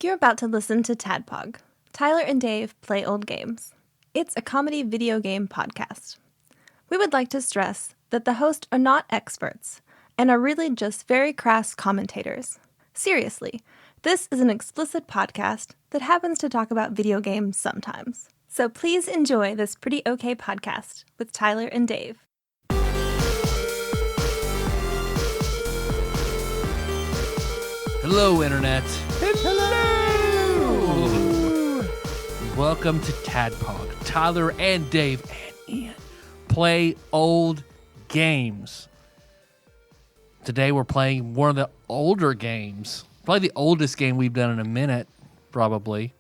You're about to listen to TADPOG. Tyler and Dave play old games. It's a comedy video game podcast. We would like to stress that the hosts are not experts and are really just very crass commentators. Seriously, this is an explicit podcast that happens to talk about video games sometimes. So please enjoy this pretty okay podcast with Tyler and Dave. Hello, Internet. Hello! Welcome to TADPOG. Tyler and Dave and Ian play old games. Today we're playing one of the older games. Probably the oldest game we've done in a minute, probably.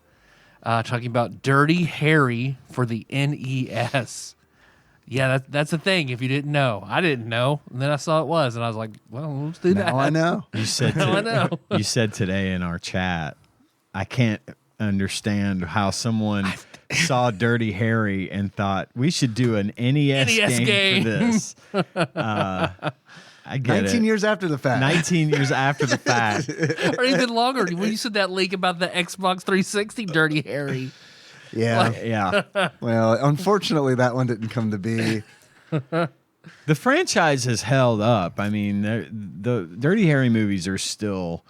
Talking about Dirty Harry for the NES. Yeah, that's the thing. If you didn't know, I didn't know, and then I saw it was, and I was like, "Well, let's do that." Now I know. You said Now I know. You said today in our chat, I can't understand how someone saw Dirty Harry and thought we should do an NES game for this. I get 19 it. years after the fact. 19 years after the fact. Or even longer. When you said that leak about the Xbox 360 Dirty Harry. Yeah. Yeah. Well, unfortunately, that one didn't come to be. The franchise has held up. I mean, the Dirty Harry movies are still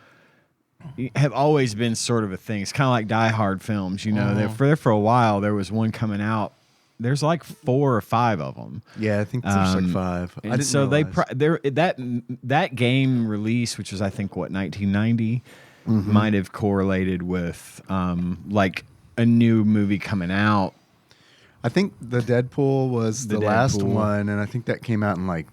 have always been sort of a thing. It's kind of like Die Hard films, you know. For a while, there was one coming out. There's like 4 or 5 of them. Yeah, I think there's like 5. I didn't so realize. that game release, which was I think 1990, might have correlated with like a new movie coming out. I think the Deadpool was the last Deadpool. one, and I think that came out in like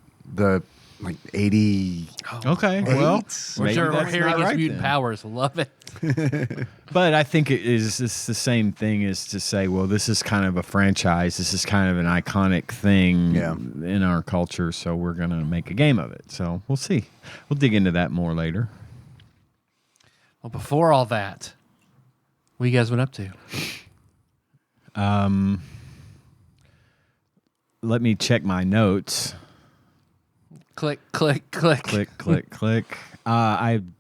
80. Okay, well, We're maybe sure that's Harry not gets right mutant then. powers. Love it. But I think it's the same thing as to say, well, this is kind of a franchise. This is kind of an iconic thing in our culture, so we're going to make a game of it. So we'll see. We'll dig into that more later. Well, before all that, what you guys been up to? Let me check my notes. Click, click, click. Click, click, click. I'm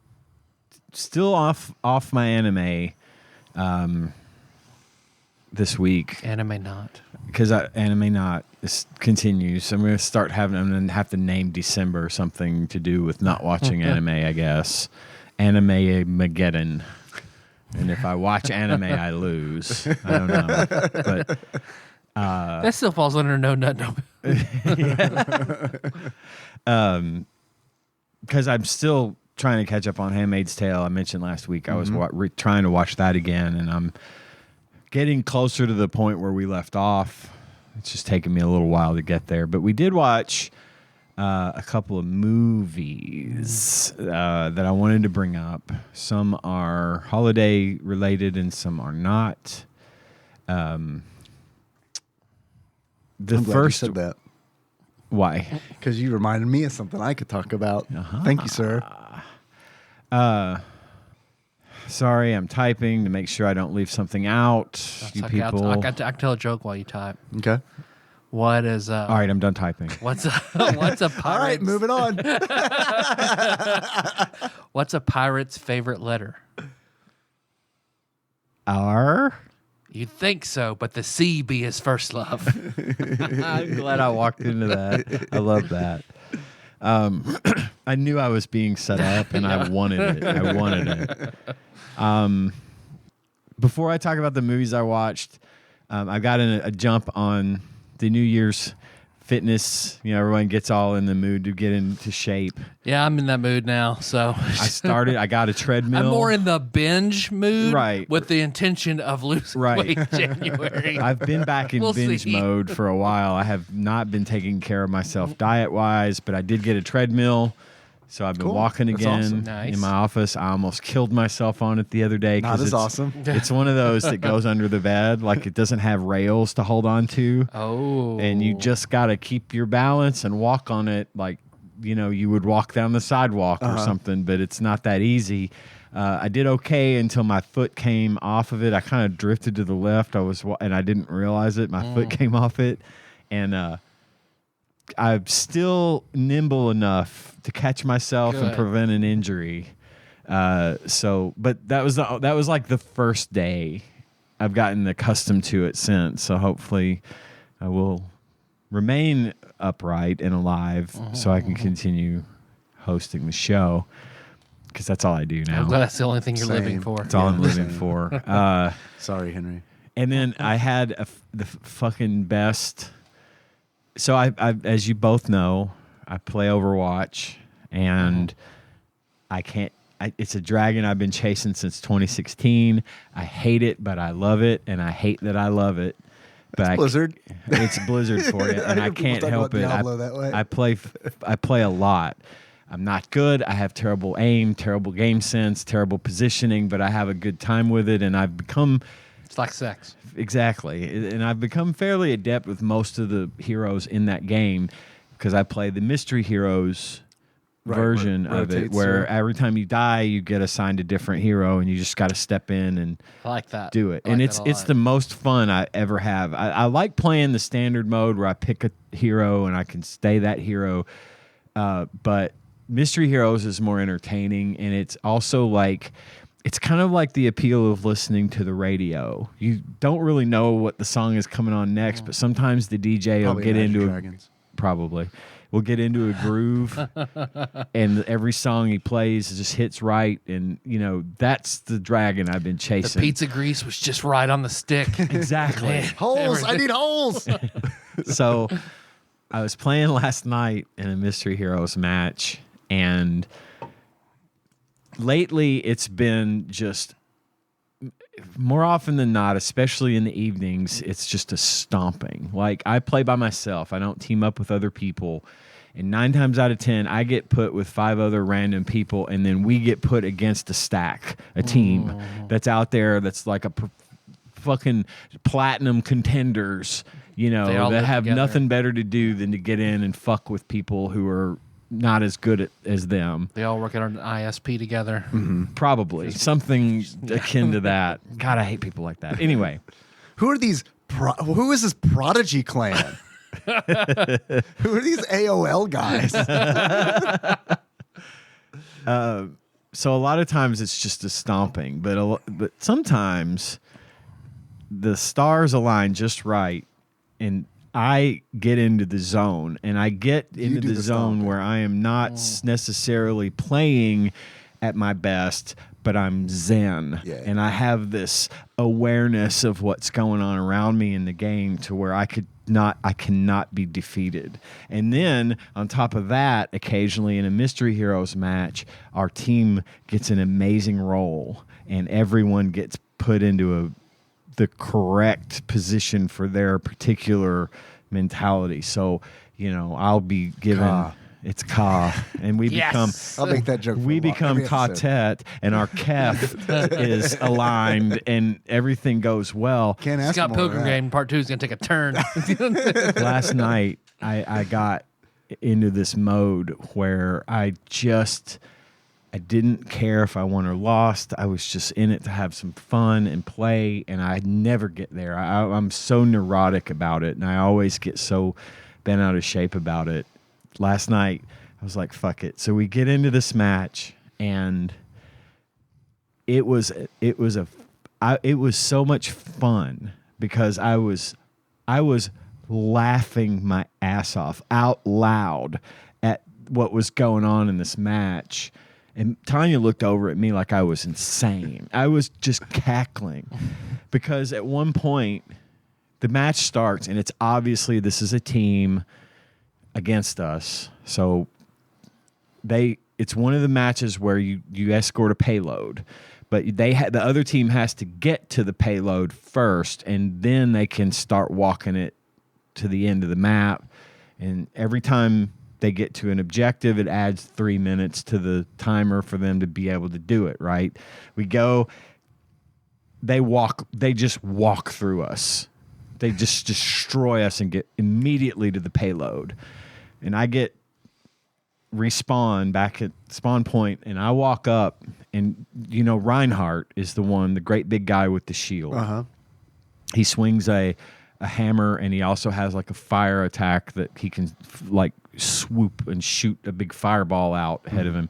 still off my anime this week. Anime not. Because anime not continues. I'm going to have to name December or something to do with not watching anime, I guess. Anime-mageddon. And if I watch anime, I lose. I don't know. But That still falls under no nut no. because I'm still trying to catch up on Handmaid's Tale. I mentioned last week I was trying to watch that again, and I'm getting closer to the point where we left off. It's just taking me a little while to get there. But we did watch a couple of movies that I wanted to bring up. Some are holiday related and some are not. I'm glad you said that. Why? Because you reminded me of something I could talk about. Thank you, sir. Sorry, I'm typing to make sure I don't leave something out. You Okay, people. I can tell a joke while you type. Okay. What is All right, I'm done typing. What's a pirate's All right, moving on. What's a pirate's favorite letter? R. You'd think so, but the C be his first love. I'm glad I walked into that. I love that. I knew I was being set up, and I wanted it. Before I talk about the movies I watched, I got in a jump on the New Year's fitness. You know, everyone gets all in the mood to get into shape. Yeah, I'm in that mood now. So I got a treadmill. I'm more in the binge mood, Right. with the intention of losing weight in January. I've been back in We'll binge see. mode for a while. I have not been taking care of myself diet-wise, but I did get a treadmill. So I've been Cool. walking That's again awesome. Nice. in my office. I almost killed myself on it the other day. Not as awesome. It's one of those that goes under the bed. Like it doesn't have rails to hold on to. Oh. And you just got to keep your balance and walk on it like, you know, you would walk down the sidewalk or something, but it's not that easy. I did okay until my foot came off of it. I kind of drifted to the left. And I didn't realize it. My foot came off it. And I'm still nimble enough to catch myself and Good. prevent an injury. But that was like the first day. I've gotten accustomed to it since. So hopefully I will remain upright and alive so I can continue hosting the show, because that's all I do now. I'm glad that's the only thing you're living for. That's all I'm living for. Sorry, Henry. And then I had the fucking best. So I, as you both know, I play Overwatch, and I can't. It's a dragon I've been chasing since 2016. I hate it, but I love it, and I hate that I love it. But Blizzard. It's Blizzard for you, and I can't help it. I play a lot. I'm not good. I have terrible aim, terrible game sense, terrible positioning, but I have a good time with it, and I've become. It's like sex. Exactly, and I've become fairly adept with most of the heroes in that game, because I play the Mystery Heroes version of it, where every time you die, you get assigned a different hero, and you just got to step in and I like that. Do it. And it's the most fun I ever have. I like playing the standard mode where I pick a hero and I can stay that hero, but Mystery Heroes is more entertaining, and it's also like. It's kind of like the appeal of listening to the radio. You don't really know what the song is coming on next, but sometimes the DJ will get into we'll get into a groove, and every song he plays just hits right, and that's the dragon I've been chasing. The pizza grease was just right on the stick. Exactly. Holes. I need holes. So I was playing last night in a Mystery Heroes match, and lately it's been just more often than not, especially in the evenings, it's just a stomping. Like, I play by myself. I don't team up with other people. And 9 times out of 10, I get put with 5 other random people, and then we get put against a team that's out there that's like a fucking platinum contenders, that have nothing better to do than to get in and fuck with people who are not as good as them. They all work at an ISP together. Probably. Something akin to that. God, I hate people like that. Anyway. Who are these? Who is this Prodigy clan? Who are these AOL guys? So a lot of times it's just a stomping, but sometimes the stars align just right, and I get into the zone, and I get into the zone where I am not necessarily playing at my best, but I'm zen. Yeah. And I have this awareness of what's going on around me in the game to where I cannot be defeated. And then on top of that, occasionally in a Mystery Heroes match, our team gets an amazing role, and everyone gets put into the correct position for their particular mentality. So, I'll be given it's Ka, and we become. I'll make that joke. We become Ka-Tet, and our Kef is aligned, and everything goes well. Can't ask Scott more Pilgrim game part 2 is going to take a turn. Last night, I got into this mode where I didn't care if I won or lost. I was just in it to have some fun and play, and I never get there. I'm so neurotic about it, and I always get so bent out of shape about it. Last night, I was like, fuck it. So we get into this match, and it was so much fun because I was laughing my ass off out loud at what was going on in this match. And Tanya looked over at me like I was insane. I was just cackling because at one point the match starts, and it's obviously this is a team against us. So it's one of the matches where you escort a payload, but the other team has to get to the payload first, and then they can start walking it to the end of the map. And every time they get to an objective, it adds 3 minutes to the timer for them to be able to do it, right? We go, they just walk through us. They just destroy us and get immediately to the payload. And I get respawn back at spawn point, and I walk up, and Reinhardt is the great big guy with the shield. Uh-huh. He swings a hammer, and he also has like a fire attack that he can like swoop and shoot a big fireball out ahead of him.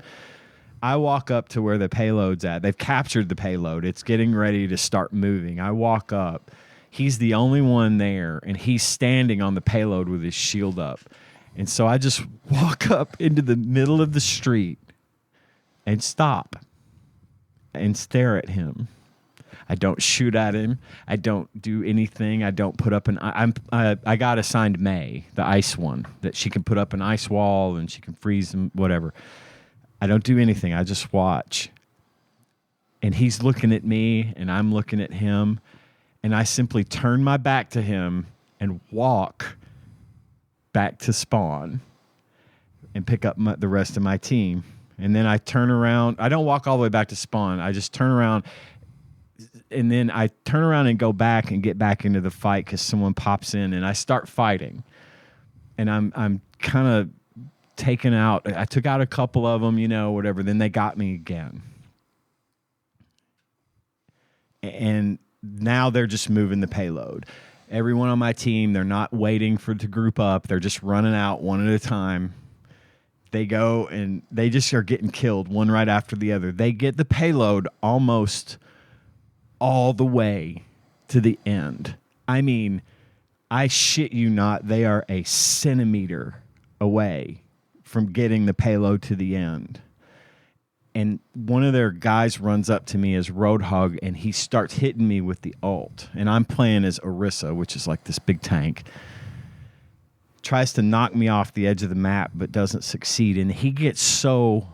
I walk up to where the payload's at. They've captured the payload. It's getting ready to start moving. I walk up. He's the only one there, and he's standing on the payload with his shield up. And so I just walk up into the middle of the street and stop and stare at him. I don't shoot at him. I don't do anything. I don't put up I got assigned May, the ice one, that she can put up an ice wall and she can freeze them, whatever. I don't do anything. I just watch. And he's looking at me and I'm looking at him. And I simply turn my back to him and walk back to spawn and pick up the rest of my team. And then I turn around. I don't walk all the way back to spawn. I just turn around. And then I turn around and go back and get back into the fight because someone pops in and I start fighting. And I'm kind of taken out. I took out a couple of them, whatever. Then they got me again. And now they're just moving the payload. Everyone on my team, they're not waiting for it to group up. They're just running out one at a time. They go and they just are getting killed one right after the other. They get the payload almost all the way to the end. I mean, I shit you not, they are a centimeter away from getting the payload to the end. And one of their guys runs up to me as Roadhog, and he starts hitting me with the ult. And I'm playing as Orisa, which is like this big tank. Tries to knock me off the edge of the map, but doesn't succeed. And he gets so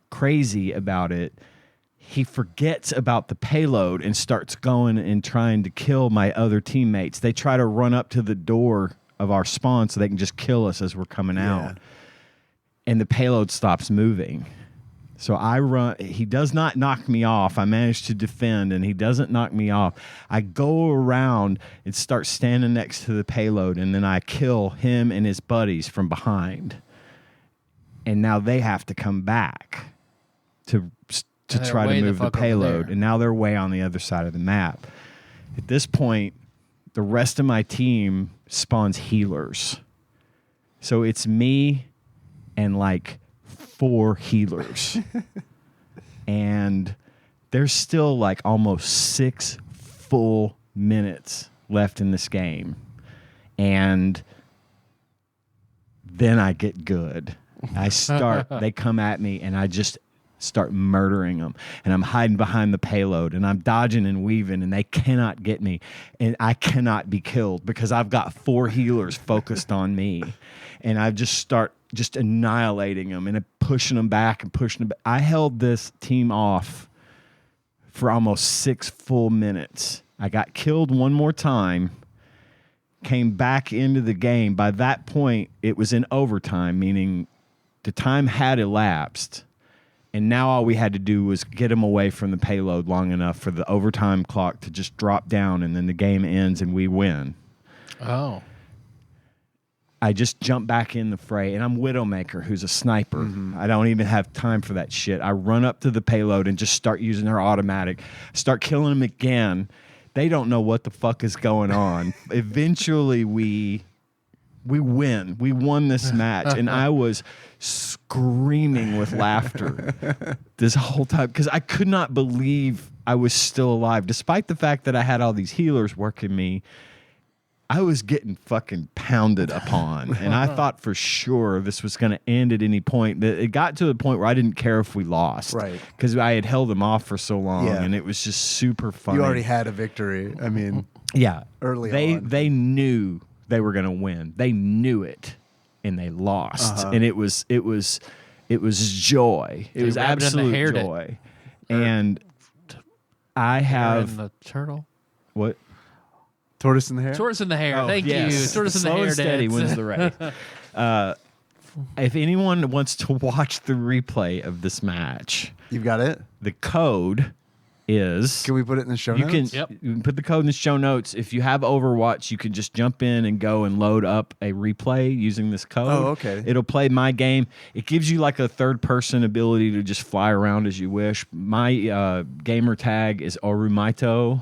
crazy about it, he forgets about the payload and starts going and trying to kill my other teammates. They try to run up to the door of our spawn so they can just kill us as we're coming out. And the payload stops moving. So I run. He does not knock me off. I manage to defend, and he doesn't knock me off. I go around and start standing next to the payload, and then I kill him and his buddies from behind. And now they have to come back to try to move the payload, and now they're way on the other side of the map. At this point, the rest of my team spawns healers. So it's me and like 4 healers. And there's still like almost 6 full minutes left in this game. And then I get good. They come at me and I just start murdering them. And I'm hiding behind the payload and I'm dodging and weaving and they cannot get me. And I cannot be killed because I've got 4 healers focused on me. And I just start annihilating them and pushing them back and pushing them back. I held this team off for almost 6 full minutes. I got killed one more time, came back into the game. By that point, it was in overtime, meaning the time had elapsed. And now all we had to do was get them away from the payload long enough for the overtime clock to just drop down, and then the game ends and we win. Oh. I just jump back in the fray, and I'm Widowmaker, who's a sniper. Mm-hmm. I don't even have time for that shit. I run up to the payload and just start using her automatic, start killing them again. They don't know what the fuck is going on. Eventually, we win. We won this match, and I was screaming with laughter this whole time because I could not believe I was still alive. Despite the fact that I had all these healers working me, I was getting fucking pounded upon, and I thought for sure this was going to end at any point. But it got to the point where I didn't care if we lost, right? Because I had held them off for so long, and it was just super funny. You already had a victory. I mean, early on. They knew they were going to win. They knew it, and they lost, and it was joy. It was absolute joy, and I have the turtle. What? Tortoise in the hair? Tortoise in the hair. Oh, Thank yes. you. Tortoise in the Slow hair. and steady wins the race. If anyone wants to watch the replay of this match, You've got it? the code is... Can we put it in the show you notes? You can put the code in the show notes. If you have Overwatch, you can just jump in and go and load up a replay using this code. Oh, okay. It'll play my game. It gives you like a third-person ability to just fly around as you wish. My gamer tag is Orumaito.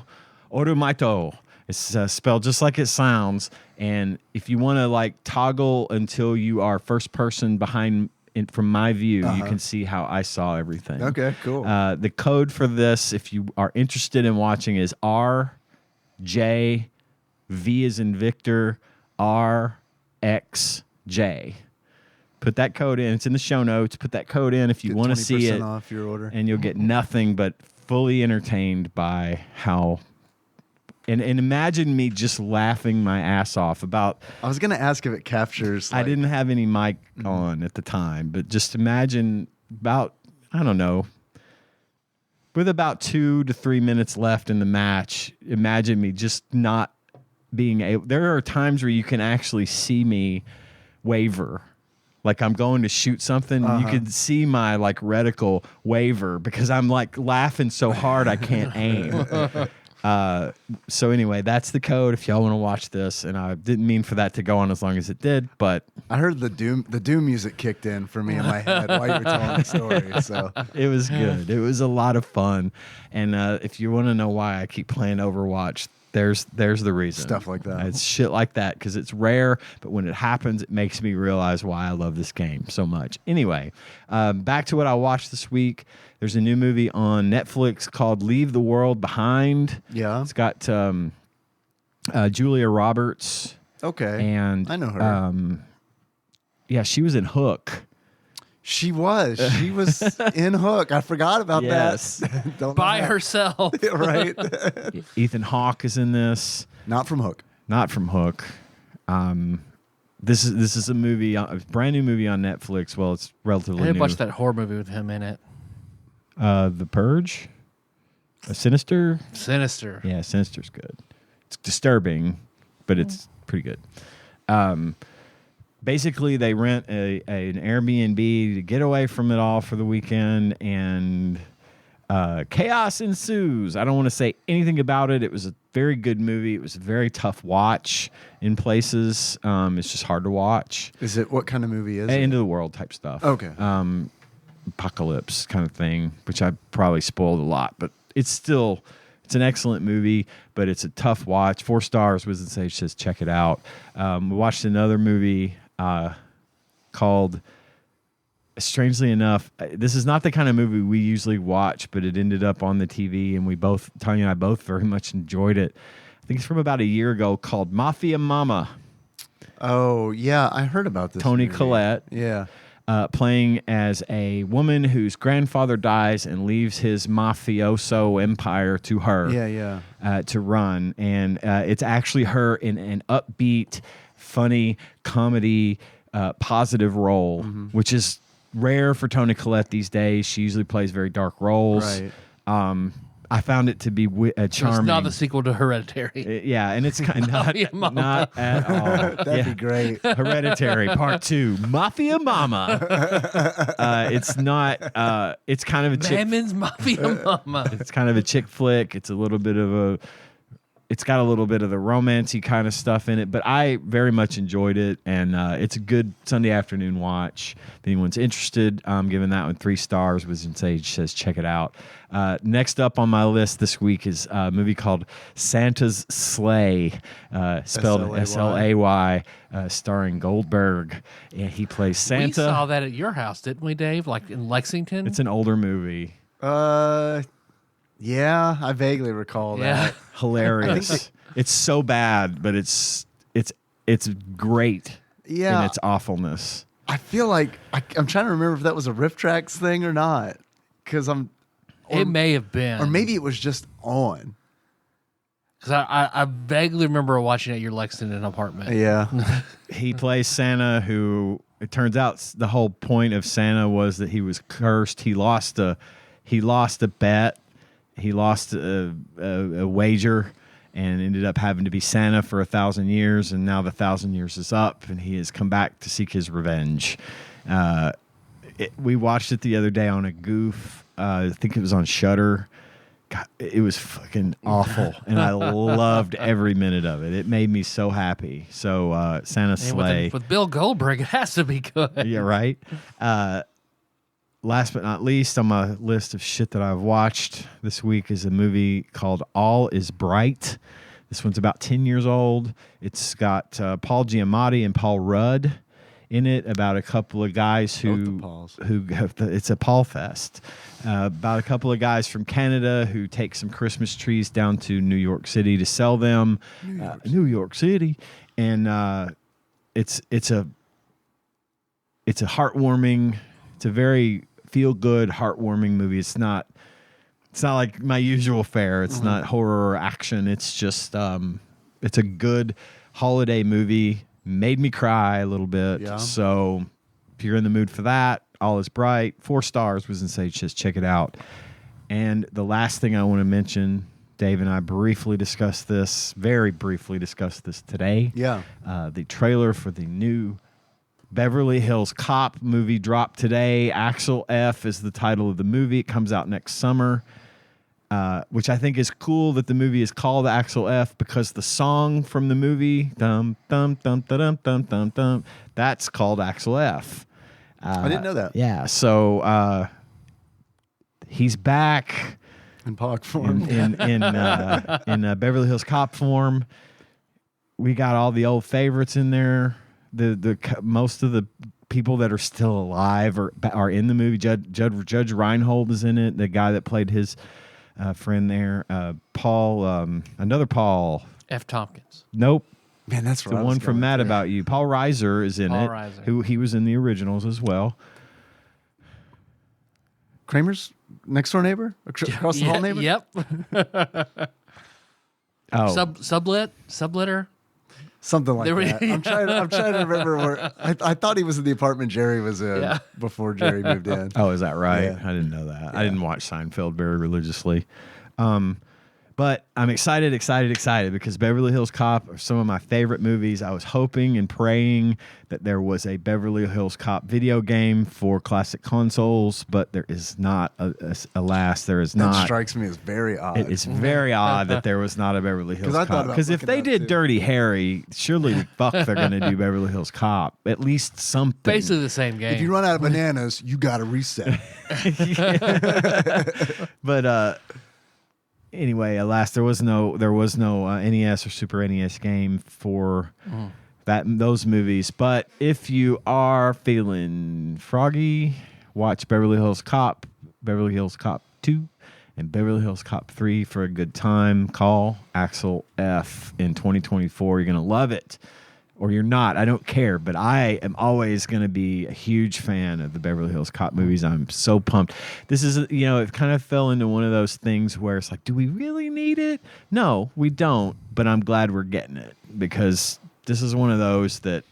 It's spelled just like it sounds. And if you want to like toggle until you are first person behind from my view, you can see how I saw everything. Okay, cool. The code for this, if you are interested in watching, is RJ V as in Victor RXJ. Put that code in. It's in the show notes. Put that code in if you want to see it. 20% off your order. And you'll get nothing but fully entertained by how. And imagine me just laughing my ass off about. I was going to ask if it captures. I didn't have any mic on at the time, but just imagine about, I don't know, with about 2 to 3 minutes left in the match, imagine me just not being able. There are times where you can actually see me waver. Like I'm going to shoot something, and you can see my like reticle waver because I'm like laughing so hard I can't aim. So anyway, that's the code if y'all want to watch this. And I didn't mean for that to go on as long as it did, but I heard the doom music kicked in for me in my head while you were telling the story. So it was good. It was a lot of fun. And if you want to know why I keep playing Overwatch, there's the reason. Stuff like that. It's shit like that because it's rare, but when it happens, it makes me realize why I love this game so much. Anyway, back to what I watched this week. There's a new movie on Netflix called Leave the World Behind. Yeah. It's got Julia Roberts. Okay. And I know her. Yeah, she was in Hook. She was in Hook. I forgot about Yes. that. Don't By know herself. how- right? Ethan Hawke is in this. Not from Hook. Not from Hook. This is a movie, a brand new movie on Netflix. Well, it's relatively I did new. watch that horror movie with him in it. The Purge, Sinister. Sinister. Yeah, Sinister's good. It's disturbing, but it's pretty good. Basically, they rent an Airbnb to get away from it all for the weekend, and chaos ensues. I don't want to say anything about it. It was a very good movie. It was a very tough watch in places. It's just hard to watch. Is it what kind of movie is it? End of the world type stuff. Okay. Apocalypse kind of thing, which I probably spoiled a lot, but it's an excellent movie, but it's a tough watch. 4 stars. Wisdom Sage says check it out. We watched another movie called, strangely enough, this is not the kind of movie we usually watch, but it ended up on the TV, and Tanya and I both very much enjoyed it. I think it's from about a year ago, called Mafia Mama. Oh, yeah. I heard about this Toni movie. Collette. Yeah. Playing as a woman whose grandfather dies and leaves his mafioso empire to her. Yeah. To run. And it's actually her in an upbeat, funny, comedy, positive role, which is rare for Toni Collette these days. She usually plays very dark roles. Right. I found it to be charming. It's not the sequel to Hereditary. Yeah, and it's kind of not at all. That'd be great. Hereditary Part 2, Mafia Mama. It's not. It's kind of a chick. Batman's Mafia Mama. It's kind of a chick flick. It's a little bit of a. It's got a little bit of the romancy kind of stuff in it, but I very much enjoyed it, and it's a good Sunday afternoon watch. If anyone's interested, I'm giving that one 3 stars. Wisdom Sage says check it out. Next up on my list this week is a movie called Santa's Sleigh, spelled S-L-A-Y, starring Goldberg. And he plays Santa. We saw that at your house, didn't we, Dave? Like in Lexington? It's an older movie. Yeah, I vaguely recall that. Hilarious. It's so bad, but it's great in its awfulness. I feel like I'm trying to remember if that was a Riff Tracks thing or not, because it may have been, or maybe it was just on. Because I vaguely remember watching it at your Lexington apartment. Yeah. He plays Santa, who it turns out the whole point of Santa was that he was cursed. He lost a bet. He lost a wager and ended up having to be Santa for 1,000 years. And now the 1,000 years is up, and he has come back to seek his revenge. We watched it the other day on a goof. I think it was on Shudder. God, it was fucking awful, and I loved every minute of it. It made me so happy. So Santa's Sleigh. With Bill Goldberg, it has to be good. Yeah, right. Last but not least on my list of shit that I've watched this week is a movie called All Is Bright. This one's about 10 years old. It's got Paul Giamatti and Paul Rudd in it about a couple of guys Both the Pauls. it's a Paul Fest. About a couple of guys from Canada who take some Christmas trees down to New York City to sell them. New York City. And it's a heartwarming, it's a very feel-good, heartwarming movie. It's not like my usual fare. It's not horror or action. It's just it's a good holiday movie. Made me cry a little bit. Yeah. So if you're in the mood for that, All Is Bright, 4 stars was insane. Just check it out. And the last thing I want to mention, Dave and I very briefly discussed this today. Yeah. The trailer for the new Beverly Hills Cop movie dropped today. Axel F is the title of the movie. It comes out next summer. Which I think is cool that the movie is called Axel F because the song from the movie, dum dum dum dum dum dum dum, that's called Axel F. I didn't know that. Yeah, so he's back In POG form. in Beverly Hills Cop form. We got all the old favorites in there. The most of the people that are still alive are in the movie. Judge Reinhold is in it. The guy that played his friend there, Paul, another Paul. F. Tompkins. Nope. Man, that's The one from Mad About You. Paul Reiser is in Paul it. Reiser. He was in the originals as well. Kramer's next door neighbor? Across the hall neighbor? Yep. Oh, Sublitter. Something like There we- that. I'm trying to remember where I thought he was in the apartment Jerry was in before Jerry moved in. oh, is that right? Yeah. I didn't know that. I didn't watch Seinfeld very religiously. But I'm excited because Beverly Hills Cop are some of my favorite movies. I was hoping and praying that there was a Beverly Hills Cop video game for classic consoles, but there is not. Alas, there is That not. strikes me as very odd. It's very odd that there was not a Beverly Hills 'Cause I thought Cop. about Because if looking they that did too. Dirty Harry, surely the fuck they're going to do Beverly Hills Cop. At least something. Basically the same game. If you run out of bananas, you got to reset. But anyway, alas, there was no NES or Super NES game for those movies. But if you are feeling froggy, watch Beverly Hills Cop, Beverly Hills Cop 2, and Beverly Hills Cop 3 for a good time. Call Axel F in 2024. You're gonna love it. Or you're not. I don't care. But I am always going to be a huge fan of the Beverly Hills Cop movies. I'm so pumped. This is, it kind of fell into one of those things where it's like, do we really need it? No, we don't. But I'm glad we're getting it because this is one of those that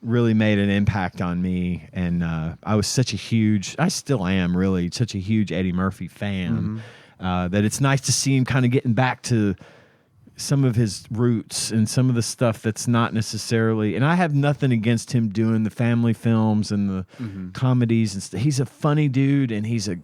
really made an impact on me. And I was I still am really such a huge Eddie Murphy fan that it's nice to see him kind of getting back to some of his roots and some of the stuff that's not necessarily, and I have nothing against him doing the family films and the comedies and stuff. He's a funny dude and he's a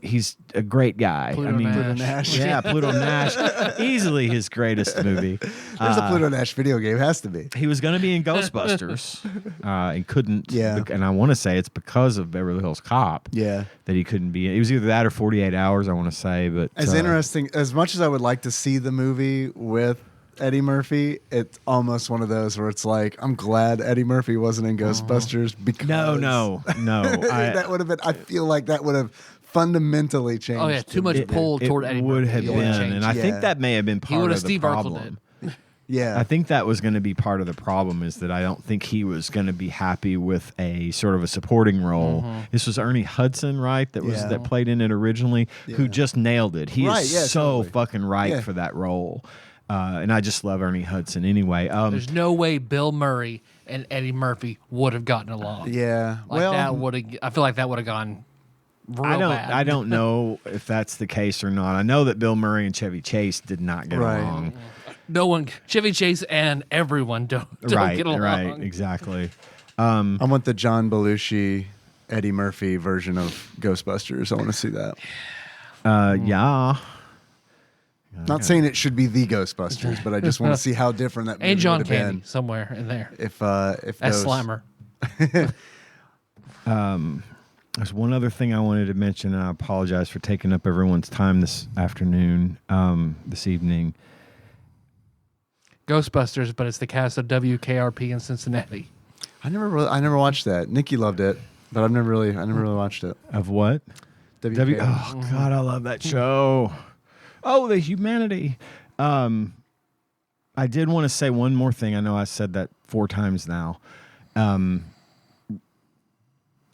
great guy. Pluto Nash. Yeah, Pluto Nash, easily his greatest movie. There's a Pluto Nash video game. Has to be. He was going to be in Ghostbusters and couldn't. Yeah. And I want to say it's because of Beverly Hills Cop. Yeah. That he couldn't be. It was either that or 48 Hours, I want to say. But As interesting, as much as I would like to see the movie with Eddie Murphy, it's almost one of those where it's like, I'm glad Eddie Murphy wasn't in Ghostbusters because No. that would have been. I feel like that would have fundamentally changed. Oh yeah, too much pull toward Eddie would Murphy. have It would've been, changed. and I think that may have been He part would of have the Steve Urkel problem. did. Yeah, I think that was going to be part of the problem is that I don't think he was going to be happy with a sort of a supporting role. This was Ernie Hudson, right? That played in it originally, who just nailed it. He Right, is yeah, so totally. fucking right Yeah. for that role. And I just love Ernie Hudson anyway. There's no way Bill Murray and Eddie Murphy would have gotten along. yeah. That would have. I feel like that would have gone real bad. I don't know if that's the case or not. I know that Bill Murray and Chevy Chase did not get Right. along. No one, Chevy Chase and everyone don't get along. Right, exactly. I want the John Belushi, Eddie Murphy version of Ghostbusters. I want to see that. Yeah. Not saying it should be the Ghostbusters, but I just want to see how different that movie And John would have Candy been somewhere in there. if That's those, Slimer. There's one other thing I wanted to mention, and I apologize for taking up everyone's time this afternoon, this evening. Ghostbusters, but it's the cast of WKRP in Cincinnati. I never watched that. Nikki loved it, but I never really watched it. Of what? WK. Oh God, I love that show. Oh, the humanity. I did want to say one more thing. I know I said that 4 times now.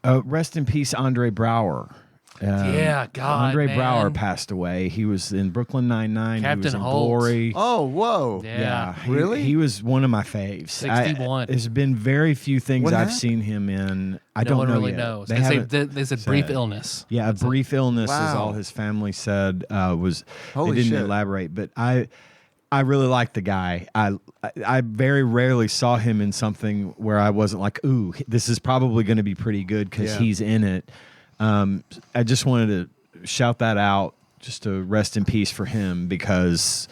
Rest in peace, Andre Braugher. Yeah, God, Andre man. Braugher passed away. He was in Brooklyn Nine-Nine. Captain He was in Holt. Glory. Oh, whoa. Yeah. Really? He was one of my faves. 61. There's been very few things What I've happened? seen him in. I No don't one know really yet. knows. They They haven't said brief said. illness. Yeah, a brief illness is Wow. all his family said. Was Holy they didn't shit. elaborate, but I really like the guy. I very rarely saw him in something where I wasn't like, ooh, this is probably going to be pretty good because Yeah. he's in it. I just wanted to shout that out, just to rest in peace for him, because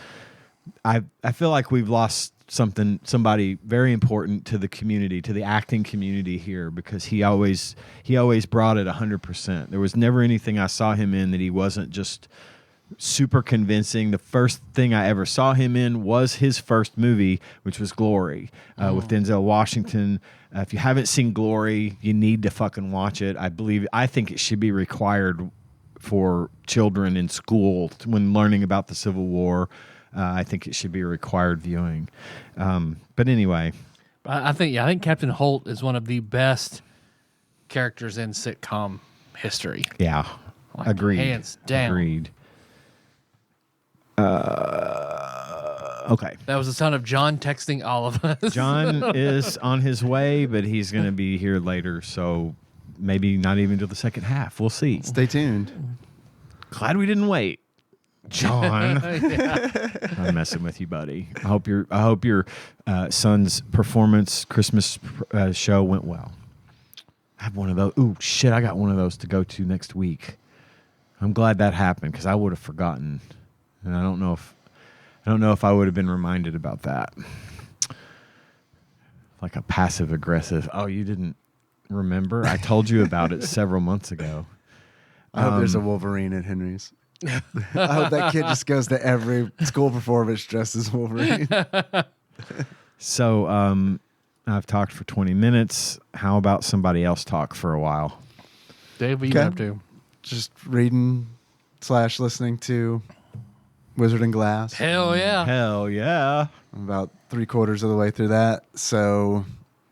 I feel like we've lost somebody very important to the community, to the acting community here, because he always brought it 100%. There was never anything I saw him in that he wasn't just super convincing. The first thing I ever saw him in was his first movie, which was Glory, with Denzel Washington. If you haven't seen Glory, you need to fucking watch it. I think it should be required for children in school when learning about the Civil War. I think it should be a required viewing. But anyway, I think Captain Holt is one of the best characters in sitcom history. yeah, Like, agreed. hands down. Agreed. Okay. That was the son of John texting all of us. John is on his way, but he's going to be here later, so maybe not even till the second half. We'll see. Stay tuned. Glad we didn't wait, John. I'm messing with you, buddy. I hope your son's performance Christmas show went well. I have one of those. Ooh, shit! I got one of those to go to next week. I'm glad that happened because I would have forgotten, and I don't know if I would have been reminded about that. Like a passive aggressive. Oh, you didn't remember? I told you about it several months ago. I hope there's a Wolverine at Henry's. I hope that kid just goes to every school performance dressed as Wolverine. So I've talked for 20 minutes. How about somebody else talk for a while? Dave, what you Okay. have to? Just reading / listening to Wizard and Glass. Hell yeah. Hell yeah. I'm about 3/4 of the way through that. So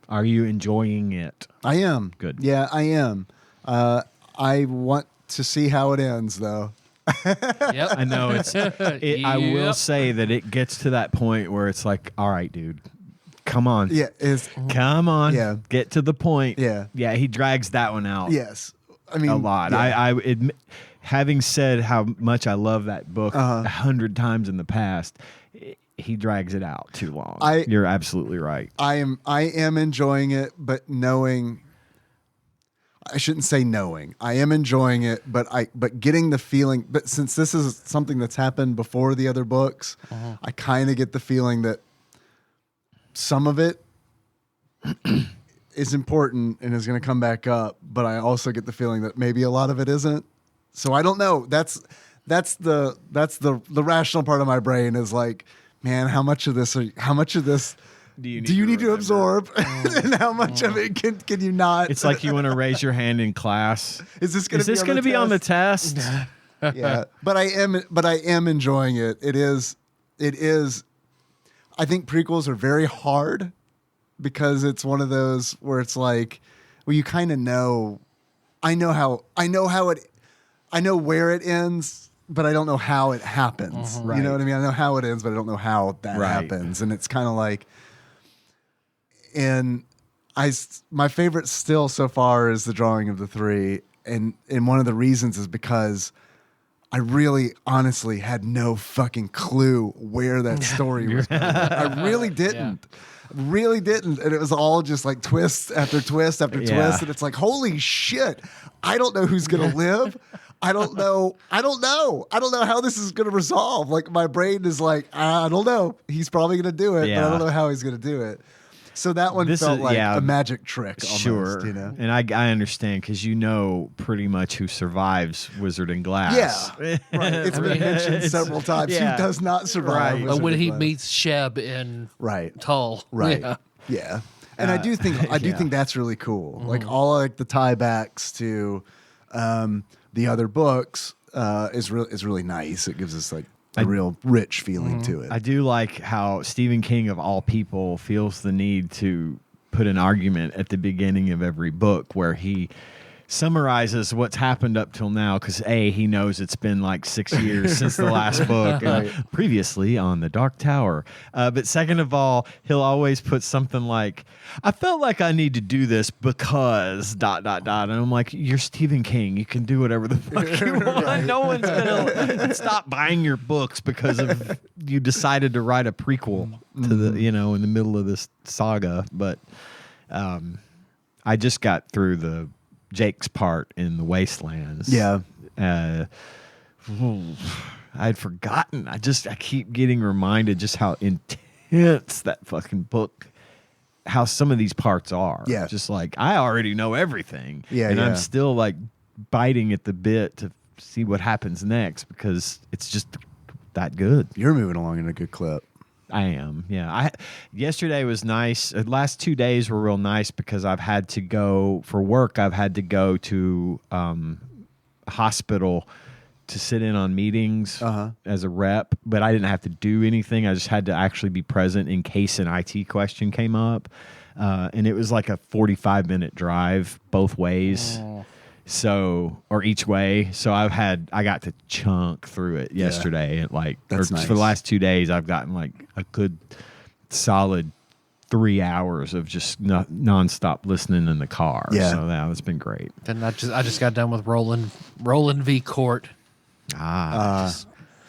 Are you enjoying it? I am. Good. Yeah, I am. I want to see how it ends, though. Yep. I know I will say that it gets to that point where it's like, all right, dude, come on. Yeah, Come on. Yeah. Get to the point. Yeah. Yeah, he drags that one out. yes. I mean, A lot. yeah. I admit, having said how much I love that book 100 times in the past, he drags it out too long. You're absolutely right. I am enjoying it, but knowing. I shouldn't say knowing. I am enjoying it, but getting the feeling. But since this is something that's happened before the other books, I kind of get the feeling that some of it is important and is going to come back up. But I also get the feeling that maybe a lot of it isn't. So I don't know. That's the rational part of my brain is like, man, how much of this do you need to absorb? And how much of it can you not? It's like you want to raise your hand in class. Is this going to be on the test? Yeah, but I am enjoying it. It is. I think prequels are very hard because it's one of those where it's like, well, you kind of know. I know where it ends, but I don't know how it happens. Right. You know what I mean? I know how it ends, but I don't know how that Right. happens. And it's kind of like, and my favorite still so far is the drawing of the three. And one of the reasons is because I really honestly had no fucking clue where that story was going. I really didn't. Really didn't. And it was all just like twist after twist after twist. And it's like, holy shit. I don't know who's going to live. I don't know how this is going to resolve. Like my brain is like, I don't know. He's probably going to do it, but I don't know how he's going to do it. So that one felt like a magic trick almost, sure. you know? And I understand because you know pretty much who survives Wizard and Glass. Yeah. Right. It's been mentioned several times. yeah. Who does not survive Right. Wizard when and he Glass. meets Sheb in Right. Tull. Right. Yeah. Yeah. And I do think that's really cool. Like all like the tiebacks to the other books is really nice. It gives us like a real rich feeling to it. I do like how Stephen King, of all people, feels the need to put an argument at the beginning of every book where he summarizes what's happened up till now, because he knows it's been like 6 years since the last book, and previously on The Dark Tower. But second of all, he'll always put something like, I felt like I need to do this because ... And I'm like, you're Stephen King. You can do whatever the fuck you want. No one's gonna stop buying your books because of you decided to write a prequel to the in the middle of this saga. But I just got through the Jake's part in the Wastelands. Yeah. I'd forgotten. I keep getting reminded just how intense that fucking book, how some of these parts are. Yeah. Just like, I already know everything. Yeah, and yeah. I'm still like biting at the bit to see what happens next because it's just that good. You're moving along in a good clip. I am, yeah. Yesterday was nice. The last 2 days were real nice because I've had to go for work. I've had to go to a hospital to sit in on meetings as a rep, but I didn't have to do anything. I just had to actually be present in case an IT question came up, and it was like a 45-minute drive both ways. Or each way. So I got to chunk through it yesterday. And That's nice. For the last 2 days, I've gotten like a good solid 3 hours of just nonstop listening in the car. Yeah. So that's been great. And I just got done with Roland v. Court.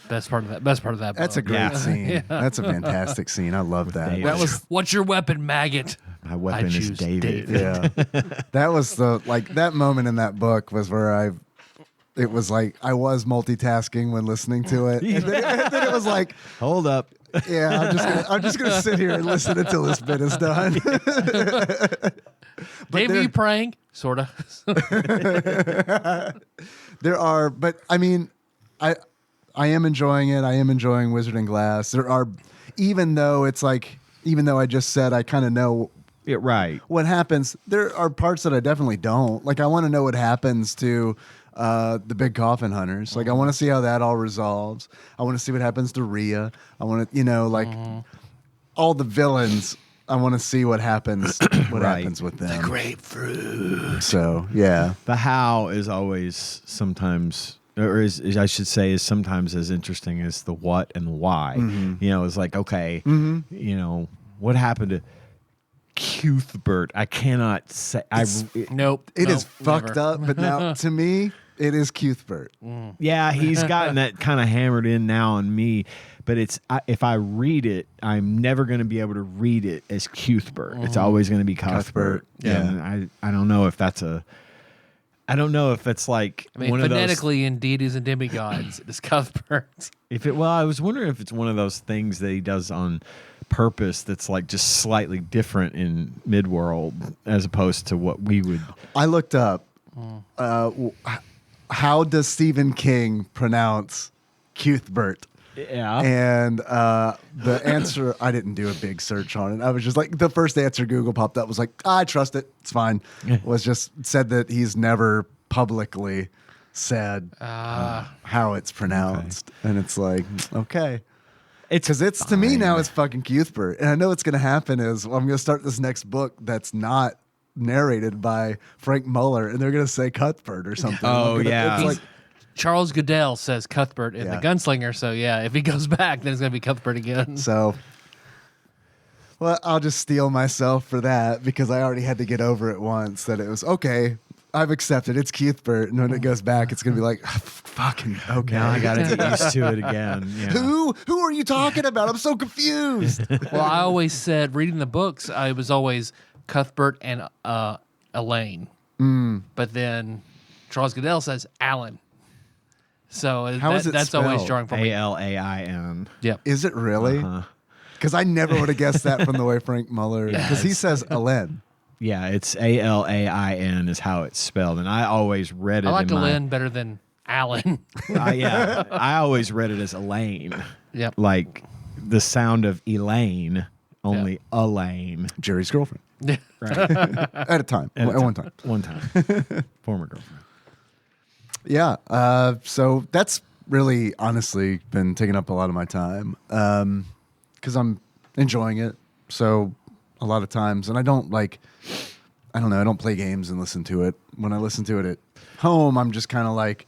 Best part of that book. That's a great scene. Yeah. That's a fantastic scene. I love that. David. That was What's your weapon, maggot? My weapon is choose David. yeah. That was that moment in that book was where it was like I was multitasking when listening to it. And then it was like, Hold up. yeah, I'm just gonna sit here and listen until this bit is done. Dave, are you praying? Sort of. There are, but I mean, I am enjoying it. I am enjoying Wizard and Glass. There are, even though I just said I kind of know Right. what happens, there are parts that I definitely don't. Like I want to know what happens to the big coffin hunters. Like I want to see how that all resolves. I want to see what happens to Rhea. I want to, all the villains. I want to see what happens. What happens with them? Grapefruit. So yeah, The how is always sometimes, or is I should say, is sometimes as interesting as the what and the why. It's like, okay, what happened to Cuthbert? I cannot say. Nope. it is never. fucked up. But now to me, it is Cuthbert. Yeah, he's gotten that kind of hammered in now on me. But if I read it, I'm never going to be able to read it as Cuthbert. It's always going to be Cuthbert. Yeah. And I don't know if that's I don't know if it's like one of those. Phonetically in deities and demigods, it is Cuthbert. I was wondering if it's one of those things that he does on purpose that's like just slightly different in Midworld as opposed to what we would. I looked up. How does Stephen King pronounce Cuthbert? Yeah. And the answer, I didn't do a big search on it. I was just like, the first answer Google popped up was like, I trust it. It's fine. Was just said that he's never publicly said how it's pronounced. Okay. And it's like, okay. Because it's to me now, it's fucking Cuthbert. And I know what's going to happen is I'm going to start this next book that's not narrated by Frank Muller, and they're going to say Cuthbert or something. Oh, yeah. It's like, Charles Goodell says Cuthbert in The Gunslinger, so yeah, if he goes back, then it's going to be Cuthbert again. so, well, I'll just steel myself for that because I already had to get over it once that it was, okay, I've accepted, it's Cuthbert, and when it goes back, it's going to be like, fucking, okay. Now I got to get used to it again. Yeah. Who are you talking about? I'm so confused. Well, I always said, reading the books, I was always Cuthbert and Elaine. But then Charles Goodell says Alan. So that's always spelled? jarring for me. Alain. Yep. Is it really? Because I never would have guessed that from the way Frank Muller, because he says Alen. Yeah, it's Alain is how it's spelled, and I always read it. I like Elaine better than Alan. Yeah, I always read it as Elaine. Yep. Like the sound of Elaine, only Elaine. Jerry's girlfriend. Right. At a time. At one time. One time. Former girlfriend. Yeah. So that's really honestly been taking up a lot of my time because I'm enjoying it. So a lot of times, and I don't play games and listen to it. When I listen to it at home, I'm just kind of like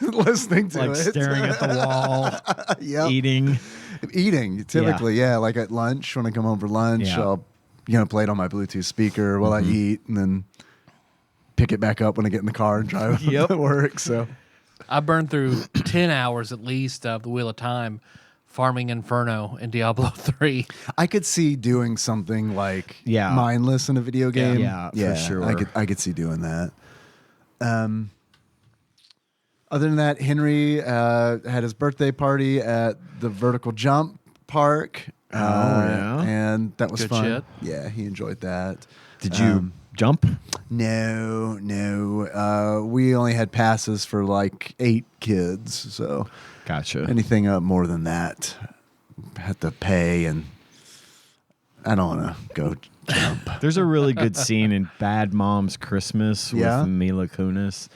listening to it. Staring at the wall, Yep. eating. Typically, yeah. Like at lunch, when I come home for lunch, Yeah. I'll play it on my Bluetooth speaker while I eat, and then pick it back up when I get in the car and drive to work. So I burned through 10 hours at least of the Wheel of Time farming Inferno in Diablo 3. I could see doing something like Yeah. mindless in a video game. Yeah, for sure. I could see doing that. Other than that, Henry had his birthday party at the Vertical Jump Park. yeah? And that was Good fun. shit. Yeah, he enjoyed that. Did you jump? No. We only had passes for like 8 kids, so Gotcha. anything up more than that, had to pay, and I don't want to go jump. There's a really good scene in Bad Moms Christmas with Yeah? Mila Kunis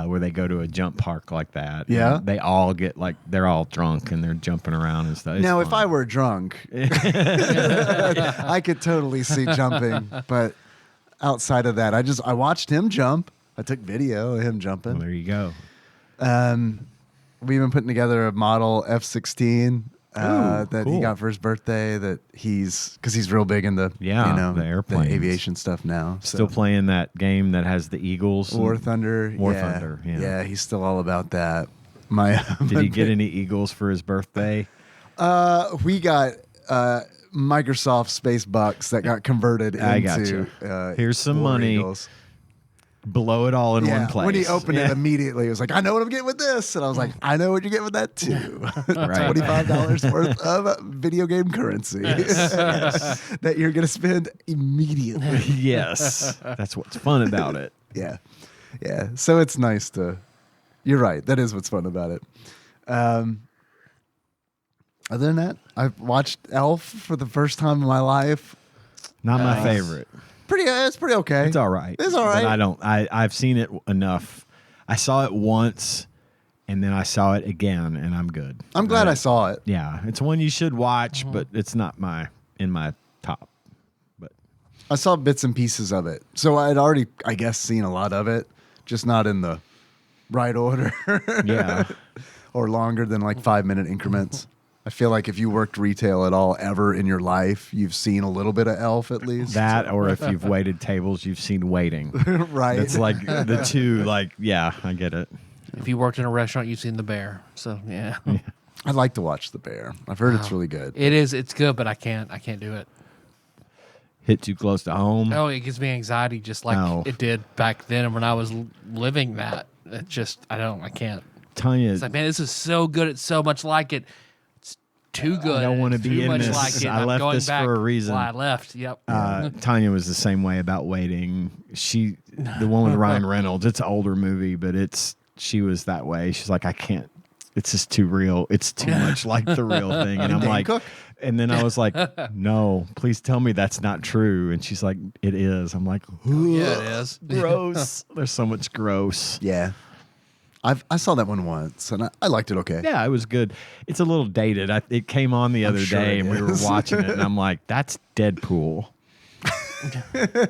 where they go to a jump park like that. Yeah? And they all get they're all drunk and they're jumping around and stuff. It's Now, if fun. I were drunk, I could totally see jumping, but outside of that, I watched him jump. I took video of him Well, jumping. there you go. We've been putting together a model F-16 that he cool. got for his birthday. That because he's real big into the airplanes. the aviation stuff now. Still playing that game that has the Eagles. War Thunder. War yeah. Thunder, yeah. He's still all about that. Did he get any Eagles for his birthday? We got Microsoft Space Bucks that got converted I into. gotcha. Here's some War money. Eagles. Blow it all in one place. When he opened it immediately, it was like, I know what I'm getting with this. And I was like, I know what you're getting with that too. Right. $25 worth of video game currency that you're going to spend immediately. Yes. That's what's fun about it. Yeah. Yeah. So it's nice to, you're right. That is what's fun about it. Other than that, I've watched Elf for the first time in my life. Not my favorite. It's pretty okay. It's all right. It's all right. But I've seen it enough. I saw it once and then I saw it again and I'm good. I'm glad I saw it. Yeah. It's one you should watch, but it's not in my top. But I saw bits and pieces of it. So I'd already, I guess, seen a lot of it, just not in the right order. yeah. Or longer than like 5-minute increments. I feel like if you worked retail at all ever in your life, you've seen a little bit of Elf at least. That or if you've waited tables, you've seen Waiting. Right. It's like the two, yeah, I get it. If you worked in a restaurant, you've seen The Bear. So, yeah. I'd like to watch The Bear. I've heard it's really good. It is. It's good, but I can't do it. Hit too close to home. Oh, it gives me anxiety just like it did back then when I was living that. It just, I can't. Tanya, It's like, man, this is so good. It's so much like it. It's too good. I don't want to It's be too in much this. like it. I I'm left going this back for a reason. why I left. Yep. Tanya was the same way about Waiting. The one with Ryan Reynolds. It's an older movie, but she was that way. She's like, I can't. It's just too real. It's too much like the real thing. And I'm Dan like, Cook? and then I was like, no, please tell me that's not true. And she's like, it is. I'm like, Yeah, it is. gross. There's so much gross. Yeah. I saw that one once, and I liked it okay. Yeah, it was good. It's a little dated. It came on the other sure day, it and we were is. watching it, and I'm like, that's Deadpool.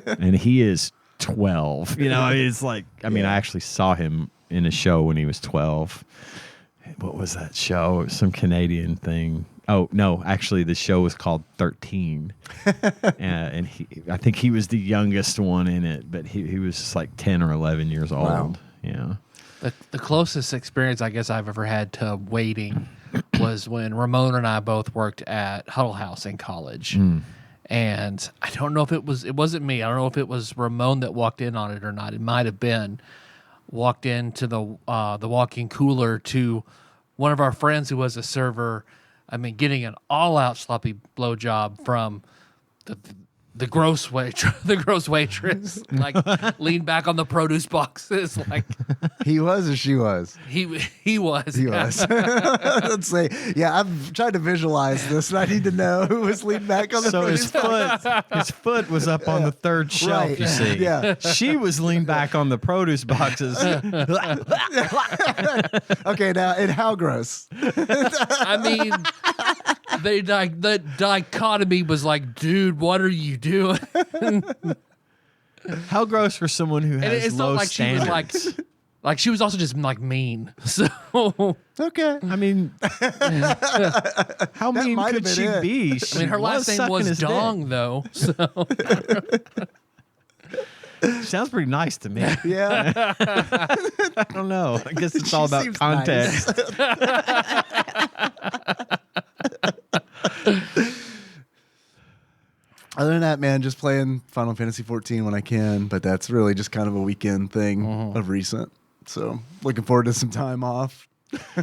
And he is 12. It's like, I actually saw him in a show when he was 12. What was that show? It was some Canadian thing. Oh, no, actually, the show was called 13. And I think he was the youngest one in it, but he was just like 10 or 11 years old. Wow. Yeah. The closest experience I guess I've ever had to waiting was when Ramon and I both worked at Huddle House in college. And I don't know if it wasn't me. I don't know if it was Ramon that walked in on it or not. It might have been. Walked into the walk-in cooler to one of our friends who was a server. I mean, getting an all-out sloppy blowjob from the gross waitress, like leaned back on the produce boxes, like He was or she was? he was. He was. Let's say, yeah, I've tried to visualize this, and I need to know who was leaning back on the So his produce box. foot was up on the third shelf, Right. you see. Yeah. She was leaned back on the produce boxes. Okay, now, and how gross? I mean, the dichotomy was like, dude, what are you doing? How gross for someone who And has it's low not like standards. she was like she was also just like mean. So Okay. I mean, how mean might have could been she it. be? I mean, her last name was Dong, though. So Sounds pretty nice to me. Yeah. I don't know. I guess it's all She about seems context. Other than that, man, just playing Final Fantasy 14 when I can, but that's really just kind of a weekend thing of recent. So looking forward to some time off.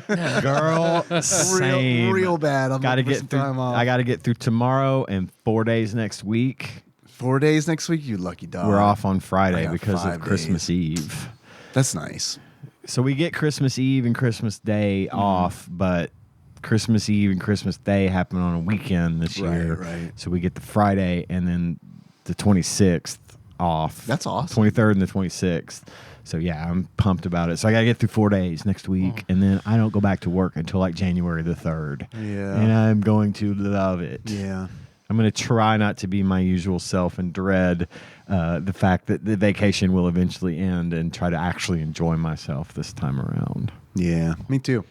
Girl, same. Real bad. I'm Gotta looking for get some through. time off. I got to get through tomorrow and 4 days next week. 4 days next week, you lucky dog. We're off on I Friday got because 5 of Christmas Eve. That's nice. So we get Christmas Eve and Christmas Day off, but Christmas Eve and Christmas Day happen on a weekend this year. Right. So we get the Friday and then the 26th off. That's awesome. 23rd and the 26th. So yeah, I'm pumped about it. So I got to get through 4 days next week, and then I don't go back to work until like January the 3rd. Yeah. And I'm going to love it. Yeah. I'm going to try not to be my usual self and dread the fact that the vacation will eventually end and try to actually enjoy myself this time around. Yeah. Me too.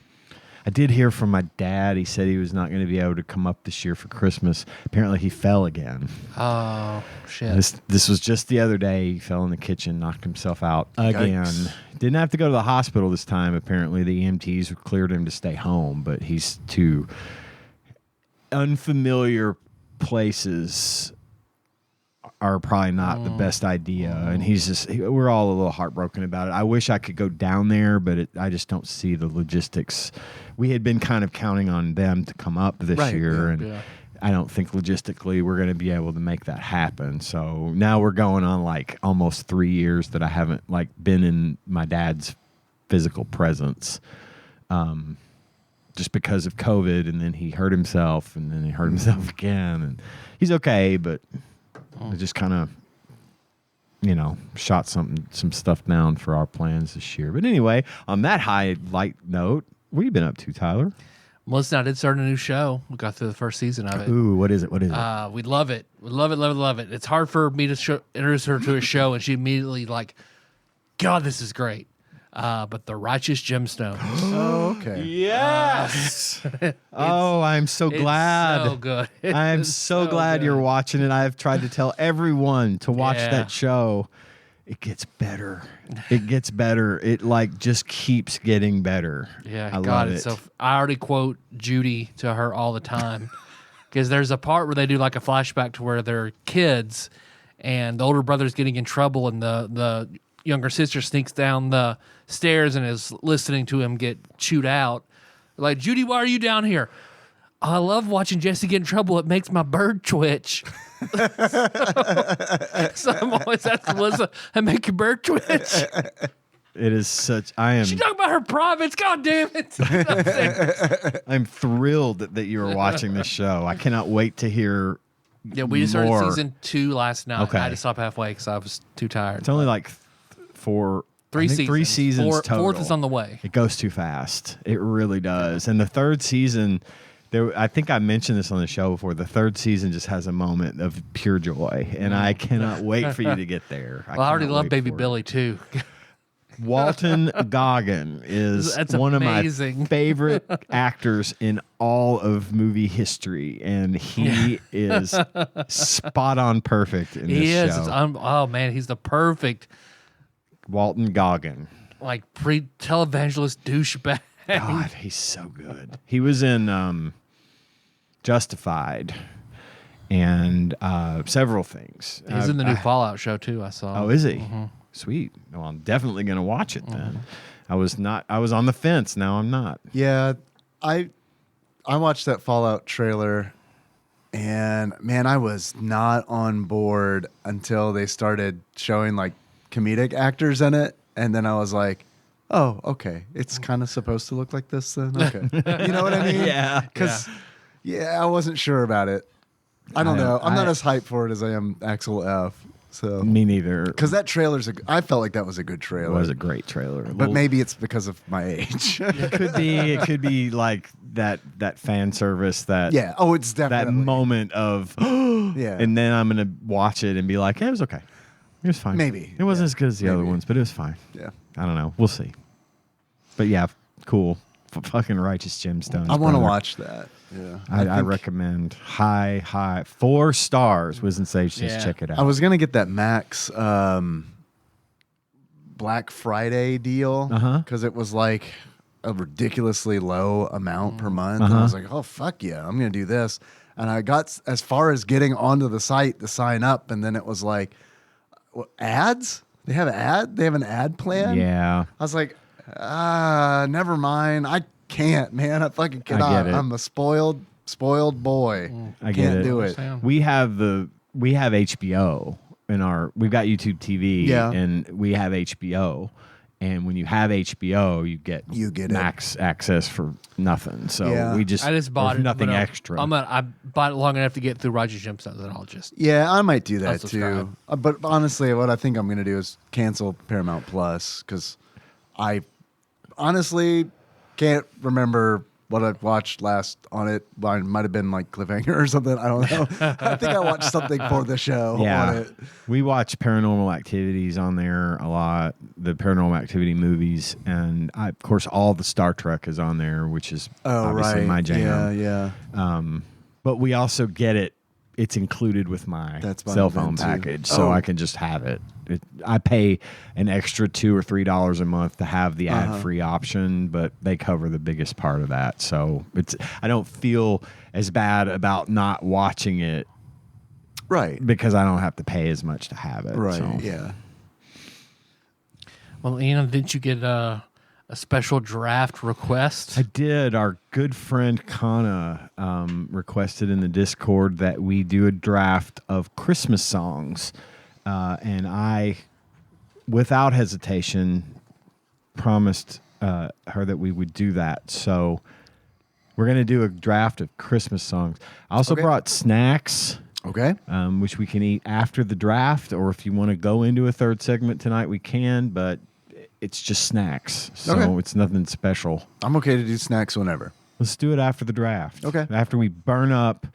I did hear from my dad. He said he was not going to be able to come up this year for Christmas. Apparently, he fell again. oh shit. This was just the other day. He fell in the kitchen, knocked himself out again. Yikes. Didn't have to go to the hospital this time. Apparently, the EMTs cleared him to stay home, but he's too unfamiliar places are probably not the best idea, and we're all a little heartbroken about it. I wish I could go down there, but I just don't see the logistics. We had been kind of counting on them to come up this Right, year, yeah, and yeah. I don't think logistically we're going to be able to make that happen. So now we're going on like almost 3 years that I haven't like been in my dad's physical presence. Just because of COVID, and then he hurt himself, and then he hurt himself again, and he's okay, but I just kind of, shot some stuff down for our plans this year. But anyway, on that light note, what have you been up to, Tyler? Melissa and I did start a new show. We got through the first season of it. Ooh, what is it? What is it? We love it. We love it. It's hard for me to introduce her to a show, and she immediately like, God, this is great. But The Righteous Gemstones. Oh, okay. Yes. I'm so glad. It's so good. I am It's so glad good. you're watching it. I've tried to tell everyone to watch Yeah. that show. It gets better. It gets better. It like just keeps getting better. Yeah, I God, love it's it. so. I already quote Judy to her all the time because there's a part where they do like a flashback to where they're kids, and the older brother's getting in trouble, and the younger sister sneaks down the stairs and is listening to him get chewed out. Like, Judy, why are you down here? I love watching Jesse get in trouble. It makes my bird twitch. so I'm always asking Melissa, I make your bird twitch. It is such. I am. She talking about her privates. God damn it. I'm thrilled that you are watching this show. I cannot wait to hear. Yeah, we just started more. season 2 last night. Okay. I had to stop halfway because I was too tired. It's only like four. Three I think seasons. 3 seasons total. Fourth is on the way. It goes too fast. It really does. And the third season, I think I mentioned this on the show before. The third season just has a moment of pure joy, and I cannot wait for you to get there. Well, I already cannot love wait Baby for it. Billy too. Walton Goggin is That's one amazing. of my favorite actors in all of movie history, and he is spot on perfect in this He is. show. Oh man, he's the perfect Walton Goggin. like pre-televangelist douchebag. God, he's so good. He was in Justified and several things. He's in the new Fallout show too. I saw. Oh, is he? Sweet. Well, I'm definitely going to watch it then. I was on the fence. Now I'm not. Yeah, I watched that Fallout trailer And man, I was not on board until they started showing like comedic actors in it. And then I was like, oh, okay. It's kind of supposed to look like this then? Okay. You know what I mean? Yeah. Because, I wasn't sure about it. I don't know. I'm not as hyped for it as I am Axel F. So Me neither. because that I felt like that was a good trailer. It was a great trailer. But maybe it's because of my age. It could be. It could be like that fan service. That yeah. Oh, it's that definitely. moment of Yeah. and then I'm gonna watch it and be like, it was okay. It was fine. Maybe. It wasn't as good as the other Maybe. ones, but it was fine. Yeah. I don't know. We'll see. But yeah, cool. Fucking Righteous Gemstones. I want to brother. watch that. Yeah. I think- recommend high 4 stars. Wiz and Sage, just Yeah. check it out. I was gonna get that Max Black Friday deal because it was like a ridiculously low amount per month. And I was like, oh fuck yeah, I'm gonna do this. And I got as far as getting onto the site to sign up, and then it was like, what, ads? They have an ad plan. Yeah. I was like, never mind. I can't, man. I fucking cannot. get it. I'm a spoiled boy. I get Can't it. do it. Understand. We have HBO we've got YouTube TV Yeah. and we have HBO. And when you have HBO, you get it. max access for nothing. So Yeah. I I just bought there's it. nothing but extra. I bought it long enough to get through Righteous Gemstones, and I'll just. Yeah, I might do that too. subscribe. But honestly, what I think I'm going to do is cancel Paramount Plus because I honestly can't remember what I watched last on it. It might have been like Cliffhanger or something. I don't know. I think I watched something for the show on it. We watch Paranormal Activities on there a lot, the Paranormal Activity movies, and of course all the Star Trek is on there, which is obviously my jam. Yeah. But we also get it. It's included with my That's cell bundled phone in, too. package, so Oh. I can just have it. I pay an extra $2 or $3 a month to have the ad-free option, but they cover the biggest part of that. So I don't feel as bad about not watching it Right. because I don't have to pay as much to have it. Right. so. Yeah. Well, Ian, didn't you get a special draft request? I did. Our good friend Kana requested in the Discord that we do a draft of Christmas songs. And I, without hesitation, promised her that we would do that. So we're going to do a draft of Christmas songs. I also Okay. brought snacks, Okay. which we can eat after the draft, or if you want to go into a third segment tonight, we can, but it's just snacks. So Okay. it's nothing special. I'm okay to do snacks whenever. Let's do it after the draft. Okay. After we burn up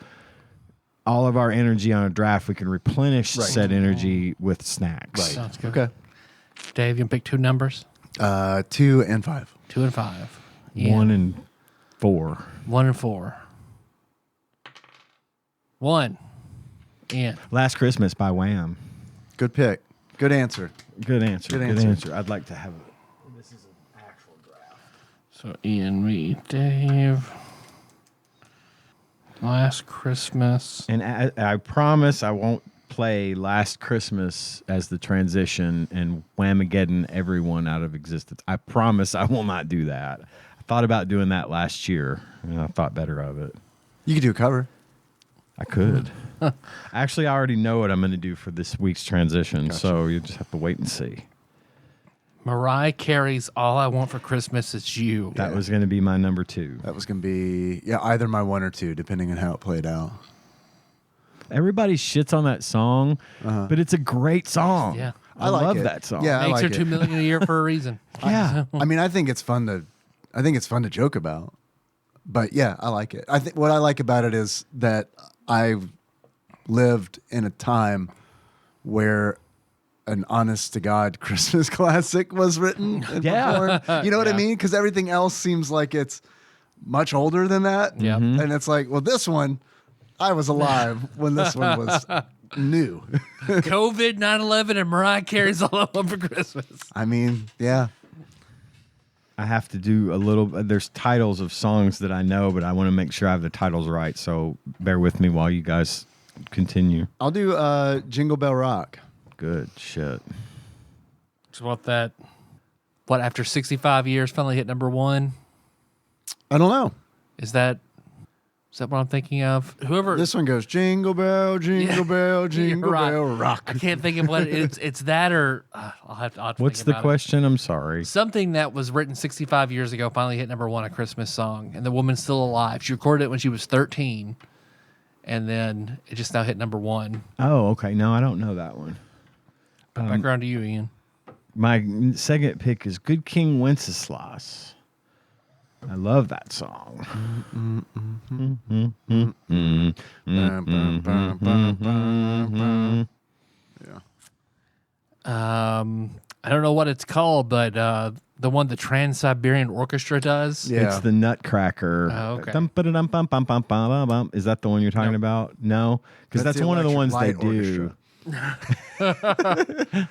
all of our energy on a draft, we can replenish Right. said energy with snacks. Right. Sounds good. Okay. Dave, you can pick two numbers, 2 and 5. 2 and 5. Ian, 1 and 4. 1 and 4. 1. Ian. Last Christmas by Wham. Good pick. Good answer. Good answer. Good Good answer. answer. I'd like to have this is an actual draft. So Ian, me, Dave. Last Christmas. And I promise I won't play Last Christmas as the transition and Whamageddon everyone out of existence. I promise I will not do that. I thought about doing that last year, and I thought better of it. You could do a cover. I could. Actually, I already know what I'm going to do for this week's transition, so you just have to wait and see. Mariah Carey's All I Want for Christmas Is You. That was going to be my number 2. That was going to be, either my 1 or 2, depending on how it played out. Everybody shits on that song, but it's a great song. Yeah. I like love it. that song. Yeah. I Makes like her $2 million a year for a reason. Yeah. I mean, I think it's fun to joke about. But yeah, I like it. I think what I like about it is that I've lived in a time where an honest to God Christmas classic was written and Yeah. performed. You know what I Yeah. mean? Because everything else seems like it's much older than that. Yeah. And it's like, well, this one, I was alive when this one was new. COVID, 9/11, and Mariah Carey's All I Want for Christmas. I mean, yeah. I have to do a little. There's titles of songs that I know, but I want to make sure I have the titles right. So bear with me while you guys continue. I'll do Jingle Bell Rock. Good shit. So what, after 65 years, finally hit number 1? I don't know. Is that Is that what I'm thinking of? Whoever This one goes jingle bell, jingle bell, jingle right. bell rock. I can't think of what it's that or I'll have to What's think the about question? I'm sorry. it. Something that was written 65 years ago finally hit number 1, a Christmas song, and the woman's still alive. She recorded it when she was 13, and then it just now hit number 1. Oh, okay. No, I don't know that one. Back around to you, Ian. My second pick is Good King Wenceslas. I love that song. I don't know what it's called, but the one the Trans-Siberian Orchestra does. Yeah. It's the Nutcracker. Oh, okay. Dum-ba-da-dum-bum-bum-bum-bum-bum. Is that the one you're talking about? No, because that's the one of the ones Electric they Light do.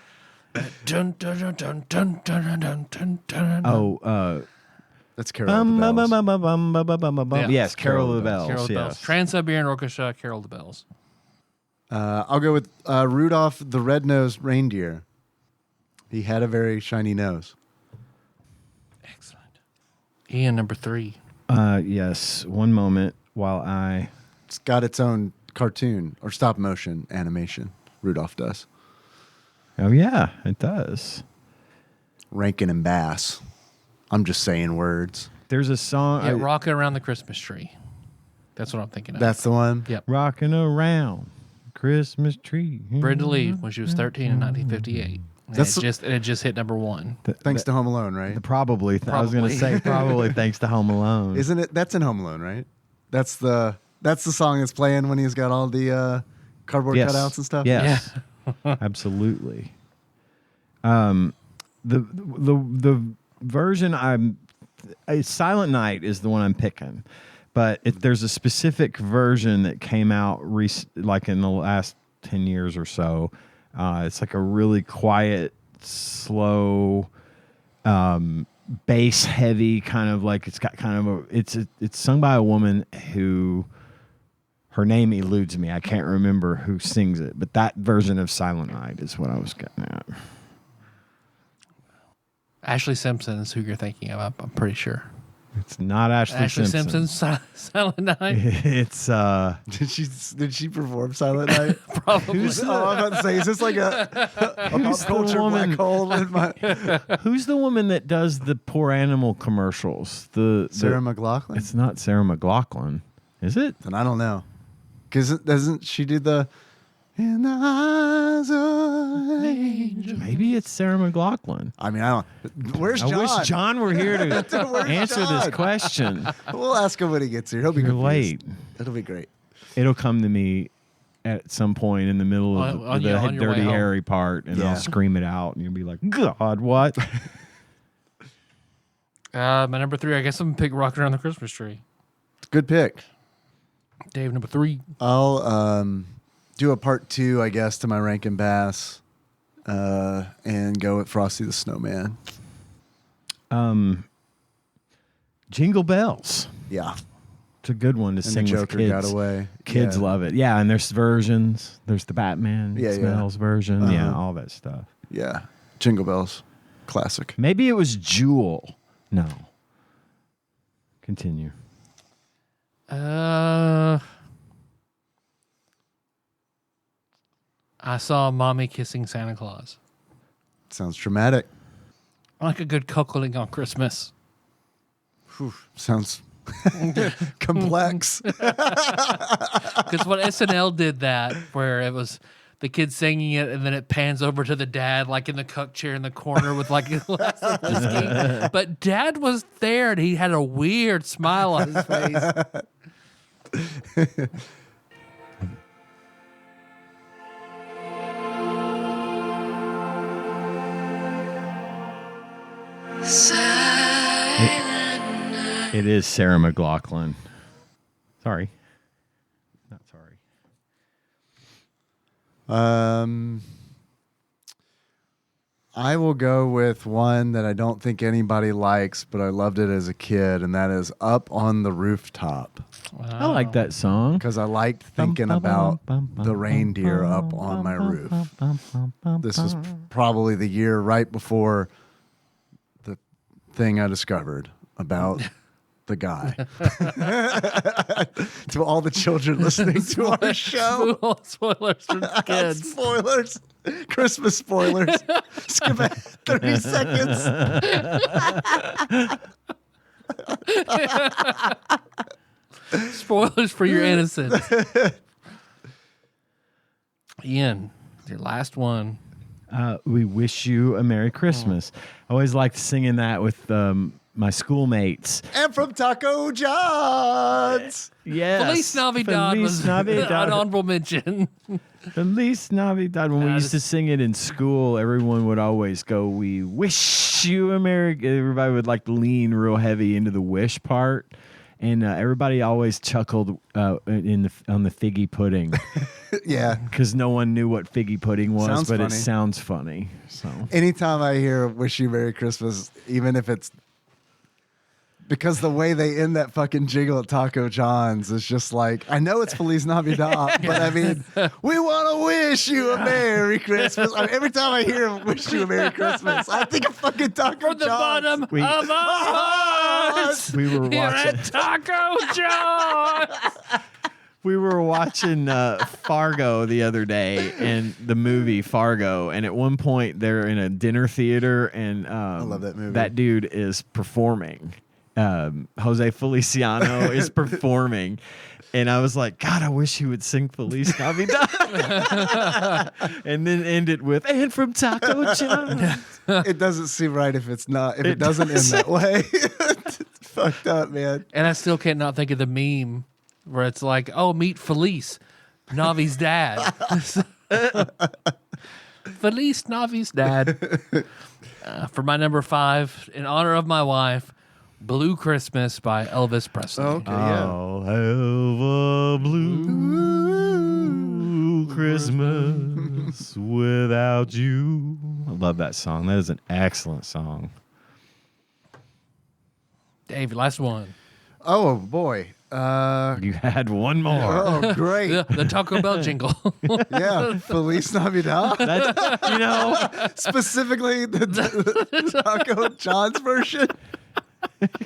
Dun, dun, dun, dun, dun, dun, dun, dun, dun. Oh, That's Carol of the Bells. Yeah. Yes, Carol of the Carol Bells. of the Bells. Yes. Trans-Siberian Orchestra, Carol of the Bells. I'll go with Rudolph the Red-Nosed Reindeer. He had a very shiny nose. Excellent. Ian, number 3. Yes. One moment while I. It's got its own cartoon or stop motion animation. Rudolph does. Oh yeah, it does. Rankin and Bass. I'm just saying words. There's a song. Yeah, Rocking Around the Christmas Tree. That's what I'm thinking of. That's the one. Yep. Rocking around Christmas tree. Brenda Lee when she was 13 in 1958. And it just hit number 1. Thanks to Home Alone, right? Probably. I was going to say probably thanks to Home Alone. Isn't it? That's in Home Alone, right? That's the song that's playing when he's got all the cardboard Yes. cutouts and stuff. Yes. Absolutely. The version Silent Night is the one I'm picking, but if there's a specific version that came out like in the last 10 years or so, it's like a really quiet, slow, bass heavy kind of like it's got kind of it's sung by a woman who. Her name eludes me. I can't remember who sings it, but that version of Silent Night is what I was getting at. Ashley Simpson is who you're thinking of, I'm pretty sure. It's not Ashley Simpson. Silent Night? It's Did she perform Silent Night? Probably. I'm about to say, is this like a pop culture black hole in my who's the woman that does the Poor Animal commercials? Sarah McLachlan? It's not Sarah McLachlan, is it? And I don't know. Because doesn't she do the In the Eyes of an Angel? Maybe it's Sarah McLachlan. I mean, I don't. Where's John? I wish John were here to answer John? this question. We'll ask him when he gets here. He'll be You're confused. late. It'll be great. It'll come to me at some point in the middle of On the your way Dirty home. Harry part, and Yeah. I'll scream it out, and you'll be like, God, what? My number 3, I guess I'm going to pick Rocking Around the Christmas Tree. Good pick. Dave, number 3. I'll do a part 2, I guess, to my Rankin Bass, and go with Frosty the Snowman. Jingle Bells. Yeah. It's a good one to And sing the with Joker kids. got away. Kids Yeah. love it. Yeah, and there's versions. There's the Batman Yeah, yeah. Smells version. Uh-huh. Yeah, all that stuff. Yeah. Jingle Bells. Classic. Maybe it was Jewel. No. Continue. I saw Mommy Kissing Santa Claus. Sounds dramatic. I like a good cuckolding on Christmas. Sounds complex. Because when SNL did that, where it was the kid singing it, and then it pans over to the dad, like in the cuck chair in the corner with like less of whiskey. But Dad was there, and he had a weird smile on his face. It is Sarah McLachlan. Sorry. Not sorry. I will go with one that I don't think anybody likes, but I loved it as a kid, and that is Up on the Rooftop. I like that song. Because I liked thinking about the reindeer up on my roof. This was probably the year right before the thing I discovered about the guy. To all the children listening to our show. Spoilers for the kids. Spoilers. Christmas spoilers. Skip ahead 30 seconds. Spoilers for your innocence. Ian, your last one. We wish you a Merry Christmas. I always liked singing that with my schoolmates. And from Taco John's. Yes. Feliz Navidad Feliz was Navidad. an honorable mention. Feliz Navidad. When we used to sing it in school, everyone would always go, "We wish you a Merry." Everybody would like lean real heavy into the wish part. And everybody always chuckled on the figgy pudding. Yeah. Because no one knew what figgy pudding was, Sounds but funny. it sounds funny. So Anytime I hear "Wish You Merry Christmas," even if it's because the way they end that fucking jingle at Taco John's is just like, I know it's Feliz Navidad, but I mean, we want to wish you a Merry Christmas. I mean, every time I hear "Wish You a Merry Christmas," I think of fucking Taco From the John's. bottom of our hearts. we were Here watching. at Taco John's. We were watching Fargo the other day, and the movie Fargo. And at one point, they're in a dinner theater, and I love that movie. That dude is performing. Jose Feliciano is performing, and I was like, God, I wish he would sing Feliz Navidad, and then end it with "and from Taco John." It doesn't seem right if it's not. If it doesn't end that way, it's fucked up, man. And I still can't not think of the meme where it's like, oh, meet Felice, Navi's dad. Felice, Navi's dad. For my number 5, in honor of my wife, Blue Christmas by Elvis Presley. Okay, yeah. I'll have a blue Christmas without you. I love that song. That is an excellent song. Dave, last one. Oh boy. You had one more. Oh great. The Taco Bell jingle. Yeah. Feliz Navidad. That's, you know, Specifically the Taco John's version.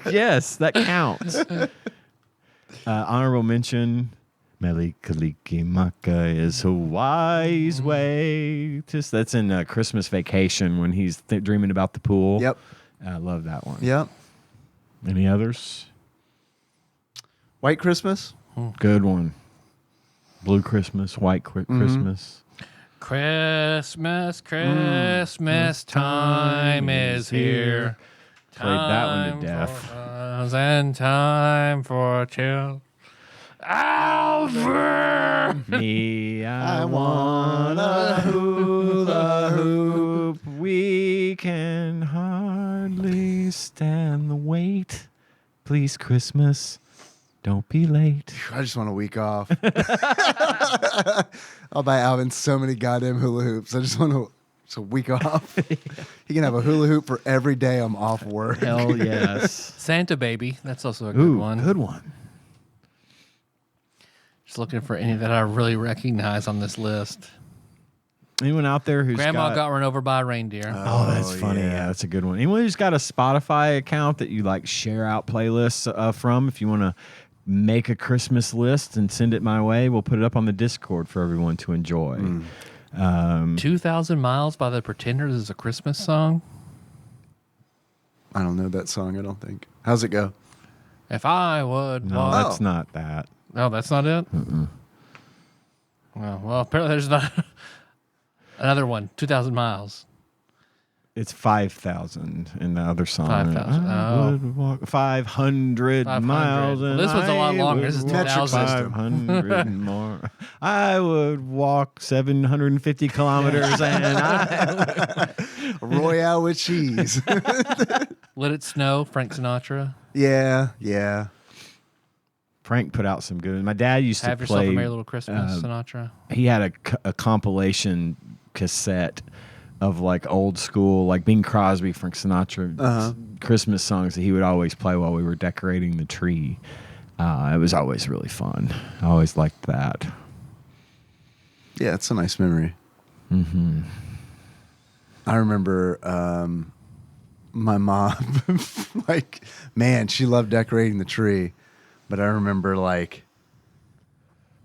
yes, that counts. Honorable mention. Mele Kalikimaka is a wise way. That's in Christmas Vacation when he's dreaming about the pool. Yep. I love that one. Yep. Any others? White Christmas. Good one. Blue Christmas, White Christmas. Christmas, Christmas time is here. Played that one to Time death. for us and time for chill. Alfred! Me, I want a hula hoop. We can hardly stand the wait. Please, Christmas, don't be late. I just want a week off. I'll buy Alvin so many goddamn hula hoops. I just want a week off. He can have a hula hoop for every day I'm off work. Hell yes. Santa Baby. That's also a good Ooh, one. good one. Just looking for any that I really recognize on this list. Anyone out there who's Grandma got run over by a reindeer. Oh, that's funny. yeah. Yeah, that's a good one. Anyone who's got a Spotify account that you like share out playlists from, if you want to make a Christmas list and send it my way, we'll put it up on the Discord for everyone to enjoy. 2,000 Miles by the Pretenders is a Christmas song. I don't know that song, I don't think. How's it go? If I would No, walk. that's not that. No, that's not it? Well, apparently there's not another one, 2,000 Miles. It's 5,000 in the other song. 5,000. I Oh. would walk 500 miles. Well, And this one's a lot I longer. would This is walk 2,000. 500 more. I would walk 750 kilometers and I Royale with cheese. Let It Snow, Frank Sinatra. Yeah. Frank put out some good. My dad used Have to Yourself play. a Merry Little Christmas, Sinatra. He had a compilation cassette of like old school, like Bing Crosby, Frank Sinatra Christmas songs that he would always play while we were decorating the tree. It was always really fun. I always liked that. Yeah, it's a nice memory. Mm-hmm. I remember my mom, like, man, she loved decorating the tree, but I remember like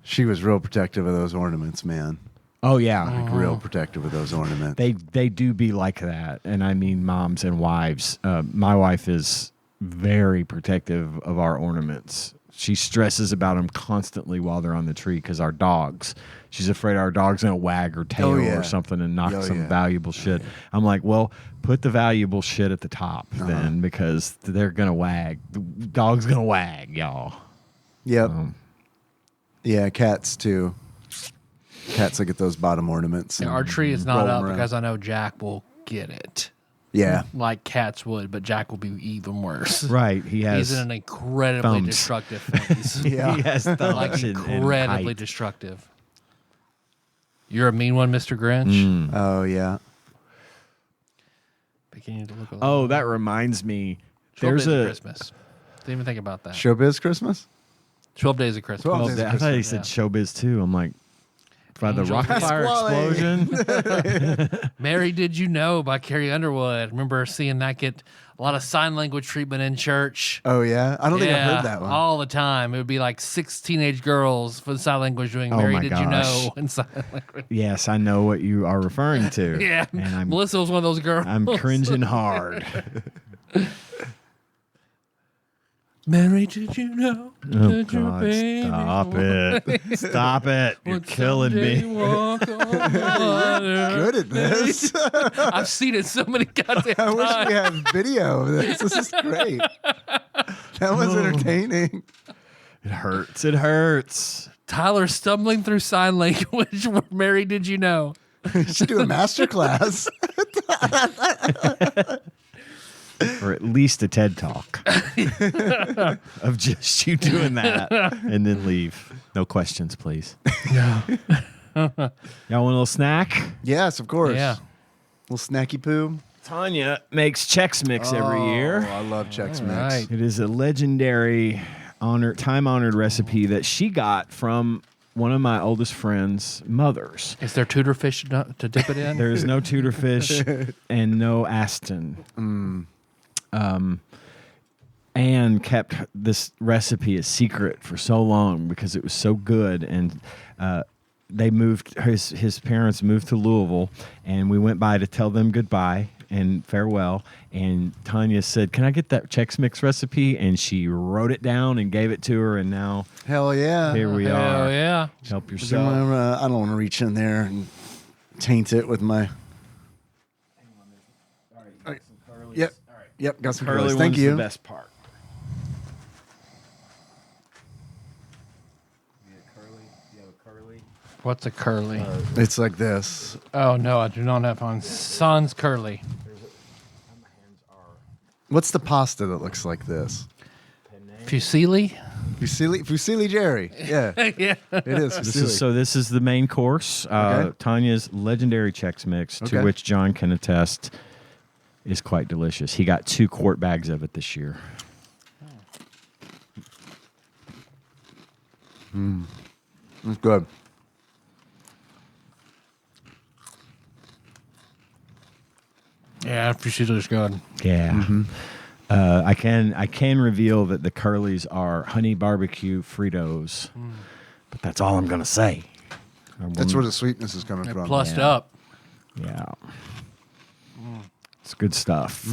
she was real protective of those ornaments, man. Oh yeah, Like real protective of those ornaments. they do be like that, and I mean moms and wives. My wife is very protective of our ornaments. She stresses about them constantly while they're on the tree because our dogs. She's afraid our dog's gonna wag her tail or something and knock some valuable shit. I'm like, well, put the valuable shit at the top then, because they're gonna wag. The dog's gonna wag, y'all. Yep. Yeah, cats too. Cats that get those bottom ornaments. Yeah, our tree is not up because I know Jack will get it. Yeah. Like cats would, but Jack will be even worse. Right. He's in an incredibly thumbs. destructive phase. Yeah. He has thumbs Like and incredibly height. destructive. You're a mean one, Mr. Grinch. Oh yeah. Beginning to look a Oh, that reminds me. 12 There's days of a Christmas. Didn't even think about that. Showbiz Christmas? 12 days of Christmas. 12 Well, days of I thought he Christmas, said showbiz too. I'm like, by the Angel rocket fire Pasquale. explosion. Mary Did You Know by Carrie Underwood. Remember seeing that get a lot of sign language treatment in church. Oh yeah. I don't think I've heard that one. All the time. It would be like 6 teenage girls for the sign language doing Oh Mary my Did You gosh. Know in sign language. Yes, I know what you are referring to. Yeah. and Melissa was one of those girls. I'm cringing hard. Mary, did you know? Oh that your God! baby Stop would it! Stop it! You're killing someday me. walk on the water? Good at this. I've seen it so many goddamn I wish times. we had video of this. This is great. That was entertaining. It hurts. It hurts. Tyler stumbling through sign language. Mary, did you know? You should do a master class. Or at least a TED Talk of just you doing that and then leave. No questions, please. Yeah. Y'all want a little snack? Yes, of course. Yeah. Little snacky poo. Tanya makes Chex Mix every year. Oh, I love Chex Mix. right. It is a legendary, time-honored recipe that she got from one of my oldest friends' mothers. Is there tutor fish to dip it in? There is no tutor fish and no Aston. Anne kept this recipe a secret for so long because it was so good, and they moved. His parents moved to Louisville, and we went by to tell them goodbye and farewell. And Tanya said, "Can I get that Chex Mix recipe?" And she wrote it down and gave it to her. And now Hell yeah. here we Hell are. yeah. Help I yourself. don't want to reach in there and taint it with my. Yep. Yep. Got some Curly curlies. one's Thank you. the best part. What's a curly? It's like this. Oh, no, I do not have on. Sans curly. What's the pasta that looks like this? Fusilli? Fusilli Jerry. Yeah, Yeah. it is. Fusilli. This is the main course. Okay. Tanya's legendary Chex Mix, to Okay. which John can attest, is quite delicious. He got 2 quart bags of it this year. It's good. Yeah, Fusilli's good. Yeah. I can reveal that the curlies are honey barbecue Fritos, but that's all I'm gonna say. That's where the sweetness is coming They're from. plussed Yeah. up. Yeah. It's good stuff.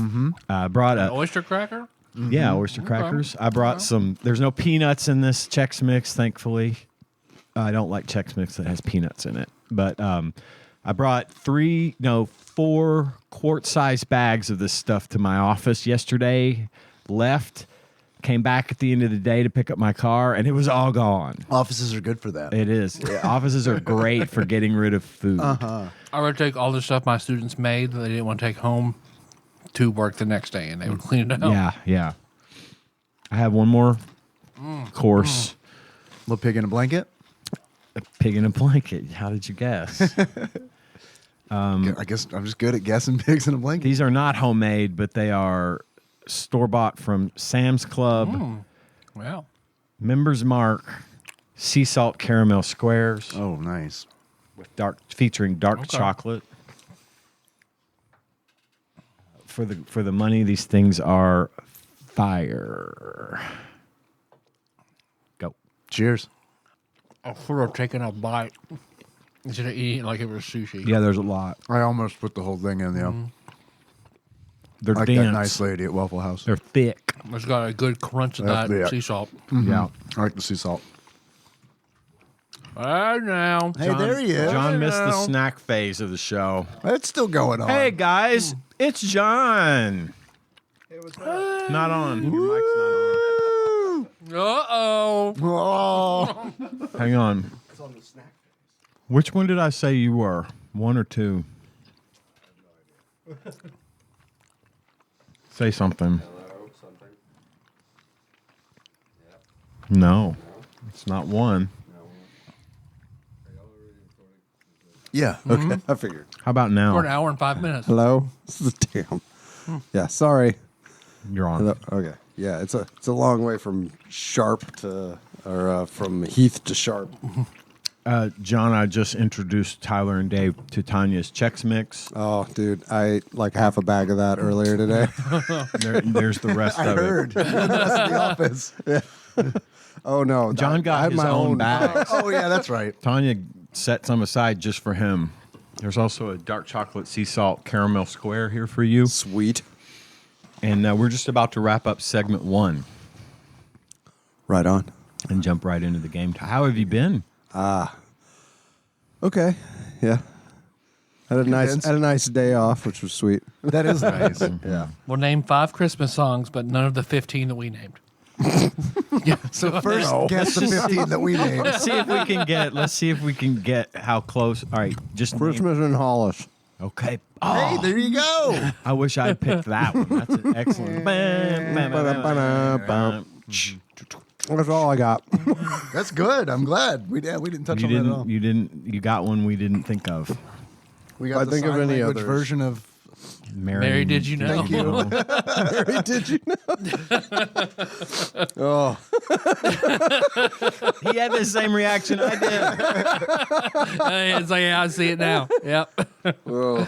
I brought An a oyster cracker? yeah oyster crackers. I brought some. There's no peanuts in this Chex Mix, thankfully. I don't like Chex Mix that has peanuts in it, but I brought 4 quart-sized bags of this stuff to my office yesterday. Left, came back at the end of the day to pick up my car, and it was all gone. Offices are good for that. It is. Offices are great for getting rid of food. I would take all the stuff my students made that they didn't want to take home to work the next day, and they would clean it up. Yeah, yeah. I have one more course. Little pig in a blanket. A pig in a blanket. How did you guess? I guess I'm just good at guessing pigs in a blanket. These are not homemade, but they are store-bought from Sam's Club, Well, Members Mark, sea salt caramel squares Oh, nice. with featuring dark chocolate. for the money, these things are fire. Go. Cheers. I should have taken a bite instead of eating it like it was sushi. Yeah, there's a lot. I almost put the whole thing in, yeah. They're Like dense. that nice lady at Waffle House. They're thick. It's got a good crunch of that Yeah. sea salt. Yeah. I like the sea salt. And now, Hey, there he is. John missed the snack phase of the show. It's still going on. Hey guys, it's John. Not on. Your mic's uh-oh. Oh. not on. Hang on. Which one did I say you were? 1 or 2? Say something. No, it's not 1. Yeah. Okay. I figured. How about now? For an hour and 5 minutes. Hello. Damn. Yeah. Sorry. You're on. Hello. Okay. Yeah. It's a long way from Sharp to from Heath to Sharp. John, I just introduced Tyler and Dave to Tanya's Chex Mix. Oh, dude, I ate like half a bag of that earlier today. There's the rest I of heard. it. You're the rest of the office. Oh no, John I got had his my own bag. Oh, yeah, that's right. Tanya set some aside just for him. There's also a dark chocolate sea salt caramel square here for you. Sweet. And we're just about to wrap up segment 1 Right on. and jump right into the game. How have you been? Okay. Yeah. Had a Vince. nice day off, which was sweet. That is nice. Yeah. We'll name 5 Christmas songs, but none of the 15 that we named. So first, guess the 15 that we named. Let's see if we can get how close. All right, just name- Christmas in Hollis. Okay. Hey, there you go. I wish I'd picked that one. That's an excellent. That's all I got. That's good. I'm glad. We didn't touch on that at all. You got one we didn't think of. We got I the think of sign any language others. version of. Mary, did you know? Thank you. Mary, did you know? Oh, He had the same reaction I did. It's like, yeah, I see it now. Yep. oh.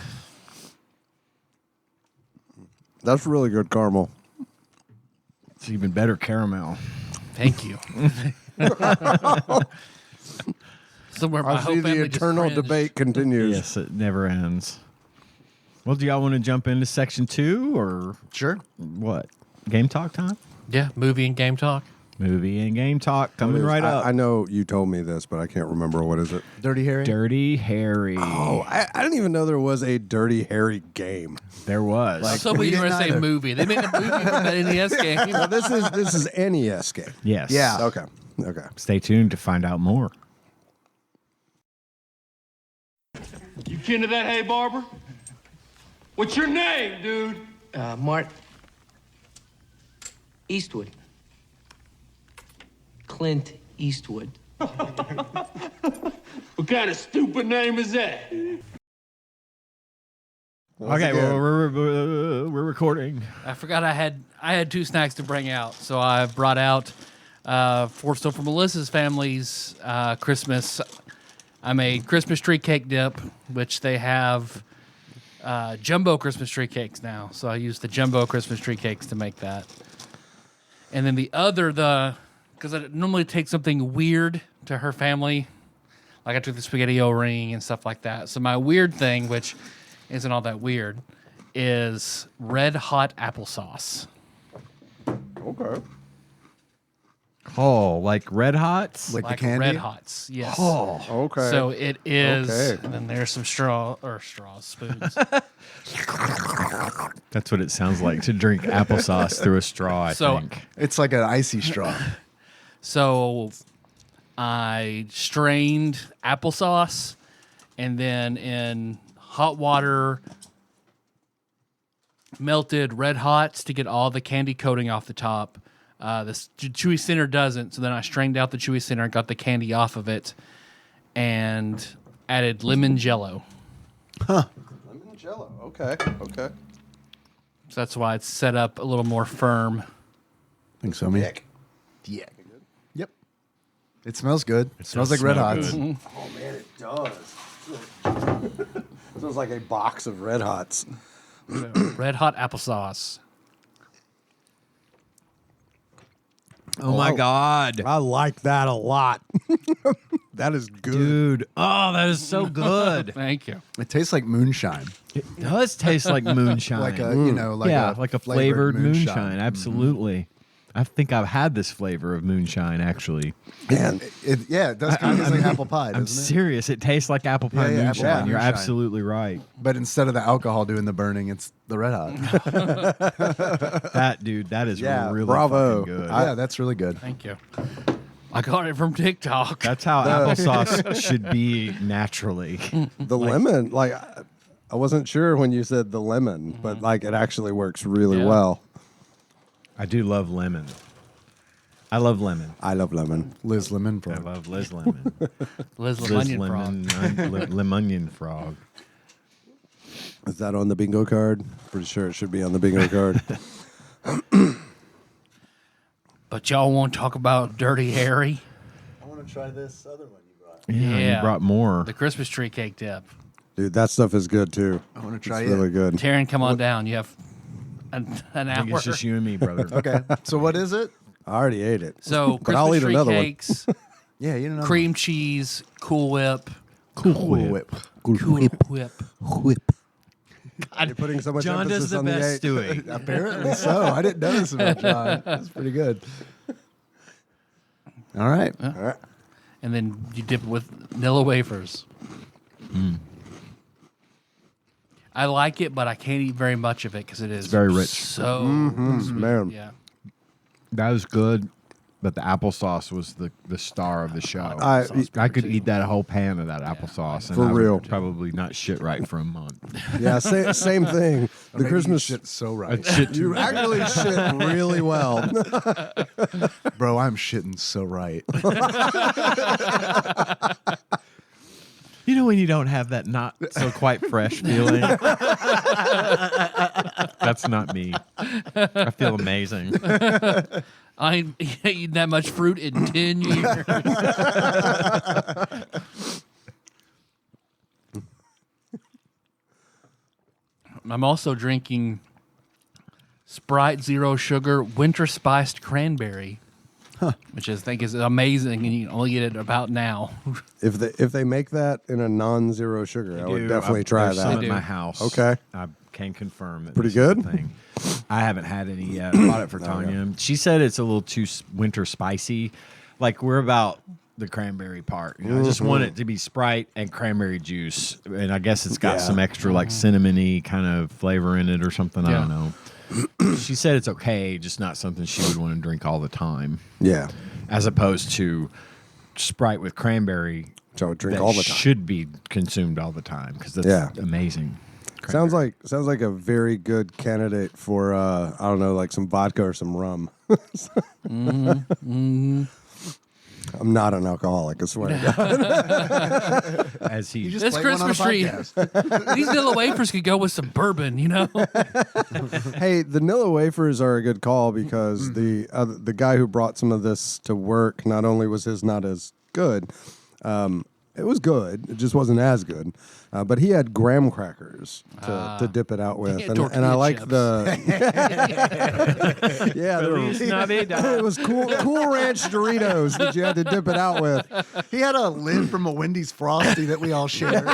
That's really good caramel. It's even better caramel. Thank you. Somewhere my I whole see family the just eternal cringed. debate continues. Yes, it never ends. Well, do y'all want to jump into section 2 or Sure. what? Game talk time? Yeah, movie and game talk. Movie and game talk coming right up. I know you told me this, but I can't remember. What is it? Dirty Harry. Dirty Harry. Oh, I didn't even know there was a Dirty Harry game. There was. Like- So we you were didn't going to say either. movie. They made a movie for that NES game. Well, this is NES game. yes. Yeah. Okay. Okay. Stay tuned to find out more. You kin to that, hey, barber? What's your name, dude? Mart Eastwood. Clint Eastwood. What kind of stupid name is that? Okay, well, we're recording. I forgot I had 2 snacks to bring out, so I brought out for Melissa's family's Christmas. I made Christmas tree cake dip, which they have jumbo Christmas tree cakes now. So I used the jumbo Christmas tree cakes to make that. And then the other, because I normally take something weird to her family, like I took the spaghetti-o ring and stuff like that. So my weird thing, which isn't all that weird, is red hot applesauce. Okay. Oh, like Red Hots? Like the Like candy. red hots, yes. Oh, Okay. So it is, Okay. and then there's some spoons. that's what it sounds like to drink applesauce through a straw, I So- think. It's like an icy straw. So I strained applesauce and then in hot water melted red hots to get all the candy coating off the top. The chewy center doesn't, so then I strained out the chewy center and got the candy off of it and added lemon jello. Lemon Jello. Okay. Okay. So that's why it's set up a little more firm. Think so, me? Yeah. Yep. It smells good. It smells like Red smell Hots. good. Oh man, it does. It smells like a box of Red Hots. Red hot applesauce. Oh my God. I like that a lot. That is good. Dude. Oh, that is so good. Thank you. It tastes like moonshine. It does taste like moonshine. Like a, you know, like like a flavored moonshine. Absolutely. I think I've had this flavor of moonshine, actually. Man, It does kind of taste like apple pie, I'm doesn't it? serious. It tastes like apple pie Yeah, apple moonshine. pie You're moonshine. absolutely right. But instead of the alcohol doing the burning, it's the red hot. That is Yeah, really bravo. fucking good. Yeah, that's really good. Thank you. I got it from TikTok. That's how applesauce should be naturally. the lemon, like I wasn't sure when you said the lemon, but like it actually works really Yeah. well. I do love lemon. I love lemon. I love lemon. Liz Lemon I from love Liz Lemon. Liz Liz Lemonian frog. Lemon, Lemonian frog. Is that on the bingo card? Pretty sure it should be on the bingo card. But y'all want to talk about Dirty Harry? I want to try this other one you brought. Yeah, Yeah. you brought more. The Christmas tree cake dip. Dude, that stuff is good too. I want to try It's it. really good. Taryn, come on down. You have an I hour. think it's just you and me, brother. Okay. So what is it? I already ate it. So But I'll Christmas eat tree another one. cakes, Yeah, you know. cream cheese, Cool Whip. Cool Whip. Cool Whip. Whip. You're putting so much John emphasis does the on best the doing. Apparently so. I didn't notice about John. That's pretty good. All right. All right. And then you dip it with vanilla wafers. I like it, but I can't eat very much of it because it is very rich. So sweet. Man. Yeah. That was good, but the applesauce was the star of the show. I- I could eat that whole pan of that applesauce. And For I would real. probably not shit right for a month. Yeah, same thing. The Christmas shit so right. Shit You actually shit really well. Bro, I'm shitting so right. You know when you don't have that not so quite fresh feeling? That's not me. I feel amazing. I ain't eaten that much fruit in 10 years. I'm also drinking Sprite Zero Sugar Winter Spiced Cranberry, which I think is amazing, and you can only get it about now. If they make that in a non-zero sugar, I would definitely try There's some that. at my house. Okay. I can confirm that. Pretty this is good? the thing. I haven't had any yet. I bought it for Tanya. She said it's a little too winter spicy. Like we're about the cranberry part. You know, I just want it to be Sprite and cranberry juice, and I guess it's got Yeah. some extra like cinnamony kind of flavor in it or something. I Yeah. don't know. She said it's okay, just not something she would want to drink all the time, Yeah. as opposed to Sprite with cranberry. Which I would drink that all the time. should be consumed all the time because that's Yeah. amazing. Sounds like a very good candidate for I don't know, like some vodka or some rum. I'm not an alcoholic, I swear to God. As he just This play one on a Christmas tree, podcast. these vanilla wafers could go with some bourbon, you know? Hey, the Nilla wafers are a good call because the guy who brought some of this to work, not only was his not as good, it was good. It just wasn't as good. But he had graham crackers to dip it out with, had and I like tortilla the it was cool Ranch Doritos that you had to dip it out with. He had a lid from a Wendy's Frosty that we all shared.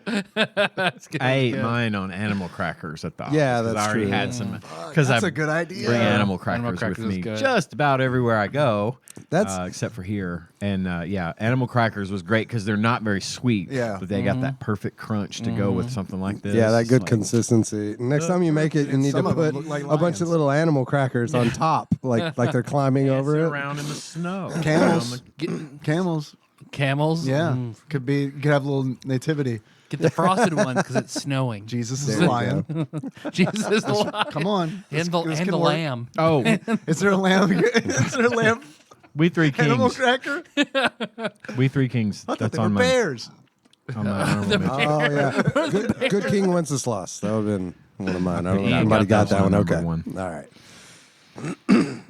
I ate mine on animal crackers at the office. Yeah, 'cause that's I already true. had some because That's I a good idea. bring animal Animal crackers crackers with is me good. just about everywhere I go. That's- except for here, and yeah, animal crackers was great because they're not very sweet. Yeah. but they got that perfect crunch to go with something like this. Yeah, that It's good like- consistency. Next time you make it, you need to Some of them put look like a bunch lions. of little animal crackers on top, like they're climbing over dancing it. around in the snow. Camels. Camels. Camels. Yeah. Could be. Could have a little nativity. Get the frosted ones because it's snowing. Jesus There is you lying. Jesus is the lion. Come on. And the, This and can the work. lamb. Oh, Is there a lamb? Is there a lamb we three animal kings. cracker? We three kings. I thought That's they were on my. bears. On my honorable mention. Oh yeah, good King Wenceslas. That would have been one of mine. I don't know if Yeah, anybody got that one. number Okay, one. all right.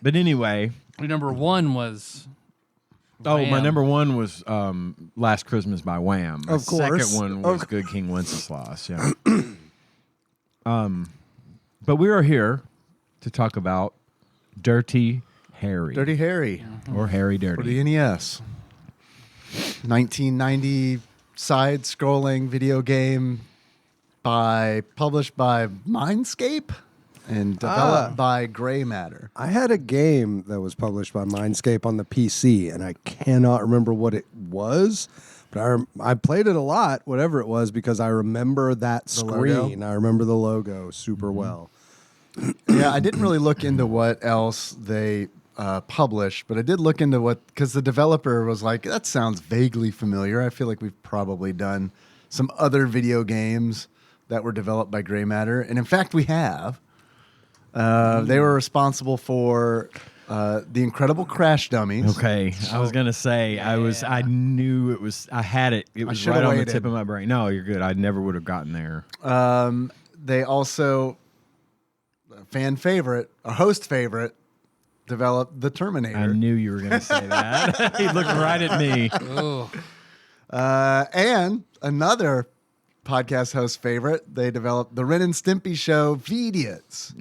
But anyway, Number one was Oh, my Wham. number one was Last Christmas by Wham. My Of course. second one was Good King Wenceslas. Yeah. But we are here to talk about Dirty Harry. Dirty Harry Or Harry for Dirty. the NES. 1990 side-scrolling video game published by Mindscape and developed by Gray Matter. I had a game that was published by Mindscape on the PC, and I cannot remember what it was, but I played it a lot, whatever it was, because I remember that screen. logo? I remember the logo super well. Yeah, I didn't really look into what else they published, but I did look into because the developer was like, that sounds vaguely familiar. I feel like we've probably done some other video games that were developed by Gray Matter. And in fact, we have. They were responsible for The Incredible Crash Dummies. Okay, I was gonna say I knew it was. I had it. It was should've right on the waited. tip of my brain. No, you're good. I never would have gotten there. They also, a fan favorite, a host favorite, developed The Terminator. I knew you were gonna say that. He looked right at me. Ooh. And another podcast host favorite, they developed the Ren and Stimpy show, Vidiots.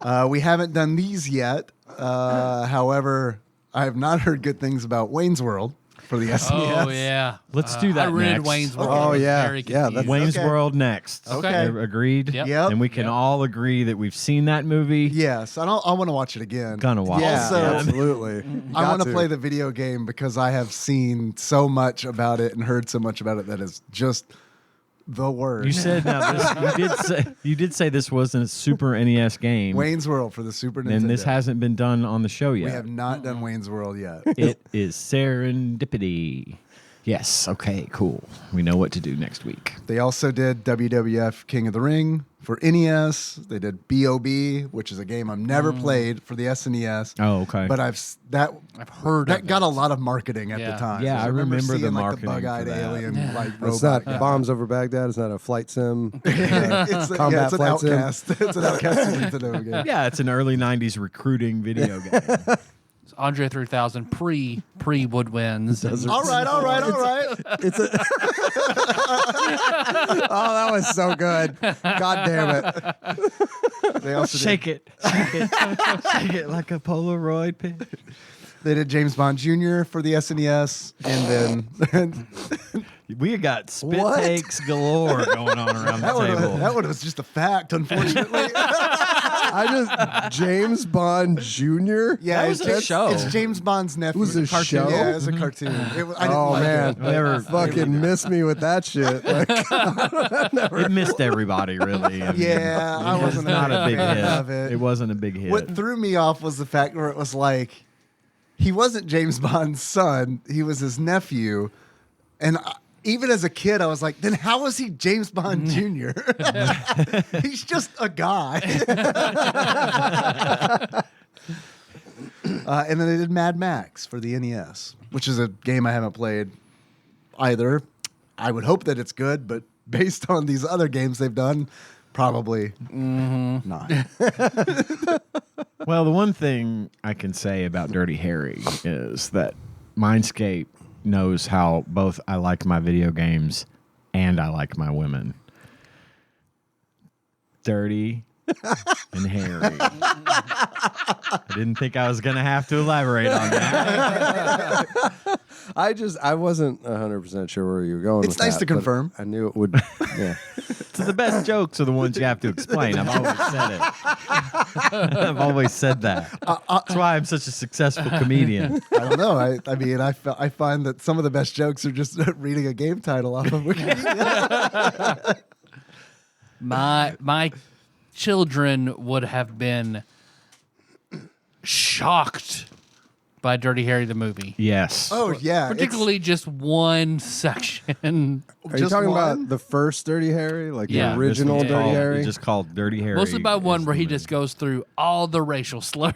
Oh, We haven't done these yet. However, I have not heard good things about Wayne's World for the SNES. Oh yeah, Let's do that I rented next. Wayne's World. Oh, I was yeah. very Yeah, confused. Wayne's Okay. World next. Okay. Agreed. Yep. Yep. And we can all agree that we've seen that movie. Yes, I want to watch it again. Gonna watch. Yeah, Also- absolutely. I Got want to play the video game because I have seen so much about it and heard so much about it that is just the word. You said you did say this wasn't a Super NES game, Wayne's World for the Super Nintendo. and this hasn't been done on the show We yet. have not done Wayne's World yet. It is serendipity. Yes. Okay. Cool. We know what to do next week. They also did WWF King of the Ring for NES. They did B.O.B., which is a game I've never played for the SNES. Oh, okay. But I've heard that of got a lot of marketing at Yeah. the time. Yeah, I remember seeing, the like, marketing the for bug-eyed that. alien like It's robot. not Bombs Over Baghdad. It's not a flight sim. It's Combat it's an flight sim. outcast. It's an outcast Nintendo game. Yeah, it's an early '90s recruiting video game. It's Andre 3000 pre Woodwinds. All right. It's a. Oh, that was so good. God damn it. They also Shake it like a Polaroid pic. They did James Bond Jr. for the SNES, and then We got spit What? takes galore going on around the table. that one was just a fact, unfortunately. James Bond Jr. Yeah, That was a show. It's James Bond's nephew. It was a cartoon. show? Yeah, it was a cartoon. I didn't Oh like man, it, but Never- fucking miss me with that shit. Like, It missed everybody, really. I mean, Yeah, I it was wasn't not a big fan hit. of it. It wasn't a big hit. What threw me off was the fact where it was like he wasn't James Bond's son; he was his nephew. And even as a kid, I was like, "Then how was he James Bond Jr.? He's just a guy." And then they did Mad Max for the NES, which is a game I haven't played either. I would hope that it's good, but based on these other games they've done, probably not. Well, the one thing I can say about Dirty Harry is that Mindscape knows how both I like my video games and I like my women. Dirty and hairy. I didn't think I was going to have to elaborate on that. I wasn't 100% sure where you were going. It's with nice that, to but confirm. I knew it would. Yeah. So the best jokes are the ones you have to explain. I've always said it. I've always said that. That's why I'm such a successful comedian. I don't know. I mean, I find that some of the best jokes are just reading a game title off of Wikipedia. My children would have been shocked by Dirty Harry the movie. Yes. Oh yeah, Particularly just one section. Are you Just talking one? about the first Dirty Harry, like Yeah. the original This one's Dirty called- Harry? Just called Dirty Harry. Mostly by one is where the he movie. just goes through all the racial slurs.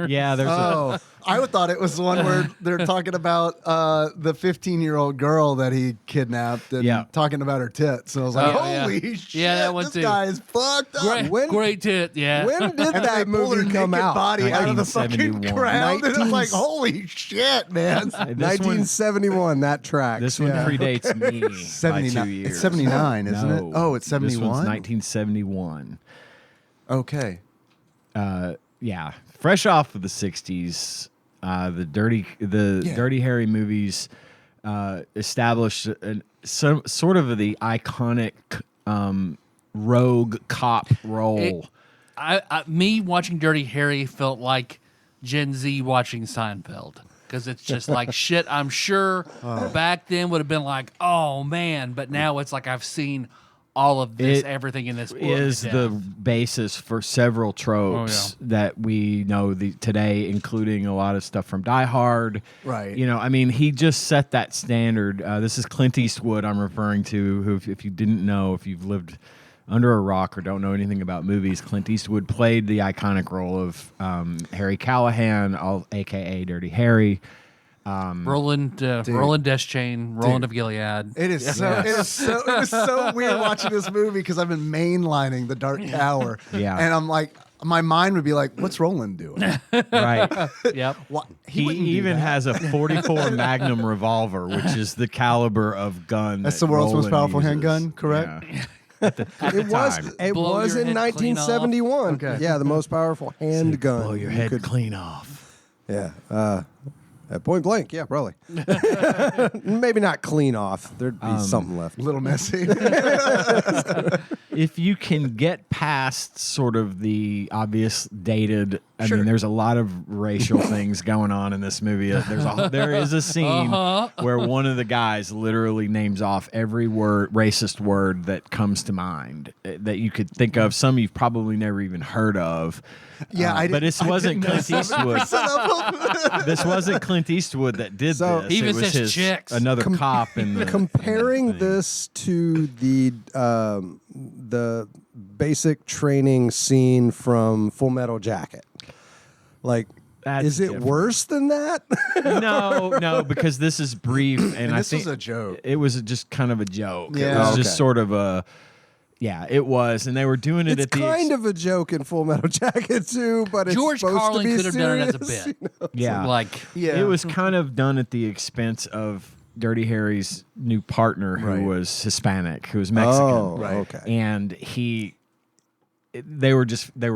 Yeah, there's Oh, I thought it was the one where they're talking about the 15-year-old girl that he kidnapped and talking about her tits. So I was like, Oh, yeah. holy shit, Yeah, that one this too. guy is fucked up. Great, When- great tit. Yeah. When did And then that they pull her movie come naked out? body out of the fucking 1971. ground. And it's like, holy shit, man. this one, 1971. That tracks. this one yeah. predates me by 2 79. years. It's 79, isn't it? No, Oh, it's 71? This one's 1971. Okay. Yeah, fresh off of the 60s, the Dirty Harry movies established some sort of the iconic rogue cop role. Me watching Dirty Harry felt like Gen Z watching Seinfeld. Because it's just like shit. I'm sure back then would have been like, oh man, but now it's like I've seen all of this, everything in this book is the basis for several tropes that we know today, including a lot of stuff from Die Hard. Right. You know, I mean, he just set that standard. This is Clint Eastwood I'm referring to, who, if you didn't know, if you've lived under a rock or don't know anything about movies, Clint Eastwood played the iconic role of Harry Callahan, a.k.a. Dirty Harry. Roland Deschain, Roland of Gilead. It was so weird watching this movie because I've been mainlining The Dark Tower. Yeah. And I'm like, my mind would be like, what's Roland doing? Right. Yep. What? He wouldn't do even that. has a 44 Magnum revolver, which is the caliber of gun. That's that the world's most Roland powerful uses. handgun, correct? Yeah. At the It was. time. It Blow was your in head clean off. 1971. Okay. Yeah, the most powerful handgun. Blow your you head could- clean off. Yeah. At point blank. Yeah, probably. Maybe not clean off. There'd be something left. A little messy. If you can get past sort of the obvious dated, I mean, there's a lot of racial things going on in this movie. There is a scene where one of the guys literally names off every racist word that comes to mind that you could think of. Some you've probably never even heard of. Yeah, but this wasn't Clint Eastwood. This wasn't Clint Eastwood that did So- this. He even it was says chicks. another cop in the Comparing in the thing. this to the basic training scene from Full Metal Jacket, like, That's is it different. worse than that? No, because this is brief, and I this think was a joke. It was just kind of a joke. It Yeah. was Okay. just sort of a, yeah, it was, and they were doing it It's at the kind of a joke in Full Metal Jacket too, but it's George supposed Carlin to be could have done it as a serious, bit. you know? yeah, Like, Yeah. it was kind of done at the expense of Dirty Harry's new partner, who Right. was Hispanic, who was Mexican, Oh, Right. okay. and they were fucking They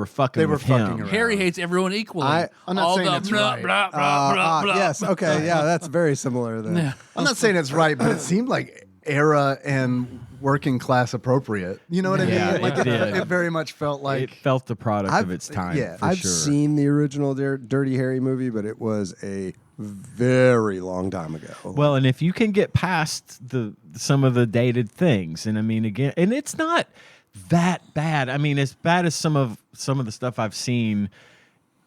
were with him. fucking around. Harry hates everyone equally. I'm not All saying the it's blah, right. blah, blah, blah, blah. Yes. Okay. Yeah, that's very similar. Then. I'm not saying it's right, but it seemed like era and working class appropriate. You know what I mean? Yeah, Like it did. it very much felt It like felt the product I've- of its time. yeah. for I've sure. seen the original Dirty Harry movie, but it was a very long time ago. Well, and if you can get past some of the dated things, and I mean, again, and it's not that bad. I mean, as bad as some of the stuff I've seen,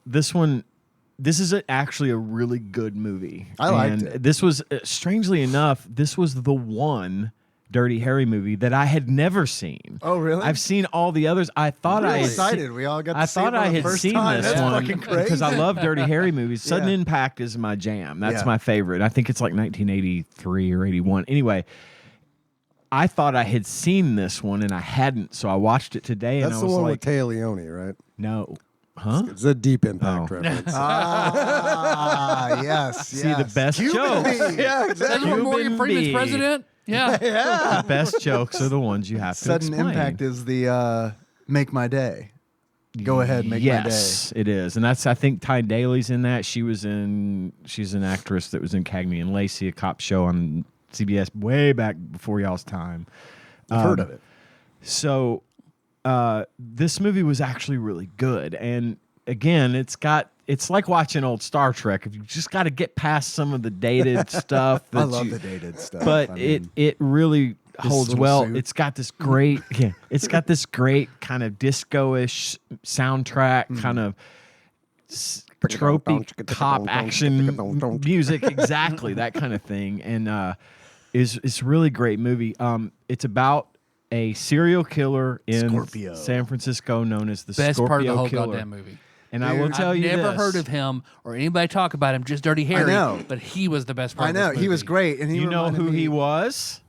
this is actually a really good movie. I liked and it. This was strangely enough, this was the one Dirty Harry movie that I had never seen. Oh, really? I've seen all the others. I thought Really I had excited. We all got to I see thought it for I the had first seen time. this That's one fucking crazy. because I love Dirty Harry movies. Sudden Yeah. Impact is my jam. That's Yeah. my favorite. I think it's like 1983 or 81. Anyway, I thought I had seen this one and I hadn't, so I watched it today and That's I the was one like, with Taya Leone, right? no. Huh? It's a Deep Impact Oh. reference. Ah, yes. See, the best jokes. yeah, Is that exactly. when Morgan Cuban Freeman's bee. president? Yeah. The best jokes are the ones you have to Sudden explain. Impact is the make my day. Go ahead, make my day. Yes, it is, and that's I think Ty Daly's in that. She's an actress that was in Cagney and Lacey, a cop show on CBS way back before y'all's time. I've heard of it. So this movie was actually really good, and again, it's like watching old Star Trek. If you just got to get past some of the dated stuff, I that love the dated stuff. but I mean, it really holds little well. suit. It's got this great kind of disco-ish soundtrack, kind of tropey cop action music, exactly that kind of thing, and it's really great movie. It's about a serial killer in Scorpio. San Francisco known as the Best Scorpio part of the whole Killer. goddamn movie. And I will tell I've you never this. heard of him or anybody talk about him, just Dirty Harry. know. But he was the best part I of know this he was movie. great, and he You know reminded who me- he was?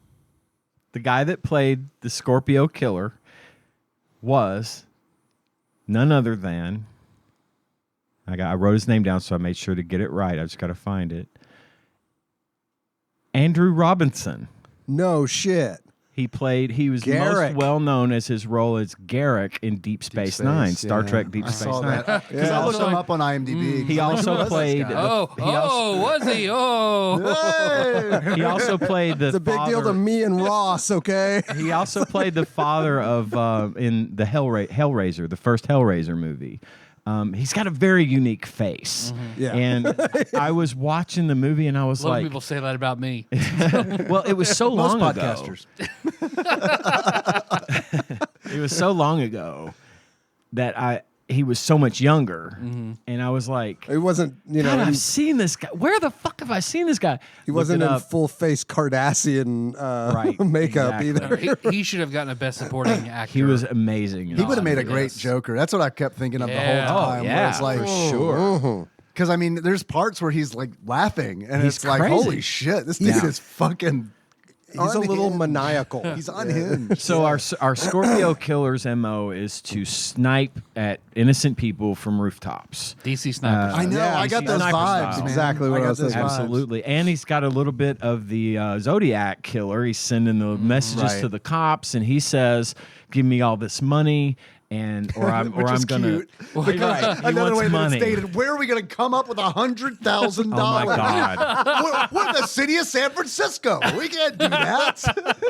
The guy that played the Scorpio Killer was none other than I wrote his name down, so I made sure to get it right. I just got to find it. Andrew Robinson. No shit. He was Garrick. most well known as his role as Garrick in Deep Space Nine, Star yeah. Trek Deep I Space saw Nine. that because I looked him up on IMDb. He also played. Was he? Oh. He also played the. It's a big deal to me and Ross, okay? He also played the father of in the Hellraiser, the first Hellraiser movie. He's got a very unique face. Yeah. And I was watching the movie and I was A lot like, of people say that about me. well, it was so Most long ago. podcasters. It was so long ago that he was so much younger. And I was like, It wasn't, God, I've seen this guy. Where the fuck have I seen this guy? he wasn't Looked it in up. full face Cardassian Right, makeup exactly. either. He should have gotten a Best Supporting Actor. He was amazing. He would have made a Yes. great Joker. That's what I kept thinking of the Yeah. whole Oh, time. yeah, where it's like, for sure. because I mean, there's parts where he's like laughing, and He's it's like, crazy. holy shit, this dude is fucking. He's a little unhinged. maniacal. He's unhinged. So our Scorpio killer's MO is to snipe at innocent people from rooftops. DC Sniper. I know. Yeah, I got he's those sniper vibes, style. man. Exactly what I got was those thinking. vibes. Absolutely. And he's got a little bit of the Zodiac killer. He's sending the messages Right. to the cops, and he says, "Give me all this money." Or I'm Which is gonna. cute. Because He another wants way money. that it's stated, where are we going to come up with $100,000? Oh my God! We're the city of San Francisco. We can't do that.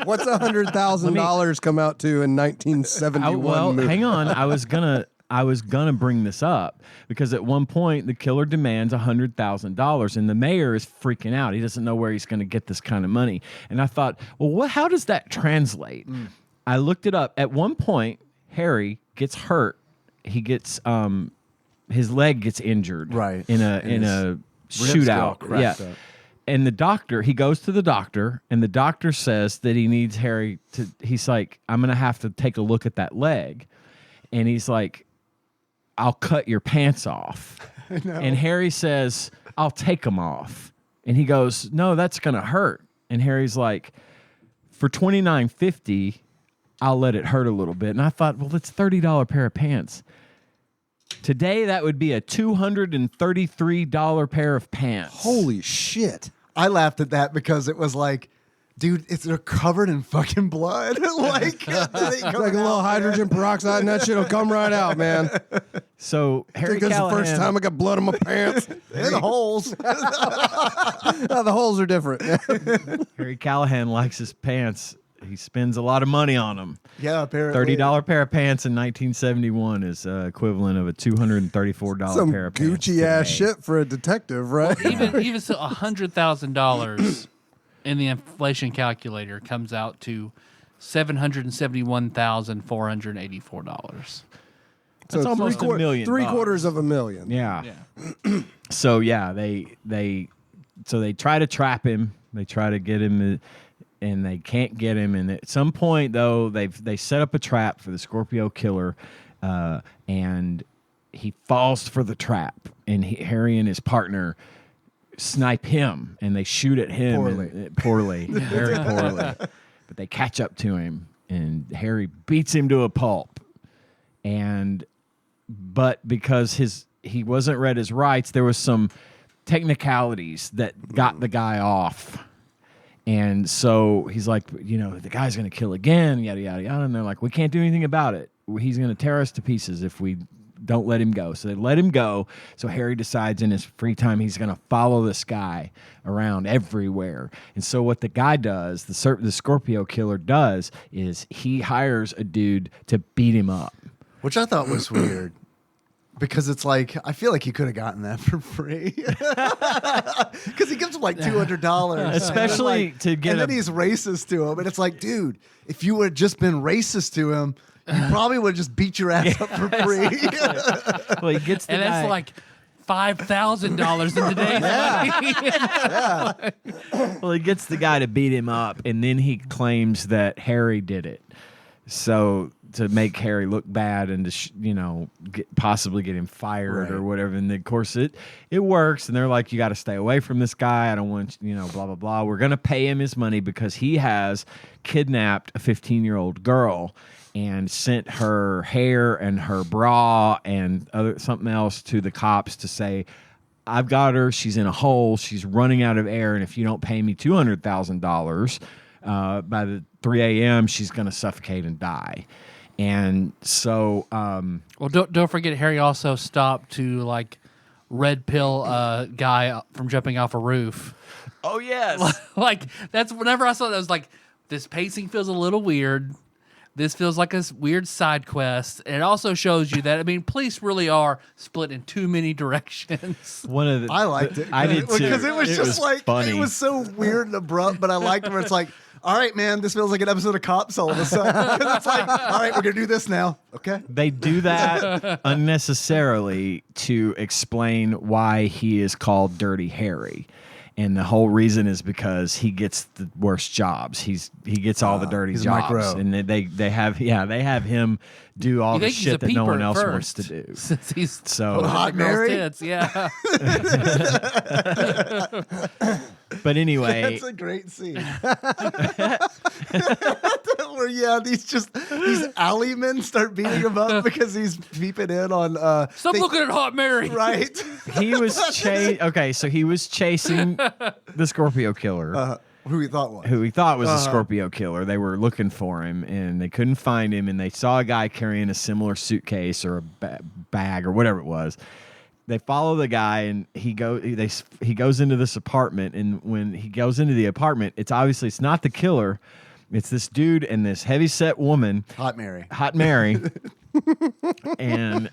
What's $100,000 come out to in 1971? Well, movie? hang on. I was gonna bring this up because at one point the killer demands $100,000, and the mayor is freaking out. He doesn't know where he's going to get this kind of money. And I thought, well, how does that translate? I looked it up. At one point, Harry gets hurt. He gets his leg gets injured, Right. in a Ribs shootout. go cracked up. And he goes to the doctor, and the doctor says that he needs Harry to. He's like, I'm gonna have to take a look at that leg, and he's like, I'll cut your pants off. And Harry says, I'll take them off. And he goes, no, that's gonna hurt. And Harry's like, for $29.50, I'll let it hurt a little bit. And I thought, well, it's $30 pair of pants. Today, that would be a $233 pair of pants. Holy shit. I laughed at that because it was like, dude, they're covered in fucking blood. Like Like a little hydrogen peroxide and that shit'll come right out, man. So I Harry think this is the Callahan, first time I got blood on my pants. in the holes. The holes are different. Harry Callahan likes his pants. He spends a lot of money on them. Yeah, apparently. $30 pair of pants in 1971 is equivalent of a $234 Some pair of pants. Gucci ass today. shit for a detective, right? even so, $100,000 in the inflation calculator comes out to $771,484. That's almost $1 million. Three-quarters of a million. Yeah. Yeah. So yeah, they try to trap him. They try to get him, and they can't get him. And at some point, though, they set up a trap for the Scorpio killer, and he falls for the trap. And Harry and his partner snipe him, and they shoot at him poorly, very poorly. But they catch up to him, and Harry beats him to a pulp. But because he wasn't read his rights, there was some technicalities that got the guy off. And so he's like, the guy's going to kill again, yada, yada, yada. And they're like, we can't do anything about it. He's going to tear us to pieces if we don't let him go. So they let him go. So Harry decides in his free time he's going to follow this guy around everywhere. And so what the guy does, the Scorpio killer does, is he hires a dude to beat him up. Which I thought was weird. Because it's like, I feel like he could have gotten that for free. Because he gives him like $200. Especially to get And then he's racist to him. And it's like, dude, if you would have just been racist to him, you probably would have just beat your ass up for free. Well, he gets the And guy. that's like $5,000 in today's money. Well, he gets the guy to beat him up, and then he claims that Harry did it. So to make Harry look bad and to possibly get him fired or whatever. And of course it works. And they're like, you got to stay away from this guy. I don't want blah blah blah. We're gonna pay him his money because he has kidnapped a 15-year-old girl and sent her hair and her bra and something else to the cops to say, I've got her. She's in a hole. She's running out of air. And if you don't pay me $200,000 by the 3 a.m., she's going to suffocate and die. And so, well, don't forget, Harry also stopped to like red pill guy from jumping off a roof. Oh yes, like that's whenever I saw that, I was like, this pacing feels a little weird. This feels like a weird side quest. And it also shows you that, police really are split in too many directions. I liked it. I did too. Because it was just like, funny. it was so weird and abrupt, but I liked where it's like, all right, man, this feels like an episode of Cops all of a sudden. Because it's like, all right, we're going to do this now. Okay. They do that unnecessarily to explain why he is called Dirty Harry. And the whole reason is because he gets the worst jobs. He gets all the dirty jobs, and they have him do all the shit that no one else wants to do. Since he's so Hot Mary, tits, yeah. But anyway, that's a great scene. Where these alley men start beating him up because he's peeping in on. Stop looking at Hot Mary. Right. He was so he was chasing the Scorpio killer. Who he thought was. A Scorpio killer. They were looking for him, and they couldn't find him, and they saw a guy carrying a similar suitcase or a bag or whatever it was. They follow the guy, and he goes into this apartment, and when he goes into the apartment, it's not the killer. It's this dude and this heavyset woman. Hot Mary. And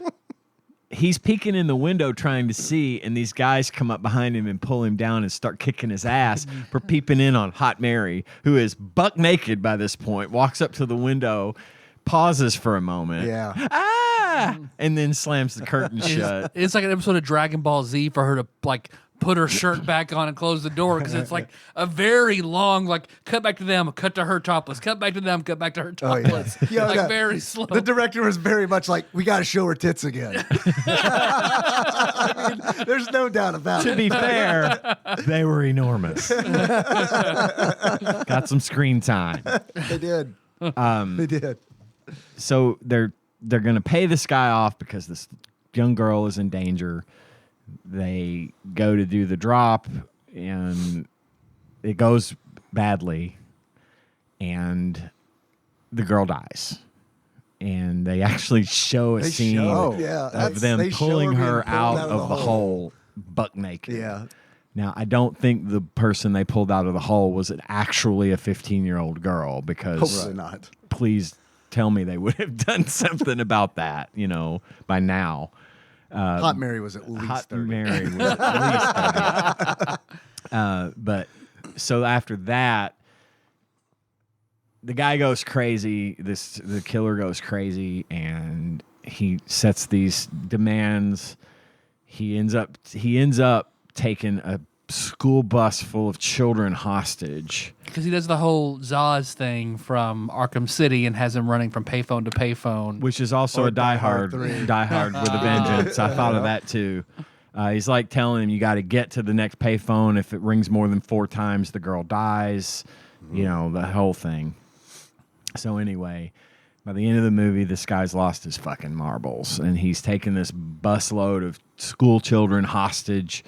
he's peeking in the window trying to see, and these guys come up behind him and pull him down and start kicking his ass for peeping in on Hot Mary, who is buck naked by this point, walks up to the window, pauses for a moment. Yeah. And then slams the curtain shut. It's like an episode of Dragon Ball Z for her to like put her shirt back on and close the door, because it's like a very long, like, cut back to them, cut to her topless, cut back to them, cut back to her topless. Very slow. The director was very much like, we got to show her tits again. There's no doubt about it. To be fair, they were enormous. Got some screen time. They did. They did. So they're going to pay this guy off because this young girl is in danger. They go to do the drop, and it goes badly, and the girl dies. And they actually show a scene of them pulling her out of the hole buck naked. Yeah. Now, I don't think the person they pulled out of the hole was actually a 15-year-old girl, because hopefully not. Please tell me they would have done something about that, by now. Hot Mary was at least 30. Mary was at least 30. But so after that, the guy goes crazy. The killer goes crazy, and he sets these demands. He ends up taking a school bus full of children hostage. Because he does the whole Zaz thing from Arkham City and has them running from payphone to payphone. Which is also a Die Hard with a vengeance. I thought of that too. He's like telling him, you got to get to the next payphone. If it rings more than 4 times, the girl dies. The whole thing. So anyway, by the end of the movie, this guy's lost his fucking marbles, and he's taken this busload of school children hostage.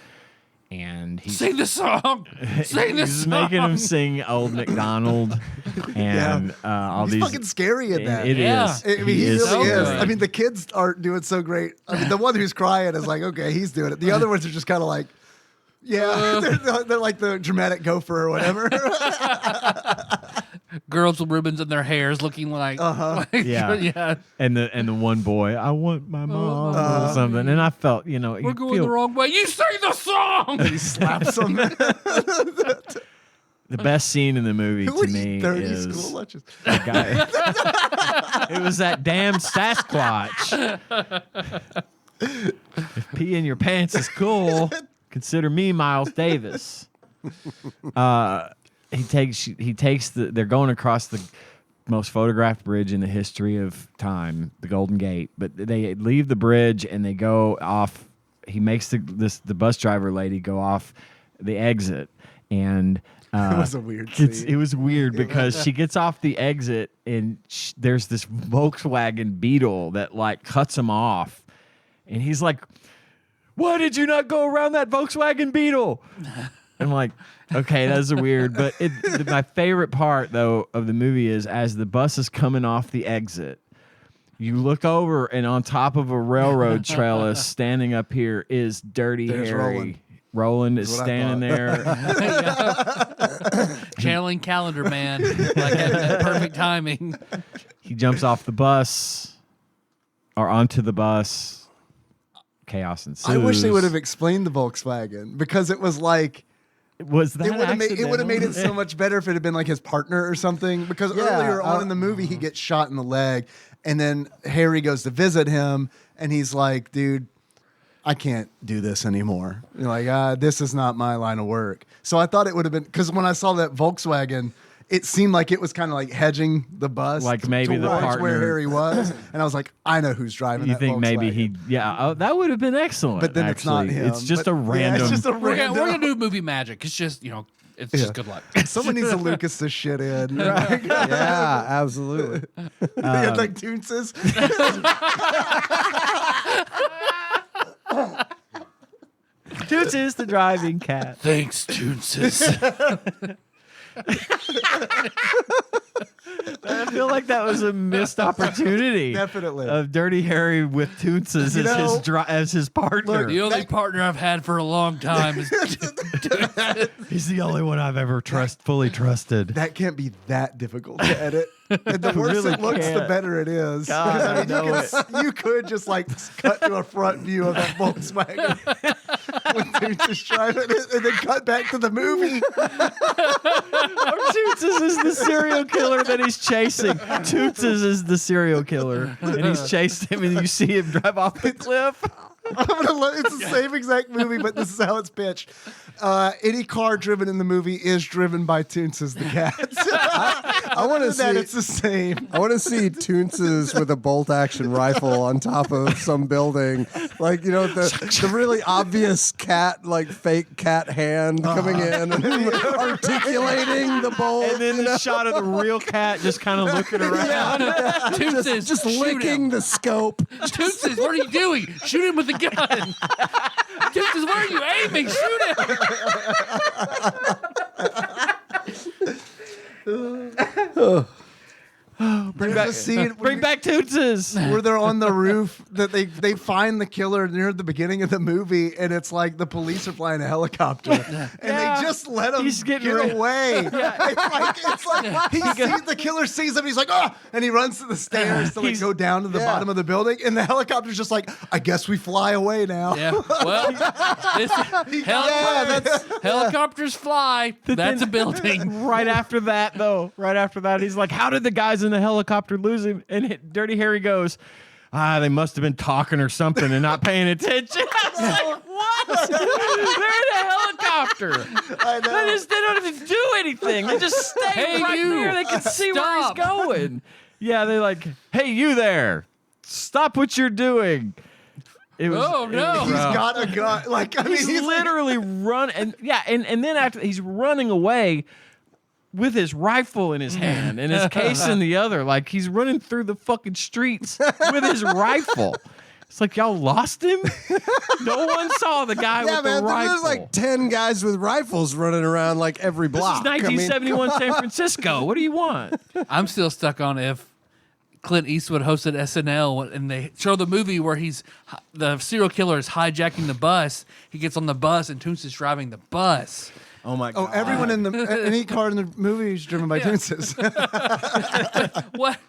And he's sing the song. Sing the song. He's making him sing Old MacDonald and all he's these. Fucking scary in that. It is. He really is. I mean, the kids aren't doing so great. I mean, the one who's crying is like, okay, he's doing it. The other ones are just kind of like, they're like the dramatic gopher or whatever. Girls with ribbons in their hairs, looking like, yeah. And the one boy, I want my mom or something. And I felt, we're going the wrong way. You sing the song. And he slaps him. The best scene in the movie to me is school lunches. The guy. It was that damn Sasquatch. If pee in your pants is cool, consider me Miles Davis. They're going across most photographed bridge in the history of time, the Golden Gate. But they leave the bridge and they go off. He makes the bus driver lady go off the exit, and It was a weird it scene. was weird because she gets off the exit and there's this Volkswagen Beetle that like cuts him off, and he's like, "Why did you not go around that Volkswagen Beetle?" I'm like, okay, that's weird. But my favorite part though of the movie is as the bus is coming off the exit, you look over and on top of a railroad trellis standing up here is Dirty There's Harry. Roland. Roland is That's what I standing there. Channeling Calendar Man, like at perfect timing. He jumps off the bus or onto the bus. Chaos ensues. I wish they would have explained the Volkswagen because it was like Was that it would have made it so accidental? much better if it had been like his partner or something. Because Yeah, earlier on in the movie, he gets shot in the leg, and then Harry goes to visit him, and he's like, "Dude, I can't do this anymore. You're like, this is not my line of work." So I thought it would have been because when I saw that Volkswagen, it seemed like it was kind of like hedging the bus, Like maybe the towards where partner- Harry was, and I was like, I know who's driving. You that think maybe Volkswagen. oh, that would have been excellent. But then it's not actually. him. It's just But- a yeah, random. it's just a We're random. gonna do movie magic. It's just it's just good luck. Someone needs to Lucas this shit in. Right? Yeah, absolutely. They had like Toonses. Toots is the driving cat. Thanks, Toonses. I feel like that was a missed opportunity. Definitely. Of Dirty Harry with Toonses as his partner. The only partner I've had for a long time is He's the only one I've ever fully trusted. That can't be that difficult to edit. And the worse really it looks, the can't. better it is. God, 'Cause, I you, know you could just like cut to a front view of that Volkswagen with Toonses driving it, and then cut back to the movie. Tootses is the serial killer that he's chasing. Tootses is the serial killer, and he's chased him, and you see him drive off the cliff. It's the same exact movie, but this is how it's pitched. Any car driven in the movie is driven by Toonses the cat. I want to see. That it's the same. I want to see Toonses with a bolt-action rifle on top of some building, like the really obvious cat, like fake cat hand coming in and articulating the bolt, And then the shot of the real cat just kind of looking around. Toonses. just shoot licking him. the scope. Toonses, what are you doing? Shoot him with a gun. Toonses, where are you aiming? Shoot him. Bring back, Bring back Tootses. where they're on the roof that they find the killer near the beginning of the movie, and it's like the police are flying a helicopter, and Yeah. they just let him He's getting get rid- away. It's like he sees the killer sees him, he's like, oh, and he runs to the stairs to like He's- go down to the bottom of the building, and the helicopter's just like, I guess we fly away now. Yeah. Well, helicopters fly. That's a building. Right after that, he's like, how did the guys in the helicopter lose him? And Dirty Harry goes, they must have been talking or something and not paying attention. I was like, what? They're in a helicopter. I know. They don't have to do anything. They just stay Hey, right you. there. They can see where Stop. he's going. Yeah, they're like, hey, you there. Stop what you're doing. It was, Oh, no. He's got a gun. Like, I mean, He's he's like, literally run and then after he's running away with his rifle in his hand and his case in the other, like he's running through the fucking streets with his rifle. It's like y'all lost him. No one saw the guy Yeah, with man. the rifle. There's like 10 guys with rifles running around like every This block. is 1971 San Francisco. What do you want? I'm still stuck on if Clint Eastwood hosted SNL and they show the movie where the serial killer is hijacking the bus. He gets on the bus and Toons is driving the bus. Oh my god. oh, everyone in any car in the movie is driven by Toonses. What?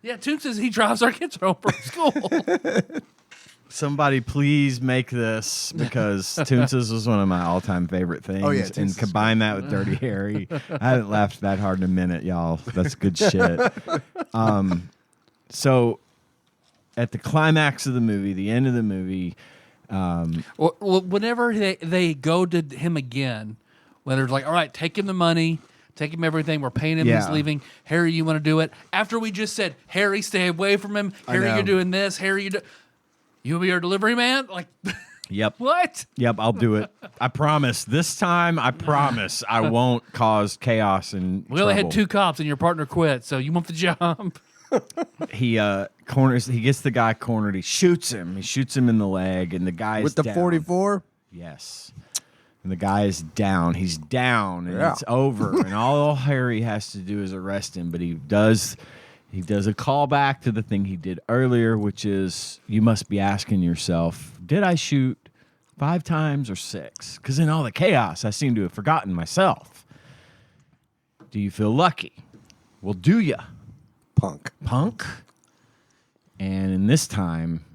Yeah, Toons says he drives our kids home from school. Somebody please make this because Toonses was one of my all-time favorite things. Oh, yeah, and Toonses is combine that with Dirty Harry. I haven't laughed that hard in a minute, y'all. That's good shit. So at the climax of the movie, the end of the movie, Well, whenever they go to him again, whether it's like, all right, take him the money, take him everything. We're paying him. He's leaving. Harry, you want to do it? After we just said, Harry, stay away from him. Harry, you're doing this. Harry, you will be our delivery man? Like, Yep. what? Yep, I'll do it. I promise. This time, I promise I won't cause chaos and We only had 2 cops and your partner quit, so you want the job. He corners. He gets the guy cornered. He shoots him. He shoots him in the leg, and the guy's With the down. 44? Yes. And the guy is down. He's down, and it's over. And all Harry has to do is arrest him. But he does a callback to the thing he did earlier, which is you must be asking yourself, did I shoot 5 times or 6? Because in all the chaos, I seem to have forgotten myself. Do you feel lucky? Well, do ya? Punk. And in this time,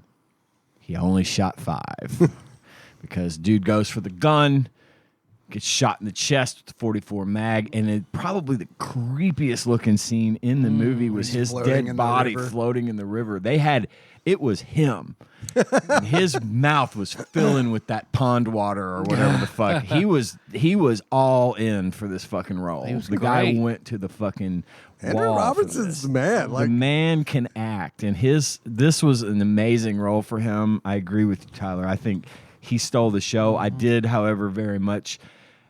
he only shot 5 because dude goes for the gun, gets shot in the chest with the 44 mag, and probably the creepiest looking scene in the movie was his dead body floating in the river. It was him. And his mouth was filling with that pond water or whatever the fuck. He was all in for this fucking role. The guy went to the fucking Andrew wall Robinson's the man. the man can act, and this was an amazing role for him. I agree with you, Tyler. I think he stole the show. I did, however, very much.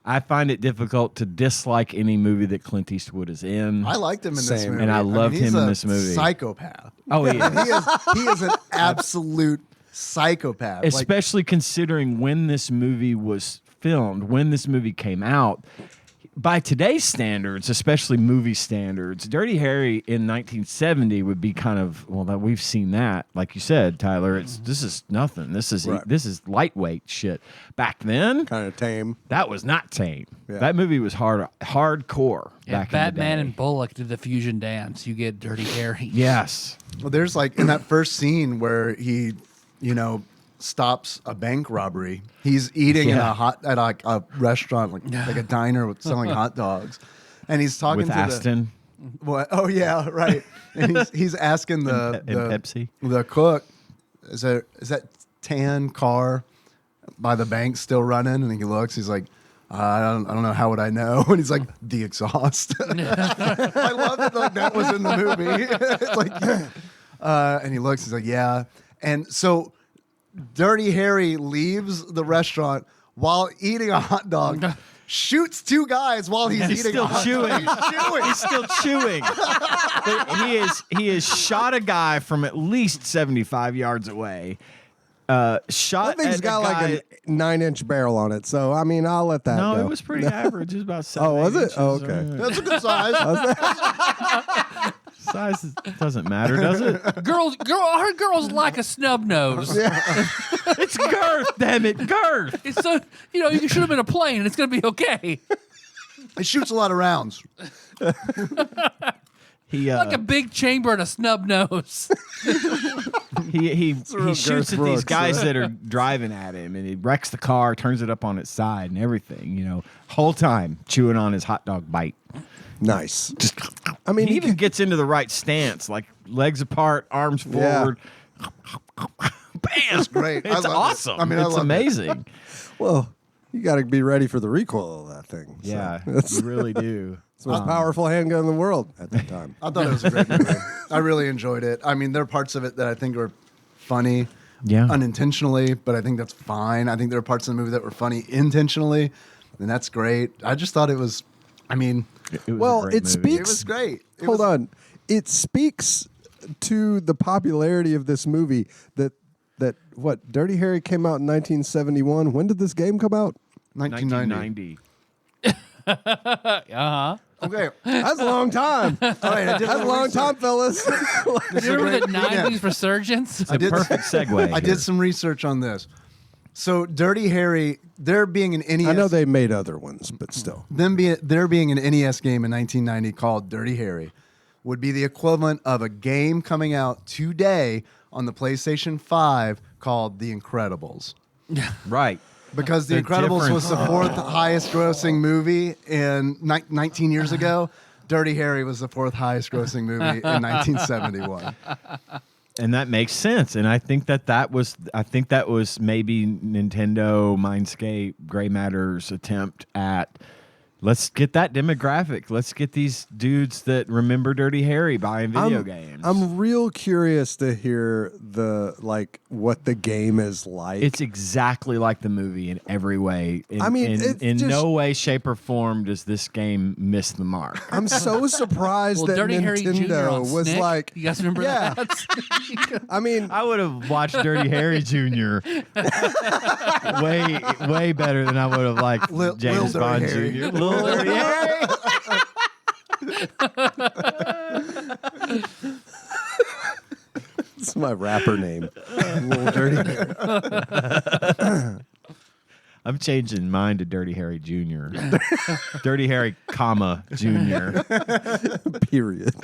I find it difficult to dislike any movie that Clint Eastwood is in. I liked him in this movie. And I loved him he's in a this movie. Psychopath. Oh, he is. He is an absolute psychopath. Especially considering when this movie was filmed, when this movie came out. By today's standards, especially movie standards, Dirty Harry in 1970 would be kind of, well, that we've seen that. Like you said, Tyler, this is nothing. This is lightweight shit. Back then, Kind of tame. that was not tame. Yeah. That movie was hardcore Yeah, back Batman in the day. and Bullock did the fusion dance. You get Dirty Harry. Yes. Well, there's like in that first scene where he, stops a bank robbery. He's eating at a restaurant, like a diner with selling hot dogs, and he's talking With to Aston what? Oh yeah, right. And he's asking and Pepsi. the cook, is that tan car by the bank still running? And he looks. He's like, I don't know. How would I know? And he's like, the exhaust. I love it. Like that was in the movie. It's like, and he looks. He's like, yeah. And so, Dirty Harry leaves the restaurant while eating a hot dog. Shoots 2 guys while he's eating still a hot chewing. dog. He's still chewing. But he has shot a guy from at least 75 yards away. Shot That thing's at got a guy, like a 9-inch barrel on it, so I mean, I'll let that go. No, it was pretty average. It was about 7. Oh, was it? inches. Oh, okay. That's a good size. Size doesn't matter, does it? Our girls like a snub nose. It's girth, damn it, girth. It's so you should have been a plane. It's gonna be okay. He shoots a lot of rounds. He Like a big chamber and a snub nose. he real shoots Garth at Brooks. these guys that are driving at him, and he wrecks the car, turns it up on its side, and everything. Whole time chewing on his hot dog bite. Nice. I mean, He even gets into the right stance, like legs apart, arms Yeah. forward. Bam! It's great. I It's love it. awesome. I mean, I it's love it. amazing. well, you got to be ready for the recoil of that thing. So Yeah, It's you really do. the most powerful handgun in the world at that time. I thought it was a great movie. I really enjoyed it. I mean, there are parts of it that I think are funny, unintentionally, but I think that's fine. I think there are parts of the movie that were funny intentionally, and that's great. I just thought it was. I mean, It was Well, a great it movie. speaks- it was great. Hold on. It speaks to the popularity of this movie that what Dirty Harry came out in 1971. When did this game come out? 1990. 1990. Okay. That's a long time. All right. I did That's a long time, fellas. You remember the '90s resurgence? It's a perfect segue. I did some research on this. So, Dirty Harry, there being an NES. I know they made other ones, but still. There being an NES game in 1990 called Dirty Harry would be the equivalent of a game coming out today on the PlayStation 5 called The Incredibles. Right. Because The The Incredibles was the difference- 4th highest grossing movie in 19 years ago. Dirty Harry was the 4th highest grossing movie in 1971. And that makes sense. And I think that was maybe Nintendo, Mindscape, Gray Matter's attempt at Let's get that demographic. Let's get these dudes that remember Dirty Harry buying video games. I'm real curious to hear what the game is like. It's exactly like the movie in every way. In just, no way, shape, or form does this game miss the mark. I'm so surprised that Dirty Harry Jr. on Nintendo was Snick. like, You guys remember yeah. that? I mean, I would have watched Dirty Harry Jr. way better than I would have liked James Lil Bond Dirty Jr. Harry. Lil Dirty Harry. it's my rapper name, Little Dirty. I'm changing mine to Dirty Harry Jr. Dirty Harry, comma, Jr. Period.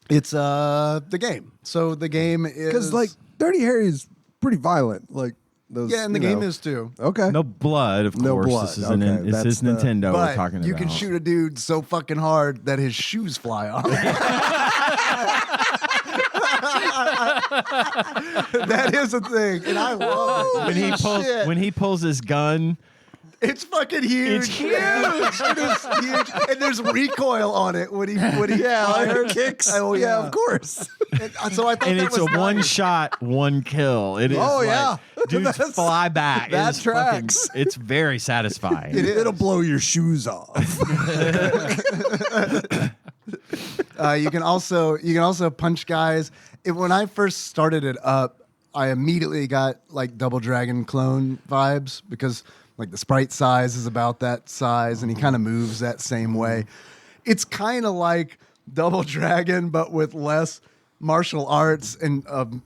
It's the game. So the game is Because Dirty Harry is pretty violent. Like those. yeah, and the game is too. okay. No blood, of No course. blood. This is, Okay, this that's is the- Nintendo we're But talking about. you can shoot a dude so fucking hard that his shoes fly off. That is a thing, and I love it. when he pulls his gun. It's fucking huge. It's huge. It is huge, and there's recoil on it when he fires. kicks. Oh yeah, of course. So I thought And that it's was a one nice. shot, one kill. It is Oh, like, yeah. dudes That's- fly back. that It is fucking- tracks. it's very satisfying. It'll blow your shoes off. You can also punch guys. When I first started it up, I immediately got like Double Dragon clone vibes because like the sprite size is about that size, and he kind of moves that same way. It's kind of like Double Dragon, but with less martial arts and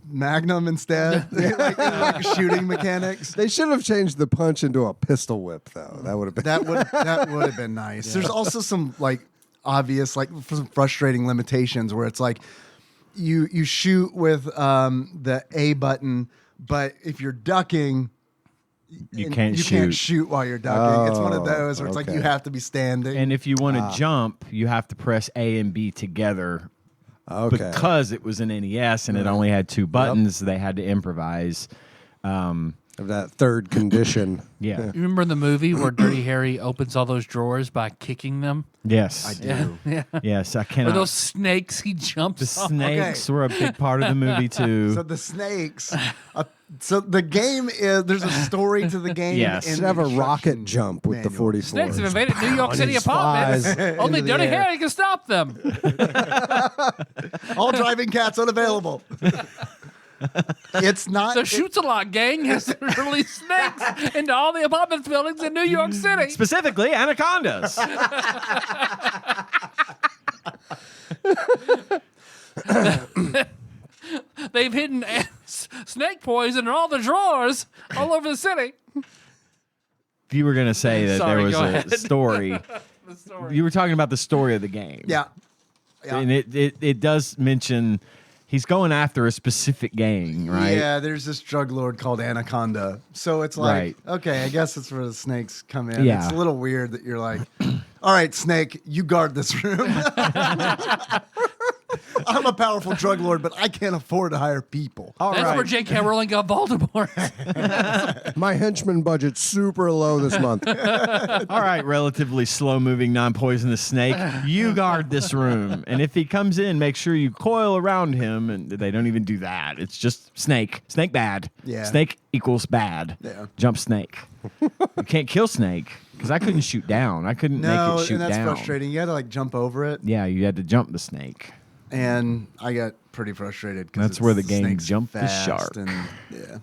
Magnum instead, like shooting mechanics. They should have changed the punch into a pistol whip, though. That would have been That would have been nice. There's also some like obvious, like some frustrating limitations where it's like you shoot with the A button, but if you're ducking, You and can't you shoot. can't shoot while you're ducking. It's one of Oh, those where it's like okay. you have to be standing. And if you want to jump, you have to press A and B together. okay. Because it was an NES and it only had two buttons, they had to improvise. Of that third condition. Yeah. You remember in the movie where Dirty Harry opens all those drawers by kicking them? Yes. I do. Yes, I Or cannot. those snakes he jumps The on? snakes were a big part of the movie too. So the snakes. So the game is there's a story to the game. Yes. in Should have the a rocket instruction jump with the manual. 44. Snakes have invaded New York City He flies apartments. Only into the Dirty air. Harry can stop them. All driving cats unavailable. It's not. The Shoots-a-Lot gang has released snakes into all the apartment buildings in New York City. Specifically, anacondas. They've hidden snake poison in all the drawers all over the city. If you were going to say that Sorry, there was go a ahead. story, you were talking about the story of the game. Yeah. And it does mention he's going after a specific gang, right? Yeah, there's this drug lord called Anaconda. So it's like, Right. okay, I guess it's where the snakes come in. Yeah. It's a little weird that you're like, all right, Snake, you guard this room. I'm a powerful drug lord, but I can't afford to hire people. All That's right. where J.K. Rowling got Voldemort. My henchman budget's super low this month. All right, relatively slow-moving, non-poisonous snake, you guard this room. And if he comes in, make sure you coil around him. And they don't even do that. It's just snake. Snake bad. Yeah. Snake equals bad. Yeah. Jump snake. You can't kill snake because I couldn't shoot down. I couldn't No, make it shoot and that's down. frustrating. You had to like jump over it, Yeah, you had to jump the snake. and I got pretty frustrated. 'Cause That's where the game snake's jumped the fast shark. And, yeah,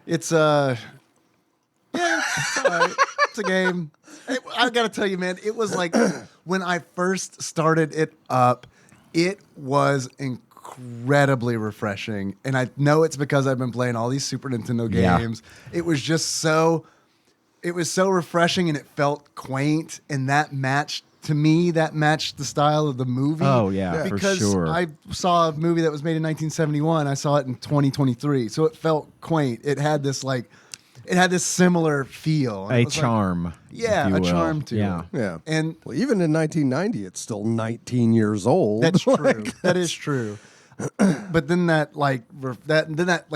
it's yeah, it's, all right. It's a game. I gotta tell you, man, it was like when I first started it up, it was incredibly refreshing, and I know it's because I've been playing all these Super Nintendo Yeah. games. It was just so. It was so refreshing, and it felt quaint, and that matched the style of the movie. Oh, yeah, for because sure. I saw a movie that was made in 1971. I saw it in 2023, so it felt quaint. It had this similar feel. And it A was like- charm. yeah, if you a will. charm to Yeah. it. Yeah. And Well, even in 1990, it's still 19 years old. that's true. Like, That is true. but then that like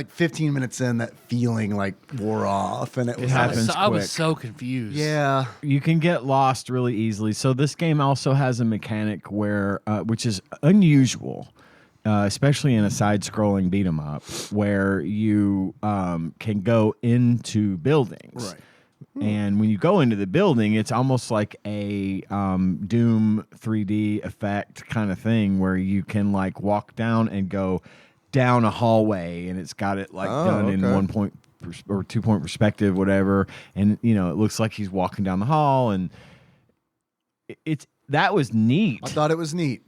15 minutes in, that feeling like wore off, and it was happens I was quick. so confused. yeah. You can get lost really easily. So this game also has a mechanic where, which is unusual, especially in a side-scrolling beat 'em up, where you can go into buildings. Right. And when you go into the building, it's almost like a Doom 3D effect kind of thing, where you can like walk down and go down a hallway, and it's got it like done in 1 point or 2 point perspective, whatever. And you know, it looks like he's walking down the hall, and that was neat. I thought it was neat.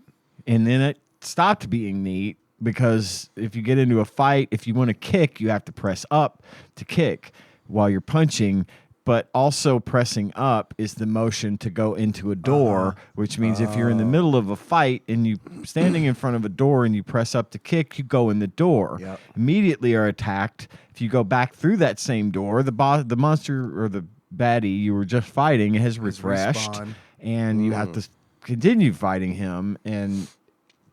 And then it stopped being neat because if you get into a fight, if you want to kick, you have to press up to kick while you're punching. But also pressing up is the motion to go into a door, which means if you're in the middle of a fight and you standing in front of a door and you press up to kick, you go in the door. Yep. Immediately are attacked. If you go back through that same door, the monster or the baddie you were just fighting has refreshed, respawn. and you have to continue fighting him. And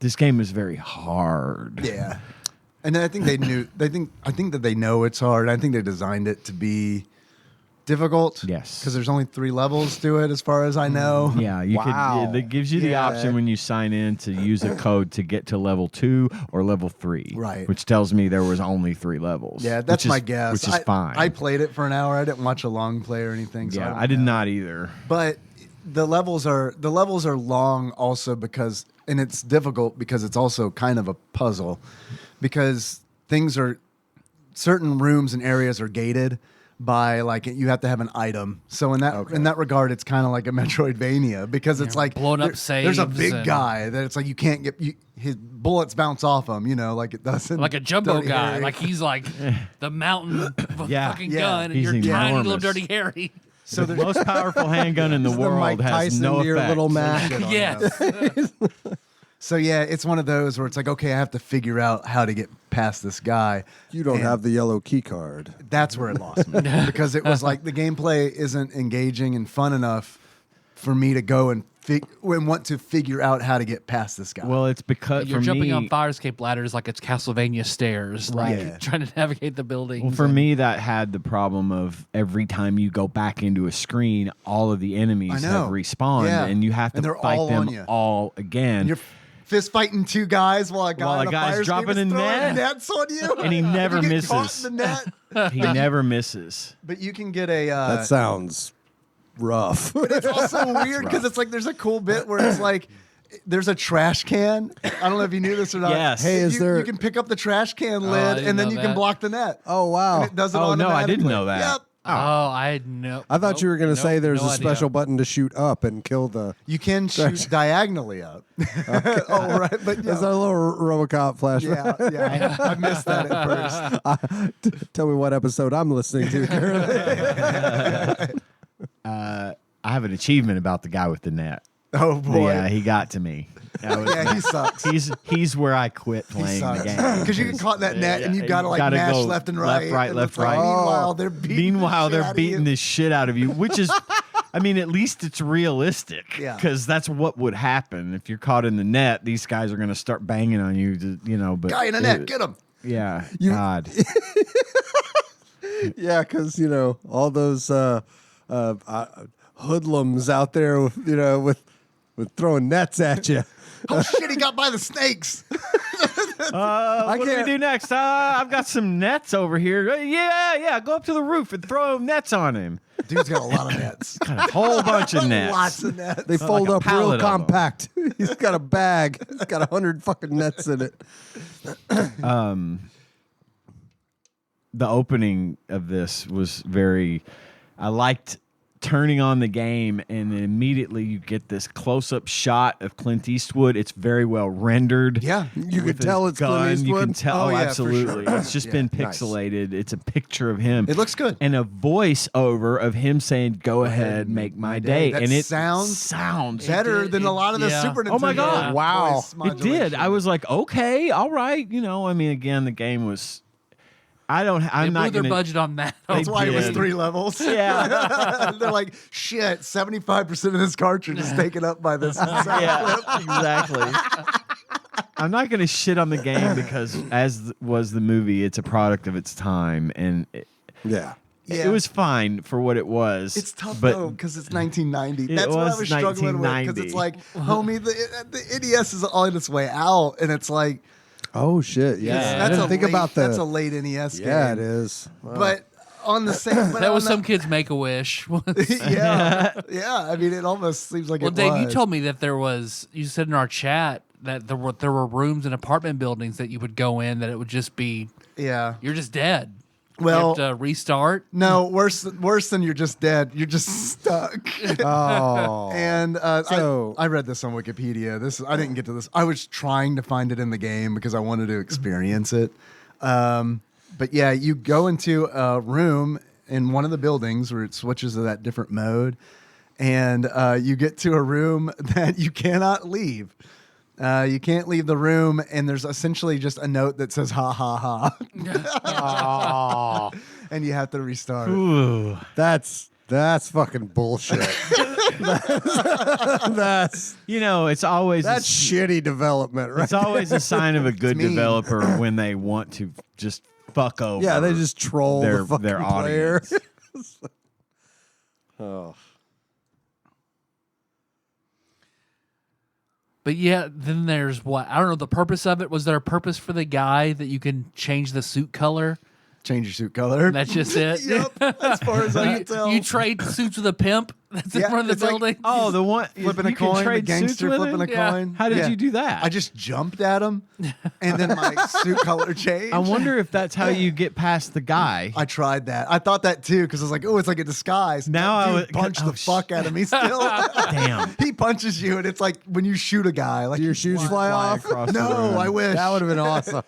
this game is very hard. Yeah, and I think I think that they know it's hard. I think they designed it to be difficult. Yes. because there's only 3 levels to it, as far as I know. Yeah, you could. It gives you the Yeah. option when you sign in to use a code to get to level 2 or level 3. Right. Which tells me there was only 3 levels. Yeah, that's which my is- guess. Which is fine. I played it for an hour. I didn't watch a long play or anything. So yeah, don't I did know. not either. But the levels are long also because, and it's difficult because it's also kind of a puzzle, because certain rooms and areas are gated by like you have to have an item. So in that regard, it's kind of like a Metroidvania, because it's like blowing up there's a saves big and- guy that it's like you can't get his bullets bounce off him, like it doesn't. Like a jumbo Dirty guy. Harry. Like he's like the mountain of a Yeah. fucking Yeah. gun, and He's you're tiny little enormous. dirty Harry. So The most powerful handgun in the The world Mike has Tyson no to your effect. little Mac. Shit on Yes. him. So yeah, it's one of those where it's like, okay, I have to figure out how to get past this guy. You don't And have the yellow key card. That's where it lost me, because it was like the gameplay isn't engaging and fun enough for me to go and want to figure out how to get past this guy. Well, it's because You're for jumping me, on fire escape ladders like it's Castlevania stairs, like Yeah. trying to navigate the buildings. Well, for me, that had the problem of every time you go back into a screen, all of the enemies I know. have respawned, Yeah. and you have to And they're fight all them on you. all again. And you're fist fighting 2 guys while a guy While a on a guy's fire escape dropping is a throwing net. nets on you, And he never You get misses. caught in the net. He never misses. But you can get a. That sounds rough. It's also weird because it's like there's a cool bit where it's like there's a trash can. I don't know if you knew this or not. Yes. Hey, is you, there- you can pick up the trash can I lid didn't and then know you can that. block the net. Oh, wow. And it does it Oh, no, I automatically. didn't know that. Yep. Oh, I had no. I thought you were going to say there's no a special idea. button to shoot up and kill the. You can shoot diagonally up. Oh, right. But Is that a little RoboCop flashback? yeah. I missed that at first. Tell me what episode I'm listening to currently. I have an achievement about the guy with the net. Oh, boy. Yeah, he got to me. Yeah, he sucks. He's where I quit playing the game. Because you get caught in that net and you've Yeah, got to you like gotta mash go left and right. left, right, and left, it's like, right. Meanwhile, they're beating the shit out of you, which is, I mean, at least it's realistic. Yeah. Because that's what would happen if you're caught in the net. These guys are going to start banging on you. But Guy in the net, get him. Yeah. God. Yeah, because, all those hoodlums out there, with throwing nets at you. Oh, shit, he got by the snakes. What do we do next? I've got some nets over here. Yeah. Go up to the roof and throw nets on him. Dude's got a lot of nets. Got a whole bunch of nets. Lots of nets. They fold like a up real pallet of 'em. compact. He's got a bag. He's got 100 fucking nets in it. The opening of this was I liked turning on the game, and then immediately you get this close-up shot of Clint Eastwood. It's very well rendered. Yeah. You With can tell his it's Clint gun. You Eastwood. can tell. Oh, yeah, for absolutely. sure. It's just Yeah, been nice. pixelated. It's a picture of him. It looks good. And a voiceover of him saying, "Go ahead, make my day." That And it sounds better than a lot of the yeah. Super Nintendo. Oh my God. Wow. voice It did. modulation. I was like, okay, all right. I mean, again, the game was. They I'm not blew their gonna. budget on that. That's why it was did. 3 levels. Yeah. They're like, shit, 75% of this cartridge is taken up by this. Yeah, exactly. I'm not going to shit on the game because, as was the movie, it's a product of its time, and Yeah. it was fine for what it was. It's tough but though because it's 1990. It That's what I was was struggling with because 1990. it's like, homie, the NES is on its way out, and it's like, Oh shit! Yeah, I that's didn't a think late, about the. that's a late NES game. Yeah, it is. Wow. But on the same, but That on was the- some kids make a wish. yeah, yeah. I mean, it almost seems like Well, it Dave, was. you told me that there was. You said in our chat that there were rooms in apartment buildings that you would go in that it would just be Yeah. you're just dead. Well, you have to restart. no, worse than you're just dead. You're just stuck. Oh, And So- I read this on Wikipedia. I didn't get to this. I was trying to find it in the game because I wanted to experience it. But yeah, you go into a room in one of the buildings where it switches to that different mode, and you get to a room that you cannot leave. You can't leave the room, and there's essentially just a note that says "ha ha ha," and you have to restart. Ooh. that's fucking bullshit. that's It's always that's shitty development, right? it's always a sign of a good mean. developer when they want to just fuck over. Yeah, they just troll their the fucking their player. audience. Oh, But yeah, then there's what I don't know the purpose of it. Was there a purpose for the guy that you can change the suit color? Change your suit color. That's just it. Yep, as far as I can you, tell. you trade suits with a pimp that's in Yeah, front of it's the like- building. Oh, the one flipping a you can coin, the trade suits gangster with flipping him? a Yeah. coin. How did Yeah. you do that? I just jumped at him, and then my suit color changed. I wonder if that's how you get past the guy. I tried that. I thought that too because I was like, "Oh, it's like a disguise." Now That I dude would- punched oh, the fuck out of me. Still, Damn. he punches you, and it's like when you shoot a guy, like do your you shoes fly off? across the No, room. I wish. That would have been awesome.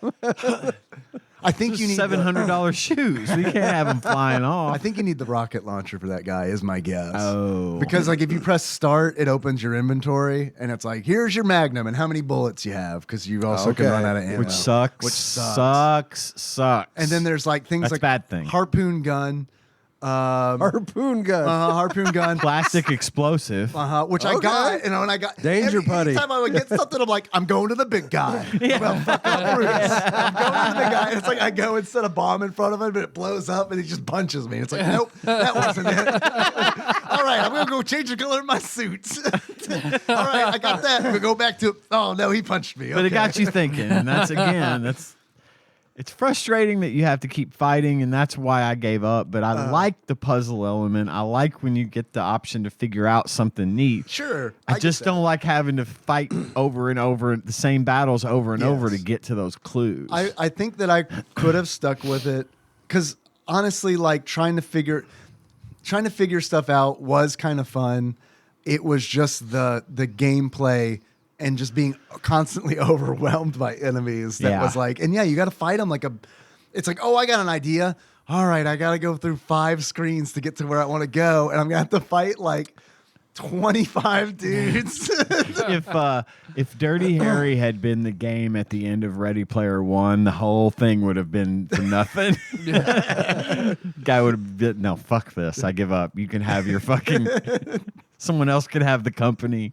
I think you need the- $700 shoes. We can't have them flying off. I think you need the rocket launcher for that guy. Is my guess. Oh. Because like if you press start, it opens your inventory, and it's like, here's your magnum and how many bullets you have because you also can Okay. run out of ammo. Which sucks. Which sucks. Sucks. And then there's like things That's like a bad thing. harpoon gun, Harpoon gun. harpoon gun. plastic explosive. Which I Okay. got, and I got Danger putty. Anytime I would get something, I'm like, I'm going to the big guy. Well, fuck up, Bruce. I'm going to the big guy. And it's like I go and set a bomb in front of him, but it blows up, and he just punches me. It's like, nope, that wasn't it. All right, I'm gonna go change the color of my suits. All right, I got that. I'm gonna go back to. Oh no, he punched me. But it Okay. got you thinking, and it's frustrating that you have to keep fighting, and that's why I gave up. But I like the puzzle element. I like when you get the option to figure out something neat. Sure, I get just that. don't like having to fight over and over the same battles over and over to Yes. get to those clues. I think that I could have stuck with it because honestly, like trying to figure stuff out was kind of fun. It was just the gameplay and just being constantly overwhelmed by enemies that Yeah. was like, and yeah, you got to fight them it's like, oh, I got an idea. All right, I got to go through 5 screens to get to where I want to go, and I'm gonna have to fight like 25 dudes. if Dirty Harry had been the game at the end of Ready Player One, the whole thing would have been for nothing. Guy would have been, no, fuck this. I give up. You can have your fucking. Someone else could have the company.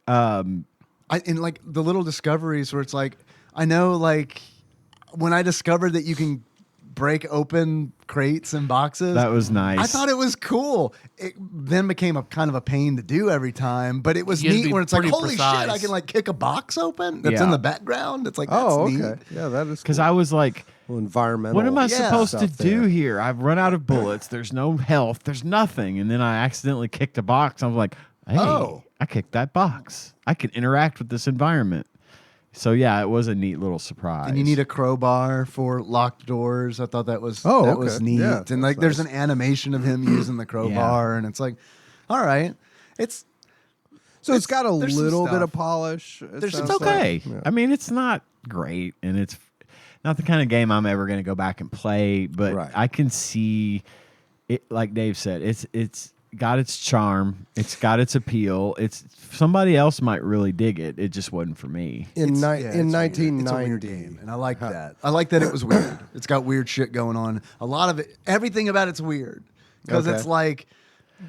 And like the little discoveries where it's like, I know like when I discovered that you can break open crates and boxes. That was nice. I thought it was cool. It then became a kind of a pain to do every time, but it was You had to neat be where it's like, pretty holy shit, I precise. can like kick a box open that's in Yeah. the background. It's like, that's Oh, neat. okay. Yeah, that is Because cool. I was like, Well, environmental. what am I Yeah. supposed to stuff do there. here? I've run out of bullets. There's no health. There's nothing. And then I accidentally kicked a box. I was like, hey, Oh. I kicked that box. I can interact with this environment. So yeah, it was a neat little surprise. And you need a crowbar for locked doors. I thought that was Oh, that okay. was neat. Yeah, and like that's there's nice. an animation of him using the crowbar, and it's like, all right, it's So it's got a there's some little bit stuff. of polish. There's some It's sounds okay. like. Yeah. I mean, it's not great, and it's not the kind of game I'm ever going to go back and play. But Right. I can see it, like Dave said, it's got its charm, it's got its appeal. It's somebody else might really dig it. It just wasn't for me. In It's- ni- yeah, in it's weird. It's a 1990, weird game, and I like that. I like that it was weird. It's got weird shit going on. A lot of it, everything about it's weird because Okay. it's like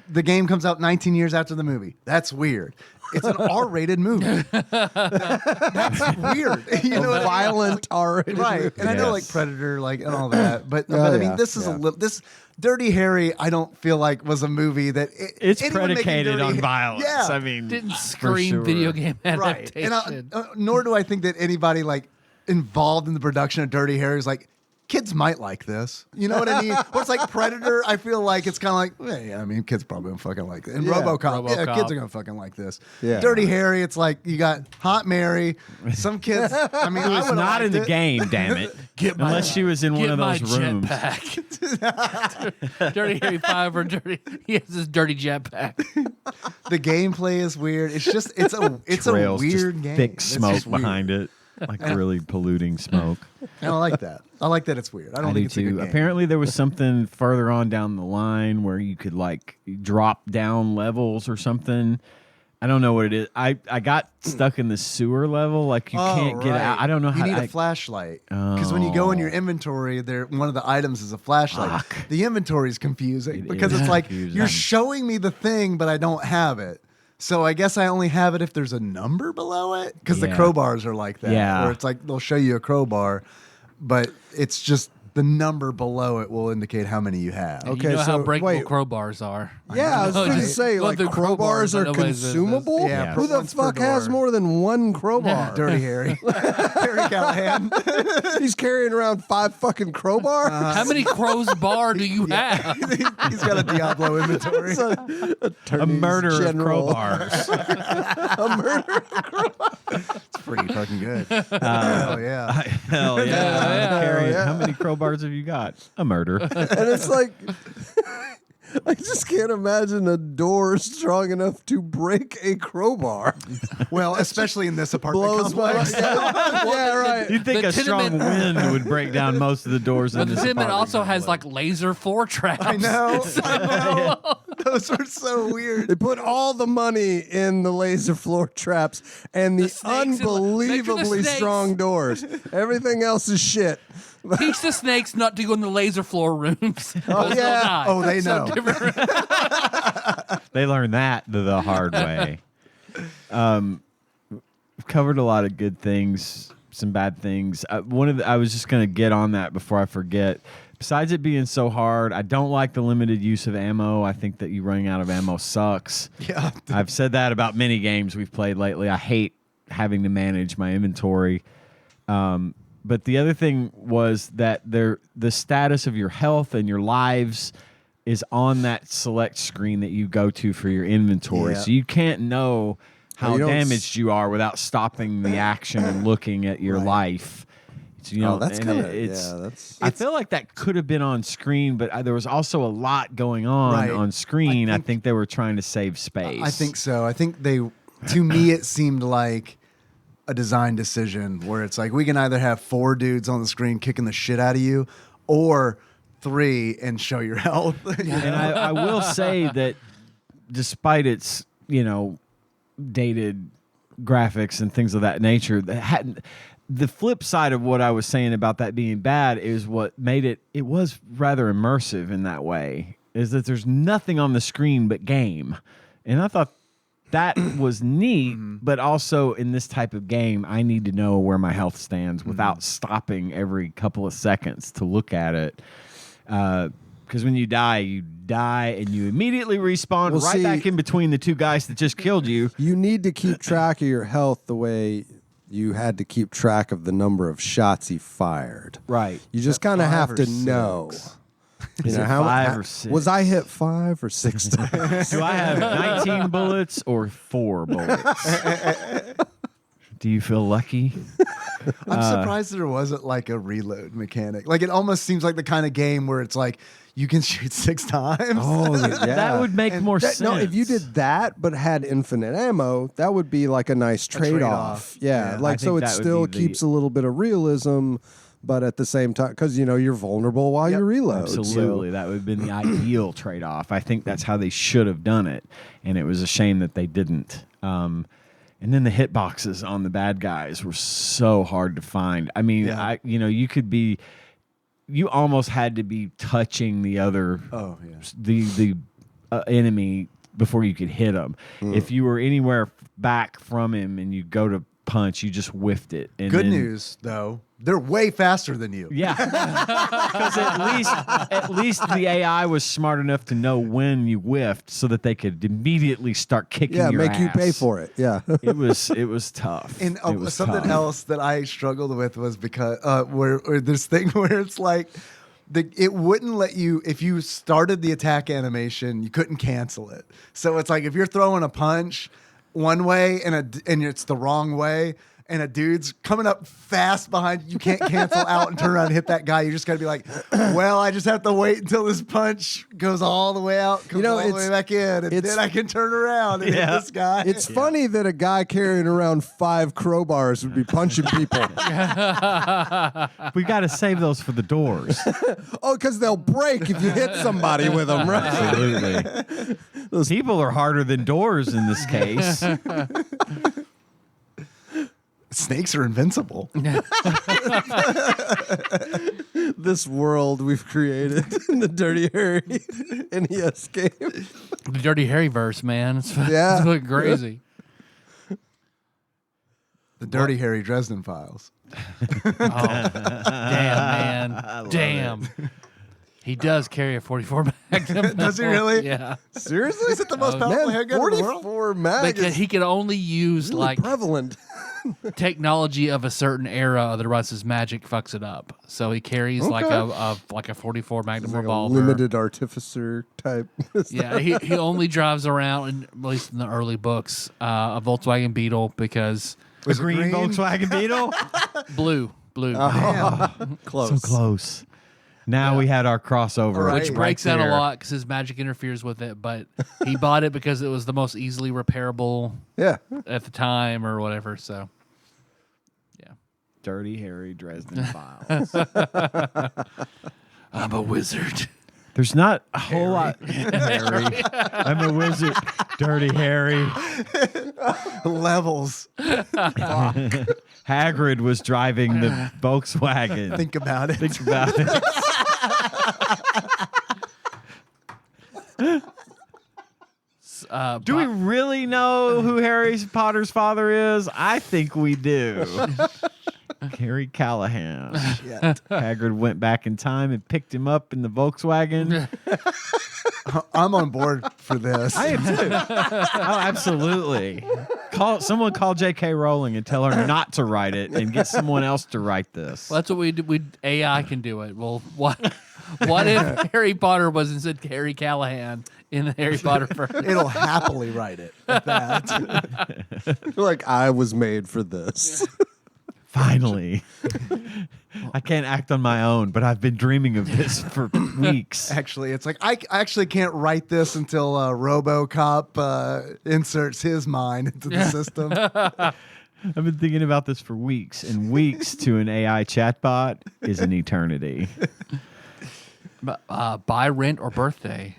the game comes out 19 years after the movie. That's weird. It's an R-rated movie. That's weird. You know, Violent R-rated right? movie. And I know like Predator, like and all that, but I mean, yeah, this is a yeah. little this. Dirty Harry, I don't feel like was a movie that It's anyone making predicated on Dirty- violence. Yeah, I mean, Didn't for scream sure. video game right. adaptation. And nor do I think that anybody like involved in the production of Dirty Harry is like, kids might like this. You know what I mean? Or it's like Predator. I feel like it's kind of like, well, yeah, I mean, kids probably gonna fucking like this. And Yeah. RoboCop, yeah, RoboCop. kids are gonna fucking like this. Yeah. Dirty Harry, it's like you got Hot Mary. Some kids, I mean, It I was would not in the game, damn it. Unless she was in one Get of my those rooms. jetpack. Dirty Harry 5 or Dirty. He has this dirty jetpack. The gameplay is weird. It's just it's a Trails, just weird game. thick It's smoke just weird. behind it, like really polluting smoke. And I like that. I like that it's weird. I don't I think do it's a good too. game. Apparently, there was something further on down the line where you could like drop down levels or something. I don't know what it is. I got stuck in the sewer level. Like you can't get out. I don't know how. You need I, a flashlight because when you go in your inventory, there one of the items is a flashlight. Fuck. The inventory is confusing It because is it's like confusing. you're showing me the thing, but I don't have it. So I guess I only have it if there's a number below it because the Yeah. crowbars are like that. Yeah. Where it's like they'll show you a crowbar, but it's just the number below it will indicate how many you have. Okay, You know how so, breakable wait. crowbars are. Yeah, I was going to Right? say, Going like, through crowbars are nobody's business. consumable? Yeah, Who the once per fuck has door. more than one crowbar? Dirty Harry. Harry Callahan. He's carrying around 5 fucking crowbars? How many crows bar do you have? He's got a Diablo inventory. a murder of General. crowbars. A murder? It's pretty fucking good. Oh yeah. Hell yeah. Carrie, yeah. how many crowbars have you got? A murder. And it's like, I just can't imagine a door strong enough to break a crowbar. Well, especially in this apartment Blows my complex. yeah, right. You'd think The a strong tenement- wind would break down most of the doors in But the this tenement apartment also has complex. like laser floor traps. I know. Those are so weird. They put all the money in the laser floor traps and the, snakes and- make sure the unbelievably snakes- strong doors. Everything else is shit. Teach the snakes not to go in the laser floor rooms. Oh, yeah. Die. Oh, they So know. different- They learned that the hard way. We've covered a lot of good things, some bad things. I was just going to get on that before I forget. Besides it being so hard, I don't like the limited use of ammo. I think that you running out of ammo sucks. Yeah. I've said that about many games we've played lately. I hate having to manage my inventory. But the other thing was that the status of your health and your lives is on that select screen that you go to for your inventory. Yeah. So you can't know how you don't damaged you are without stopping the action and looking at your Right. life. So, you know, Oh, that's and kind of, it's. yeah, that's... I feel like that could have been on screen, but there was also a lot going on Right. on screen. I think- think they were trying to save space. I think so. I think to me, it seemed like a design decision where it's like we can either have 4 dudes on the screen kicking the shit out of you or 3 and show your health. And I will say that despite its, dated graphics and things of that nature, the flip side of what I was saying about that being bad is what made it was rather immersive in that way, is that there's nothing on the screen but game. And I thought that was neat, but also in this type of game, I need to know where my health stands without stopping every couple of seconds to look at it. Because when you die, and you immediately respawn Well, right see- back in between the 2 guys that just killed you. You need to keep track of your health the way you had to keep track of the number of shots he fired. Right. You just kind of 5 have or to 6? know. Is it 5 or 6? Was I hit 5 or 6 times? Do I have 19 bullets or 4 bullets? Do you feel lucky? I'm surprised there wasn't like a reload mechanic. Like it almost seems like the kind of game where it's like you can shoot 6 times. Oh, yeah. That would make more sense. No, if you did that but had infinite ammo, that would be like a nice trade-off. trade-off. Yeah, Yeah. like I so think it that would still be the- keeps a little bit of realism, but at the same time, because you're vulnerable while you reload. so- Absolutely. That would have been the ideal trade off. I think that's how they should have done it. And it was a shame that they didn't. And then the hitboxes on the bad guys were so hard to find. I mean, Yeah. you almost had to be touching the other, Oh yeah. the enemy before you could hit him. If you were anywhere back from him and you go to punch, you just whiffed it. And Good then- news, though. They're way faster than you. Yeah, because at least the AI was smart enough to know when you whiffed, so that they could immediately start kicking. Yeah, your make you pay ass. for it. Yeah. It was tough. And It was something tough. else that I struggled with was because where this thing where it's like it wouldn't let you, if you started the attack animation, you couldn't cancel it. So it's like if you're throwing a punch one way and it's the wrong way, and a dude's coming up fast behind you, you can't cancel out and turn around and hit that guy. You just got to be like, well, I just have to wait until this punch goes all the way out, comes all the way back in, and then I can turn around and hit this guy. It's funny that a guy carrying around 5 crowbars would be punching people. We got to save those for the doors. Oh, because they'll break if you hit somebody with them, right? Absolutely. Those people are harder than doors in this case. Snakes are invincible. This world we've created in the Dirty Harry NES game. The Dirty Harry verse, man. It's Yeah. fucking crazy. The Dirty Harry Dresden Files. Damn, man. Damn. He does carry a 44 Magnum. Does he really? Yeah. Seriously? Is it the most powerful Man, handgun in the world? 44 mag Because is he can only use really like prevalent. technology of a certain era, otherwise his magic fucks it up. So he carries like a 44 Magnum Like a revolver. limited artificer type. Yeah, he only drives around, at least in the early books, a Volkswagen Beetle because A green Volkswagen Beetle? blue. Close. So close. Now we had our crossover. Right. Which breaks down a lot because his magic interferes with it, but he bought it because it was the most easily repairable Yeah. at the time or whatever. So, yeah. Dirty Harry Dresden Files. I'm a wizard. There's not a whole lot. Harry. I'm a wizard. Dirty Harry. Levels. Hagrid was driving the Volkswagen. Think about it. Think about it. Do we really know who Harry Potter's father is? I think we do. Harry Callahan. Hagrid went back in time and picked him up in the Volkswagen. I'm on board for this. I am too. Oh, absolutely. Someone call J.K. Rowling and tell her not to write it and get someone else to write this. Well, that's what we do. AI can do it. Well, what if Harry Potter was instead Harry Callahan in the Harry Potter verse? It'll happily write it. At that. I feel like I was made for this. Finally. I can't act on my own, but I've been dreaming of this for weeks. Actually, it's like I actually can't write this until RoboCop inserts his mind into the system. I've been thinking about this for weeks, and weeks to an AI chatbot is an eternity. Buy, rent, or birthday?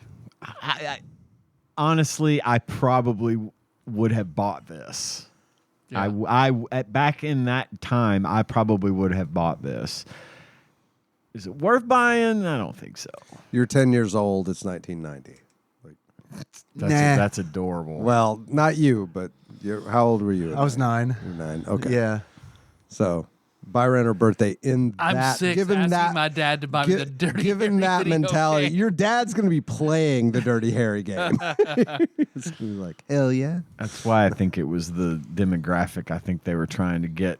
Honestly, I probably would have bought this. Yeah. Back in that time, I probably would have bought this. Is it worth buying? I don't think so. You're 10 years old. It's 1990. That's adorable. Well, not you, but how old were you? I was 9. You're 9. Okay. Yeah. So, buy, rent, or birthday in I'm that. 6 asking my dad to buy me the Dirty given Harry that video mentality, game. your dad's going to be playing the Dirty Harry game. He's going to be like, hell yeah. That's why I think it was the demographic. I think they were trying to get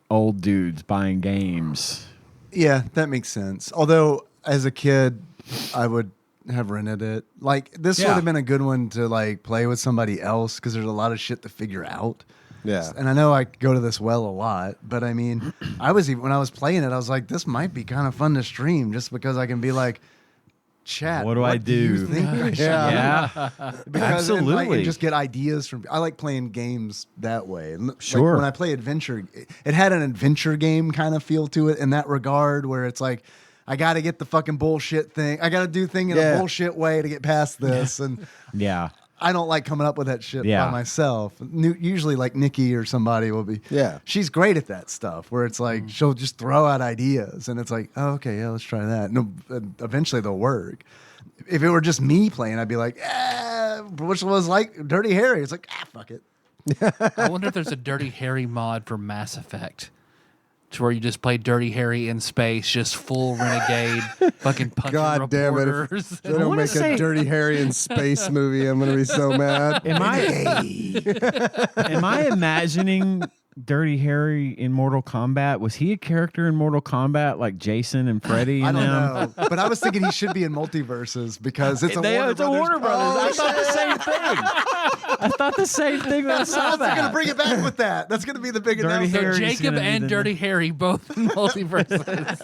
old dudes buying games. Yeah, that makes sense. Although, as a kid, I would have rented it. Like, this would have been a good one to, like, play with somebody else because there's a lot of shit to figure out. Yeah. And I know I go to this well a lot, but I mean, when I was playing it, I was like, this might be kind of fun to stream just because I can be like, chat. What do I do? You think I should Yeah, because and, like, absolutely. and just get ideas from. I like playing games that way. And, like, Sure. when I play adventure, it had an adventure game kind of feel to it in that regard, where it's like, I got to get the fucking bullshit thing. I got to do thing in a bullshit way to get past this, and yeah. I don't like coming up with that shit Yeah. by myself. Usually, like Nikki or somebody will be. Yeah. She's great at that stuff where it's like she'll just throw out ideas and it's like, oh, okay, yeah, let's try that. And eventually they'll work. If it were just me playing, I'd be like, which was like Dirty Harry. It's like, fuck it. I wonder if there's a Dirty Harry mod for Mass Effect. To where you just play Dirty Harry in space, just full renegade, fucking punching God damn it. reporters. If they don't make a Dirty Harry in space movie, I'm going to be so mad. Am I imagining Dirty Harry in Mortal Kombat? Was he a character in Mortal Kombat like Jason and Freddy? I don't know. But I was thinking he should be in multiverses because it's a Warner Brothers. I thought the same thing. I thought the same thing when I saw They're going to that. bring it back with that. That's going to be the big Dirty announcement. Harry's Jacob gonna be and the- Dirty Harry both in multiverses.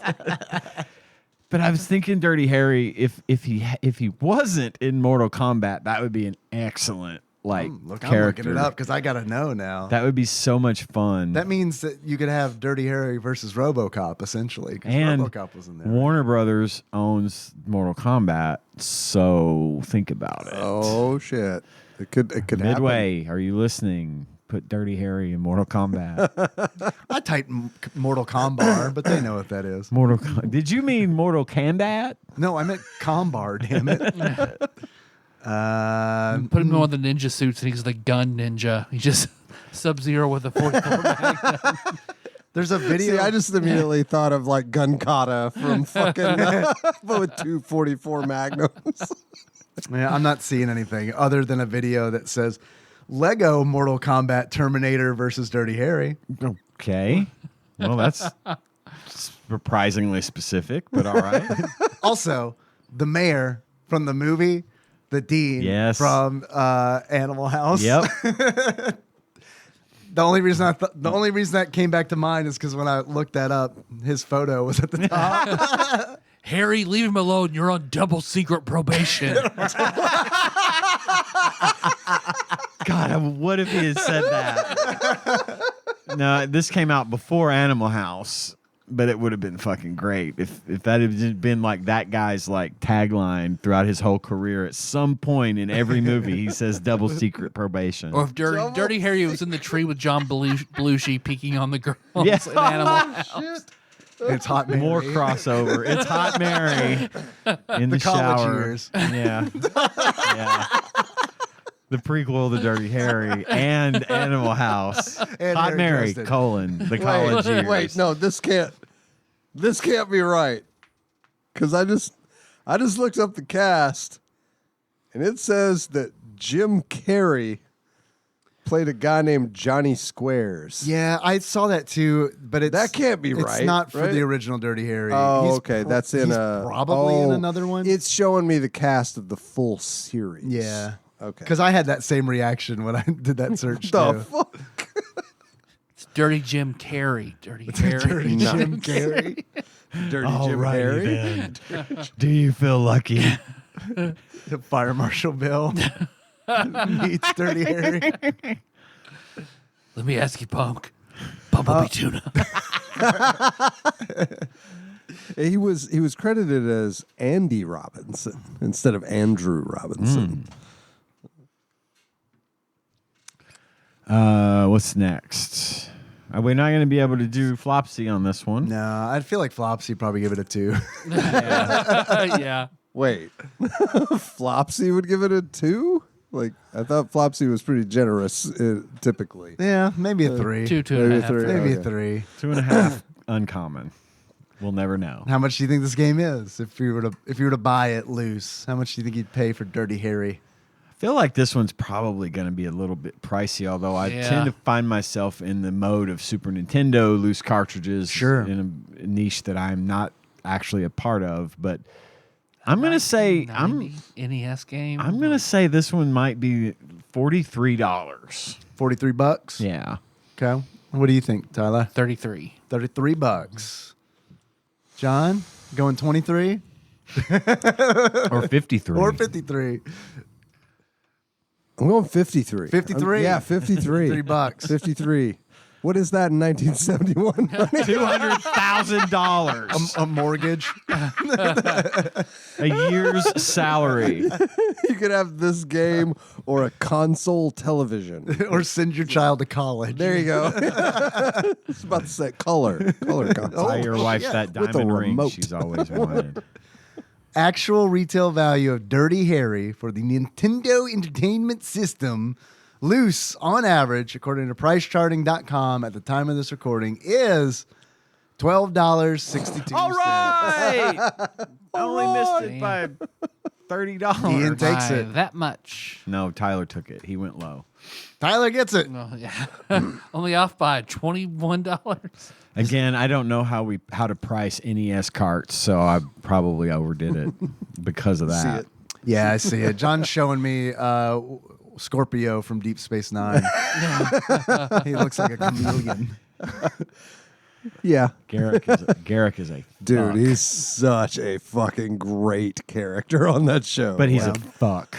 But I was thinking Dirty Harry, if he wasn't in Mortal Kombat, that would be an excellent Look, I'm character. looking it up because I got to know now. That would be so much fun. That means that you could have Dirty Harry versus RoboCop, essentially. 'Cause and RoboCop was in there. Warner Brothers owns Mortal Kombat, so think about it. Oh, shit. It could happen. Midway, are you listening? Put Dirty Harry in Mortal Kombat. I typed Mortal Kombat, but they know what that is. Did you mean Mortal Kombat? No, I meant Kombat, damn it. Put him in one of the ninja suits and he's the gun ninja. He's just Sub-Zero with a 44 Magnum. There's a video. See, I just immediately thought of like Gun Kata from fucking with 244 Magnums. Yeah, I'm not seeing anything other than a video that says Lego Mortal Kombat Terminator versus Dirty Harry. Okay. Well, that's surprisingly specific, but all right. Also, the mayor from the movie, the dean Yes. from Animal House. Yep. The only reason that came back to mind is because when I looked that up, his photo was at the top. Harry, leave him alone. You're on double secret probation. God, what if he had said that? No, this came out before Animal House, but it would have been fucking great if that had been like that guy's like tagline throughout his whole career. At some point in every movie, he says "double secret probation." Or if Dirty Harry was in the tree with John Belushi peeking on the girls Yeah. in Animal House. It's Hot Mary. More crossover. It's Hot The Mary in the college shower. years. Yeah. Yeah. The prequel to Dirty Harry and Animal House. And Hot Harry Mary, Dresden. the college years. Wait, no, this can't be right. Because I just looked up the cast, and it says that Jim Carrey played a guy named Johnny Squares. Yeah, I saw that too, but That can't be right, It's not for right? the original Dirty Harry. Oh, He's okay. That's in he's a probably in another one. It's showing me the cast of the full series. Yeah. Okay. Because I had that same reaction when I did that search the too. fuck? It's Dirty Jim Carrey. Dirty Harry. Dirty Jim Carrey. Dirty All Jim righty Carrey. then. Do you feel lucky? The Fire Marshal Bill meets Dirty Harry. Let me ask you, Punk. Bumblebee tuna. He was credited as Andy Robinson instead of Andrew Robinson. What's next? We're not going to be able to do Flopsy on this one. No, I feel like Flopsy probably give it a 2. Yeah. Wait, Flopsy would give it a 2? Like, I thought Flopsy was pretty generous typically. Yeah, maybe a 3. Two and a half. three. Maybe a Okay. 3. 2.5 uncommon. We'll never know. How much do you think this game is? If you were to buy it loose, how much do you think you'd pay for Dirty Harry? I feel like this one's probably going to be a little bit pricey, although I Yeah. tend to find myself in the mode of Super Nintendo loose cartridges Sure. in a niche that I'm not actually a part of. But I'm going to say 90 NES game. I'm going to say this one might be $43. $43. Yeah. Okay. What do you think, Tyler? 33. $33. John, going 23 Or 53. or 53? I'm going 53. 53? Yeah, 53. $3. 53. What is that in 1971? $200,000. A mortgage. A year's salary. You could have this game or a console television. Or send your child to college. There you go. It's about to say color console. Buy your wife that With a diamond ring remote. she's always wanted. actual retail value of Dirty Harry for the Nintendo Entertainment System, loose on average, according to PriceCharting.com at the time of this recording, is $12.62. All right. I only missed it by $30. Ian takes By it. that much. No, Tyler took it. He went low. Tyler gets it. Well, yeah. Only off by $21. Again, I don't know how to price NES carts, so I probably overdid it because of that. it. Yeah, I see it. John's showing me Scorpio from Deep Space Nine. He looks like a chameleon. Yeah. Garrick is a Dude, fuck. he's such a fucking great character on that show. But he's Wow. a fuck.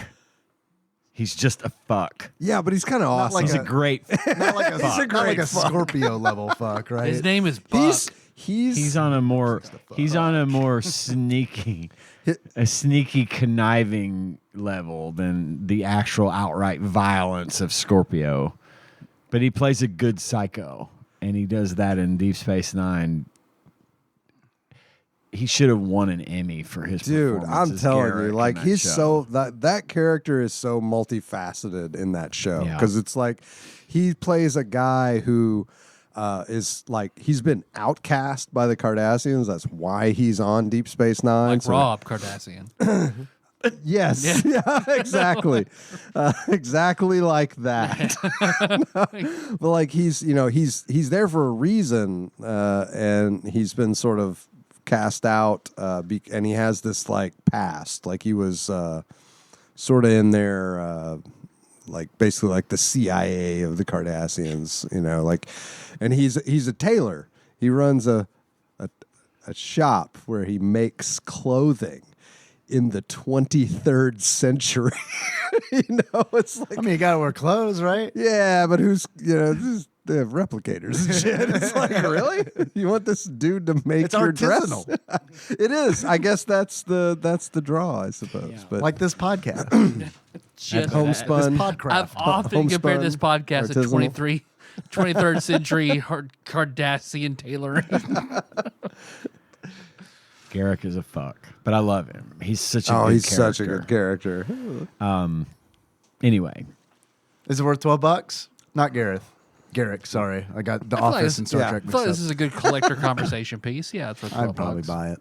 He's just a fuck. Yeah, but he's kind of awesome. like He's a great. Not like a, He's a not like great a fuck. Scorpio level fuck, right? His name is Buck. He's He's on a more sneaky, a sneaky conniving level than the actual outright violence of Scorpio. But he plays a good psycho, and he does that in Deep Space Nine. He should have won an Emmy for his dude. performance I'm as telling Garrick you, in like that he's show. so that character is so multifaceted in that show Yeah. because it's like he plays a guy who is like he's been outcast by the Cardassians. That's why he's on Deep Space Nine. like So- Rob Kardashian. Yes, yeah, exactly, exactly like that. But like he's he's there for a reason, and he's been sort of cast out, and he has this like past, like he was sort of in there, like basically like the CIA of the Cardassians, like, and he's a tailor. He runs a shop where he makes clothing in the 23rd century. It's like, I mean, you gotta wear clothes, right? yeah, but who's, they have replicators and shit. It's like, really? You want this dude to make It's your artisanal. dress? It is. I guess that's the draw, I suppose. But Like this podcast. Just homespun. This podcraft. I've often compared this podcast to artisanal. 23rd century Kardashian tailoring. Garrick is a fuck, but I love him. He's such a good he's character. such a good character. Anyway, Is it worth $12? Not Gareth. Garrick, sorry. I got The I feel like Office it's- and Star yeah. Trek I feel like mixed this up. is a good collector conversation piece. Yeah, it's worth $12. I'd probably buy it.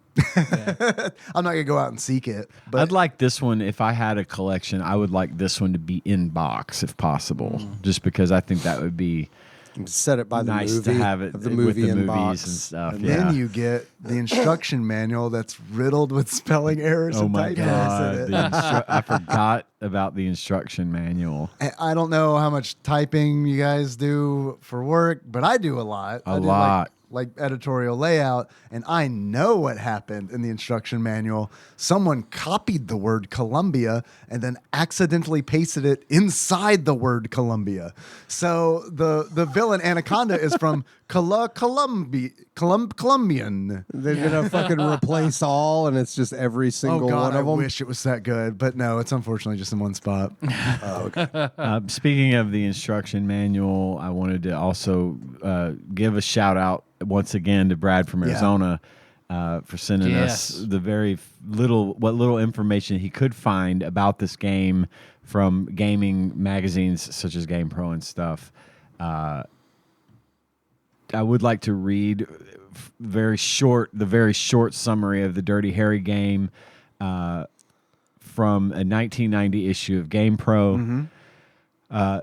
I'm not gonna go out and seek it, but I'd like this one. If I had a collection, I would like this one to be in box if possible, just because I think that would be Set it by the nice movie. to have it of the with movie the in movies box. and stuff. and yeah. then you get the instruction manual that's riddled with spelling errors Oh and my typos god! in it. I forgot about the instruction manual. I don't know how much typing you guys do for work, but I do a lot. A I do lot. like editorial layout, and I know what happened in the instruction manual. Someone copied the word Columbia and then accidentally pasted it inside the word Columbia. So the villain Anaconda is from Colombian. They're gonna fucking replace all, and it's just every single Oh God, one of I them. wish it was that good, but no, it's unfortunately just in one spot. Speaking of the instruction manual, I wanted to also give a shout out once again to Brad from Arizona for sending us Yes. the very little information he could find about this game from gaming magazines such as GamePro and stuff. I would like to read the very short summary of the Dirty Harry game from a 1990 issue of GamePro.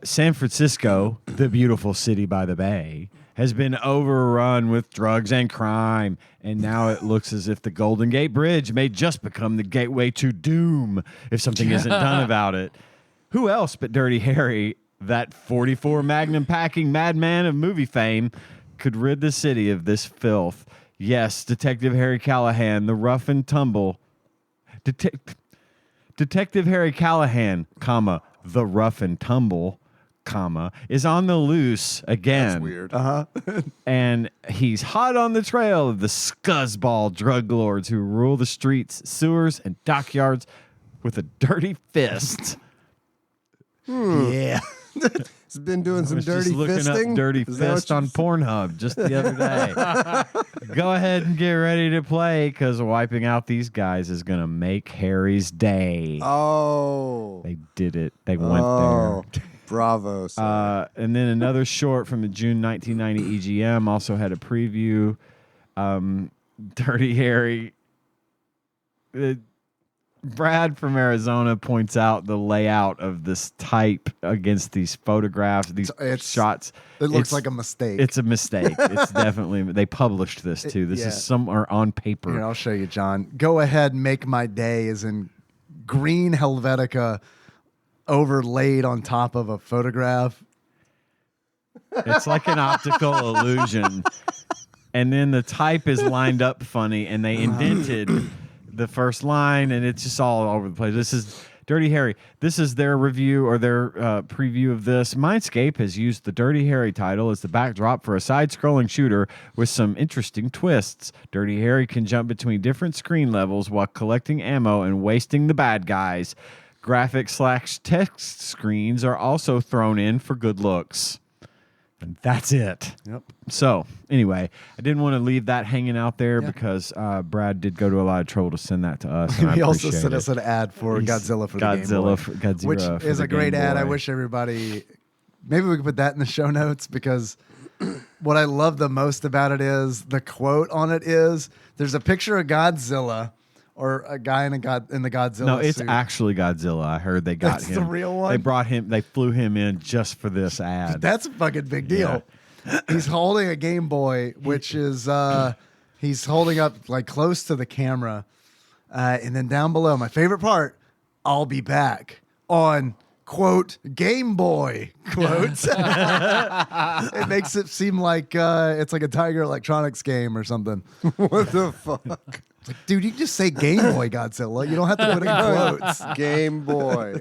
San Francisco, the beautiful city by the bay, has been overrun with drugs and crime, and now it looks as if the Golden Gate Bridge may just become the gateway to doom if something isn't done about it. Who else but Dirty Harry, that 44 Magnum packing madman of movie fame, could rid the city of this filth? Yes, Detective Harry Callahan, the rough and tumble. Detective Harry Callahan, the rough and tumble, is on the loose again. That's weird. And he's hot on the trail of the scuzzball drug lords who rule the streets, sewers, and dockyards with a dirty fist. Yeah. He's been doing some I was dirty just looking fisting. up dirty Is that what fist you on said? Pornhub just the other day. Go ahead and get ready to play because wiping out these guys is going to make Harry's day. Oh. They did it. They went Oh. there. Bravo. Sir. And then another short from the June 1990 EGM also had a preview. Dirty Harry. Brad from Arizona points out the layout of this type against these photographs, these shots. It looks like a mistake. It's a mistake. It's definitely. They published this too. This is somewhere on paper. Here, I'll show you, John. Go ahead, make my day is in green Helvetica overlaid on top of a photograph. It's like an optical illusion. And then the type is lined up funny, and they indented the first line, and it's just all over the place. This is Dirty Harry. This is their review or their preview of this. Mindscape has used the Dirty Harry title as the backdrop for a side-scrolling shooter with some interesting twists. Dirty Harry can jump between different screen levels while collecting ammo and wasting the bad guys. Graphics/text screens are also thrown in for good looks. And that's it. Yep. So, anyway, I didn't want to leave that hanging out there because Brad did go to a lot of trouble to send that to us. And He I also appreciate sent it. us an ad for Godzilla for the Game Boy, Godzilla which for is the a great Game ad. I Boy. wish everybody, maybe we could put that in the show notes because what I love the most about it is the quote on it is there's a picture of Godzilla or a guy in the Godzilla No, it's suit. actually Godzilla. I heard they got That's him. the real one? They brought him. They flew him in just for this ad. That's a fucking big deal. He's holding a Game Boy, which is he's holding up like close to the camera, and then down below, my favorite part, "I'll be back" on quote Game Boy quote. It makes it seem like it's like a Tiger Electronics game or something. What the fuck? It's like, dude, you can just say Game Boy Godzilla. You don't have to put in quotes. Game Boy.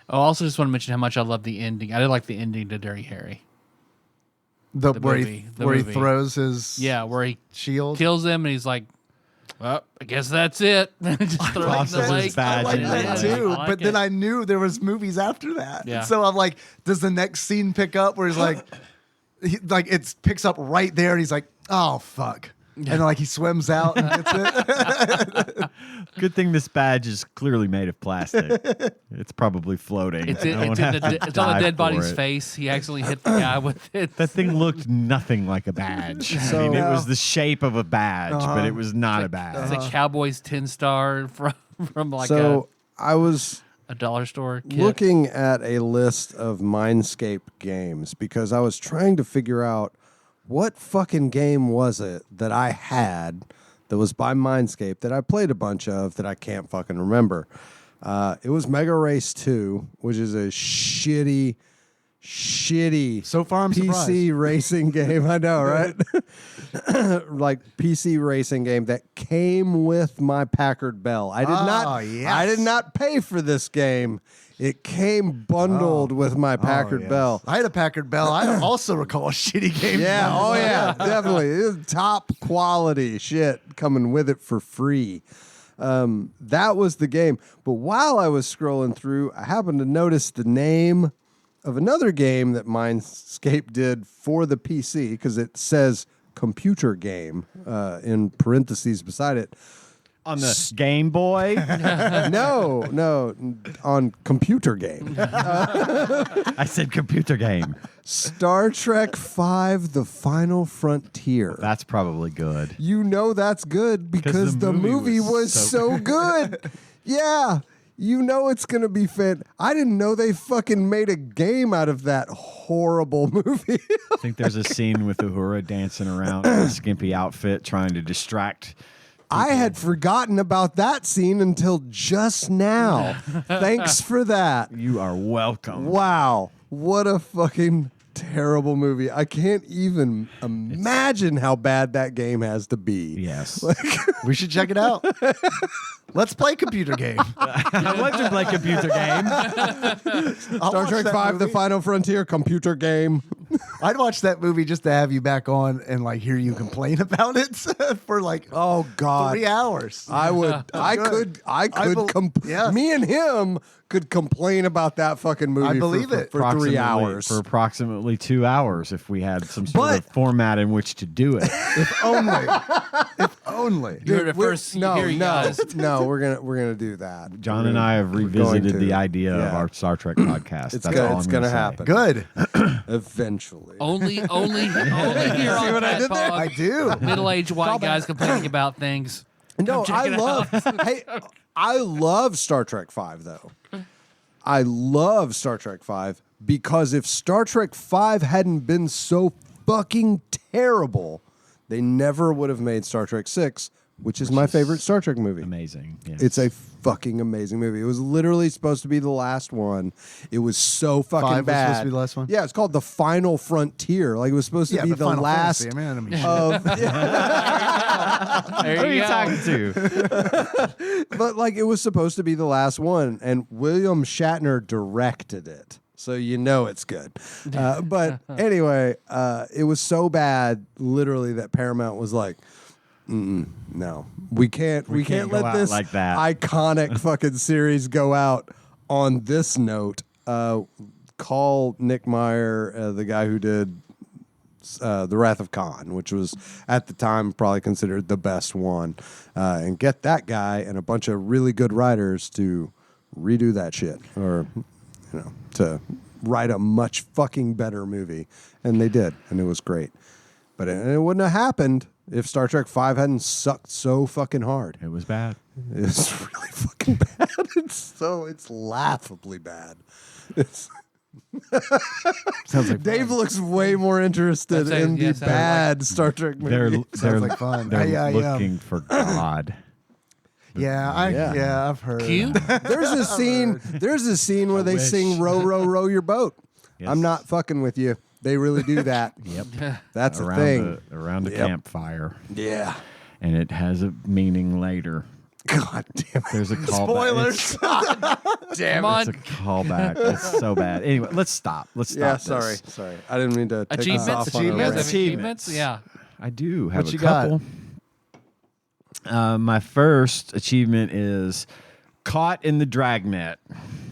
I also just want to mention how much I love the ending. I did like the ending to Dirty Harry. The The where movie, the he movie. throws his Where he shield. kills him and he's like, well, I guess that's it. Just throw it in Tosses the his lake. badge I like in that there. too, I like but then it. I knew there was movies after that. Yeah. So I'm like, does the next scene pick up where he's like, it picks up right there, and he's like, oh fuck, and then, like he swims out and gets it. Good thing this badge is clearly made of plastic. It's probably floating. It's, I won't it's, in have the, to it's on the dive dead for body's it. face. He accidentally hit the guy with it. That thing looked nothing like a badge. I So- mean, it was the shape of a badge, but it was not a badge. It's a Cowboys 10-star from like So I was a dollar store kid. looking at a list of Mindscape games because I was trying to figure out what fucking game was it that I had that was by Mindscape that I played a bunch of that I can't fucking remember. It was Mega Race 2, which is a shitty So far, I'm PC racing game. I know, right? Like PC racing game that came with my Packard Bell. I did not pay for this game. It came bundled with my Packard Bell. I had a Packard Bell. I also recall a shitty game. Yeah, oh yeah, definitely. It was top quality shit coming with it for free. That was the game. But while I was scrolling through, I happened to notice the name of another game that Mindscape did for the PC because it says computer game in parentheses beside it. On the Game Boy? No, on computer game. I said computer game. Star Trek V: The Final Frontier. That's probably good. You know that's good because the movie was so good. Yeah. You know it's going to be fan. I didn't know they fucking made a game out of that horrible movie. I think there's a scene with Uhura dancing around in a skimpy outfit trying to distract. I had forgotten about that scene until just now. Thanks for that. You are welcome. Wow. What a fucking terrible movie. I can't even imagine how bad that game has to be. Yes. We should check it out. Let's play computer game. I want to play computer game. Star Trek V: The Final Frontier computer game. I'd watch that movie just to have you back on and like hear you complain about it for like Oh God, 3 hours. I would. I could. Me and him could complain about that fucking movie. I believe it. for 3 hours. For approximately 2 hours if we had some sort of format in which to do it. If only. If only. You heard it first here, you guys. No, we're gonna do that. John and I have revisited the idea of our Star Trek podcast. It's That's gonna, all it's I'm gonna say. happen. Good. Eventually. Only here on I TADPOG. do. Middle-aged white guys complaining about things. No, Come I check it love. Hey, I love Star Trek V though. I love Star Trek V because if Star Trek V hadn't been so fucking terrible, they never would have made Star Trek VI, which is my favorite Star Trek movie. Amazing. Yes. It's a fucking amazing movie. It was literally supposed to be the last one. It was so fucking Five was bad. supposed to be the last one? Yeah, it's called The Final Frontier. Like it was supposed to be but the Final last Fantasy, I mean, of There Who are you go. talking to? but like it was supposed to be the last one, and William Shatner directed it, so you know it's good. But anyway, it was so bad, literally, that Paramount was like, "No, we can't go let out this like that." iconic fucking series go out on this note." Call Nick Meyer, the guy who did The Wrath of Khan, which was at the time probably considered the best one, and get that guy and a bunch of really good writers to redo that shit, or to write a much fucking better movie, and they did, and it was great. But it wouldn't have happened if Star Trek V hadn't sucked so fucking hard. It was bad. It's really fucking bad. It's laughably bad. Sounds like Dave looks way more interested That in the sounds bad Star Trek movie. Sounds like fun. They're looking for God. Yeah, I've heard. Q? There's a scene. There's a scene where they sing "Row, row, row your boat." Yes. I'm not fucking with you. They really do that. Yep. That's a around thing. around a Yep. campfire, Yeah. and it has a meaning later. God damn it. There's a callback. Spoilers. Come on. It's a callback. It's so bad. Anyway, let's stop. Let's stop. Yeah, this. sorry. I didn't mean to take us Achievements? off on a Achievements? rant. Achievements? Yeah. I do have What a you got? couple. My first achievement is caught in the dragnet.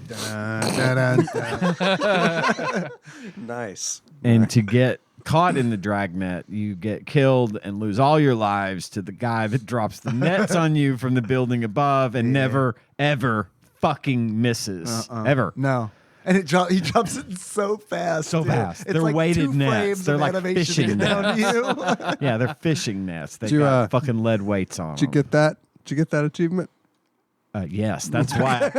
Dun, dun, dun. Nice. And to get caught in the dragnet, you get killed and lose all your lives to the guy that drops the nets on you from the building above and never, ever fucking misses. Ever. No. And he drops it so fast. So dude. fast. It's They're like weighted 2 nets. frames They're of like animation fishing down to you. Yeah, they're fishing nets. They Did you, got fucking lead weights on Did you them. get that? Did you get that achievement? Yes, that's why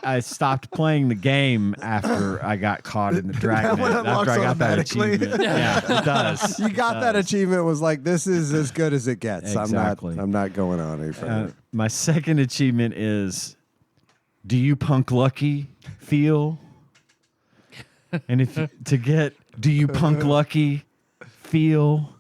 I stopped playing the game after I got caught in the dragnet. one unlocks After I got that automatically. achievement. Yeah, it does. You got that achievement. Was like, this is as good as it gets. Exactly. I'm not going on any further. My second achievement is, do you punk lucky feel? And if to get, do you punk lucky feel?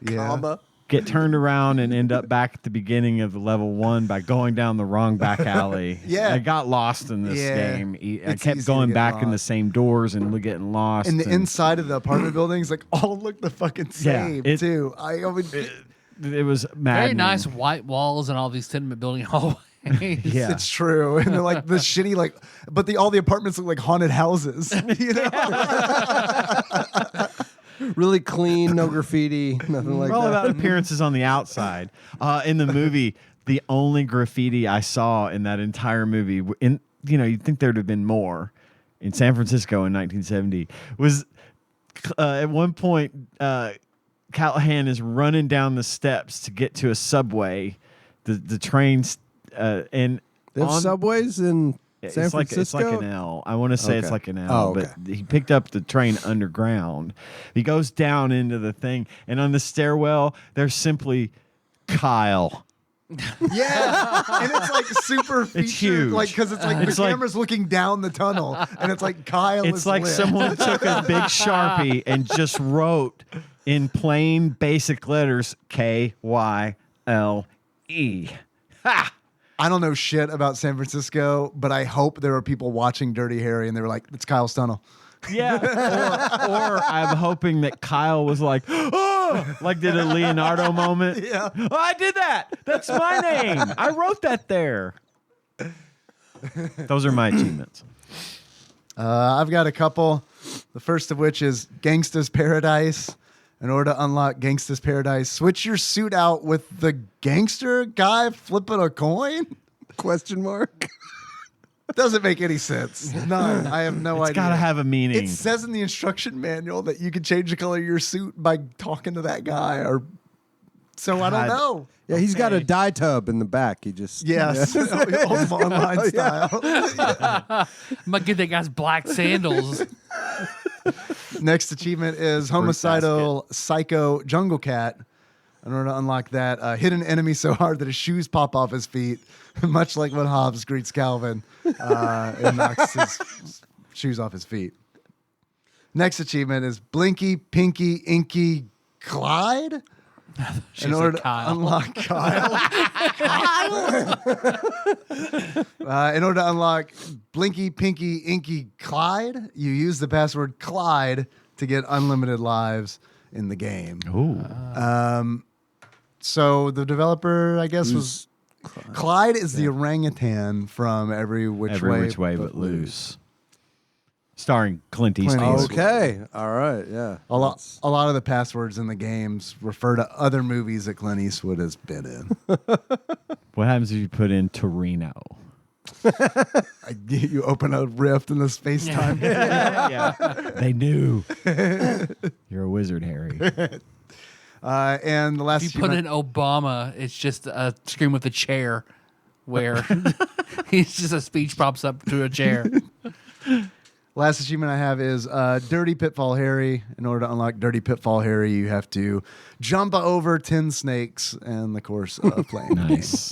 Yeah. Get turned around and end up back at the beginning of level 1 by going down the wrong back alley. Yeah. I got lost in this Yeah. game. I It's kept easy to going get back in the lost. same doors and getting lost. And the and inside of the apartment buildings, like, all look the fucking same, too. I mean, it was maddening. Very nice white walls and all these tenement building hallways. Yeah. it's true. And they're like the shitty, like, but all the apartments look like haunted houses. You know? Really clean, no graffiti, nothing like We're all that. about appearances on the outside. In the movie, the only graffiti I saw in that entire movie, you'd think there'd have been more in San Francisco in 1970, was at one point, Callahan is running down the steps to get to a subway, the trains, and They have subways in San Francisco. It's like an L. I want to say it's Okay. like an L, Oh, okay. but he picked up the train underground. He goes down into the thing, and on the stairwell, there's simply Kyle. Yeah. And it's like super featured. huge. Like, because it's like It's the like- camera's looking down the tunnel. And it's like Kyle It's is like lit. someone took a big Sharpie and just wrote in plain basic letters KYLE. Ha! I don't know shit about San Francisco, but I hope there are people watching Dirty Harry and they were like, it's Kyle's tunnel. Yeah. Or I'm hoping that Kyle was like, oh, like did a Leonardo moment. Yeah. Oh, I did that. That's my name. I wrote that there. Those are my achievements. I've got a couple. The first of which is Gangsta's Paradise. In order to unlock Gangsta's Paradise, switch your suit out with the gangster guy flipping a coin. Question mark. Doesn't make any sense. None. I have no idea. It's got to have a meaning. It says in the instruction manual that you can change the color of your suit by talking to that guy, or so I don't God. know. Yeah, he's got a dye tub in the back. He just Yes, online style. I'm gonna get that guy's black sandals. Next achievement is Homicidal Psycho Jungle Cat. In order to unlock that, hit an enemy so hard that his shoes pop off his feet, much like when Hobbs greets Calvin and knocks his shoes off his feet. Next achievement is Blinky, Pinky, Inky, Clyde. In order to unlock Kyle. In order to unlock Blinky, Pinky, Inky, Clyde, you use the password Clyde to get unlimited lives in the game. Ooh. So the developer, I guess, was Clyde is the orangutan from Every Which Way But Loose. Starring Clint Eastwood. Eastwood. Okay. All right. Yeah. A lot of the passwords in the games refer to other movies that Clint Eastwood has been in. What happens if you put in Torino? You open a rift in the space-time. Yeah. They knew. You're a wizard, Harry. And the last If you put in Obama, it's just a screen with a chair where he's just a speech pops up to a chair. Last achievement I have is Dirty Pitfall Harry. In order to unlock Dirty Pitfall Harry, you have to jump over 10 snakes in the course of playing the game. Nice.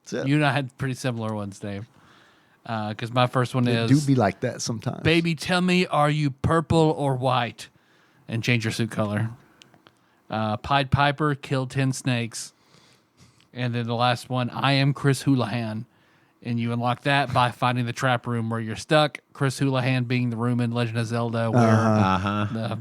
That's it. You and I had pretty similar ones, Dave. Because my first one It is do be like that sometimes. Baby, tell me, are you purple or white? And change your suit color. Pied Piper, kill 10 snakes. And then the last one, I am Chris Houlihan. And you unlock that by finding the trap room where you're stuck. Chris Houlihan being the room in Legend of Zelda where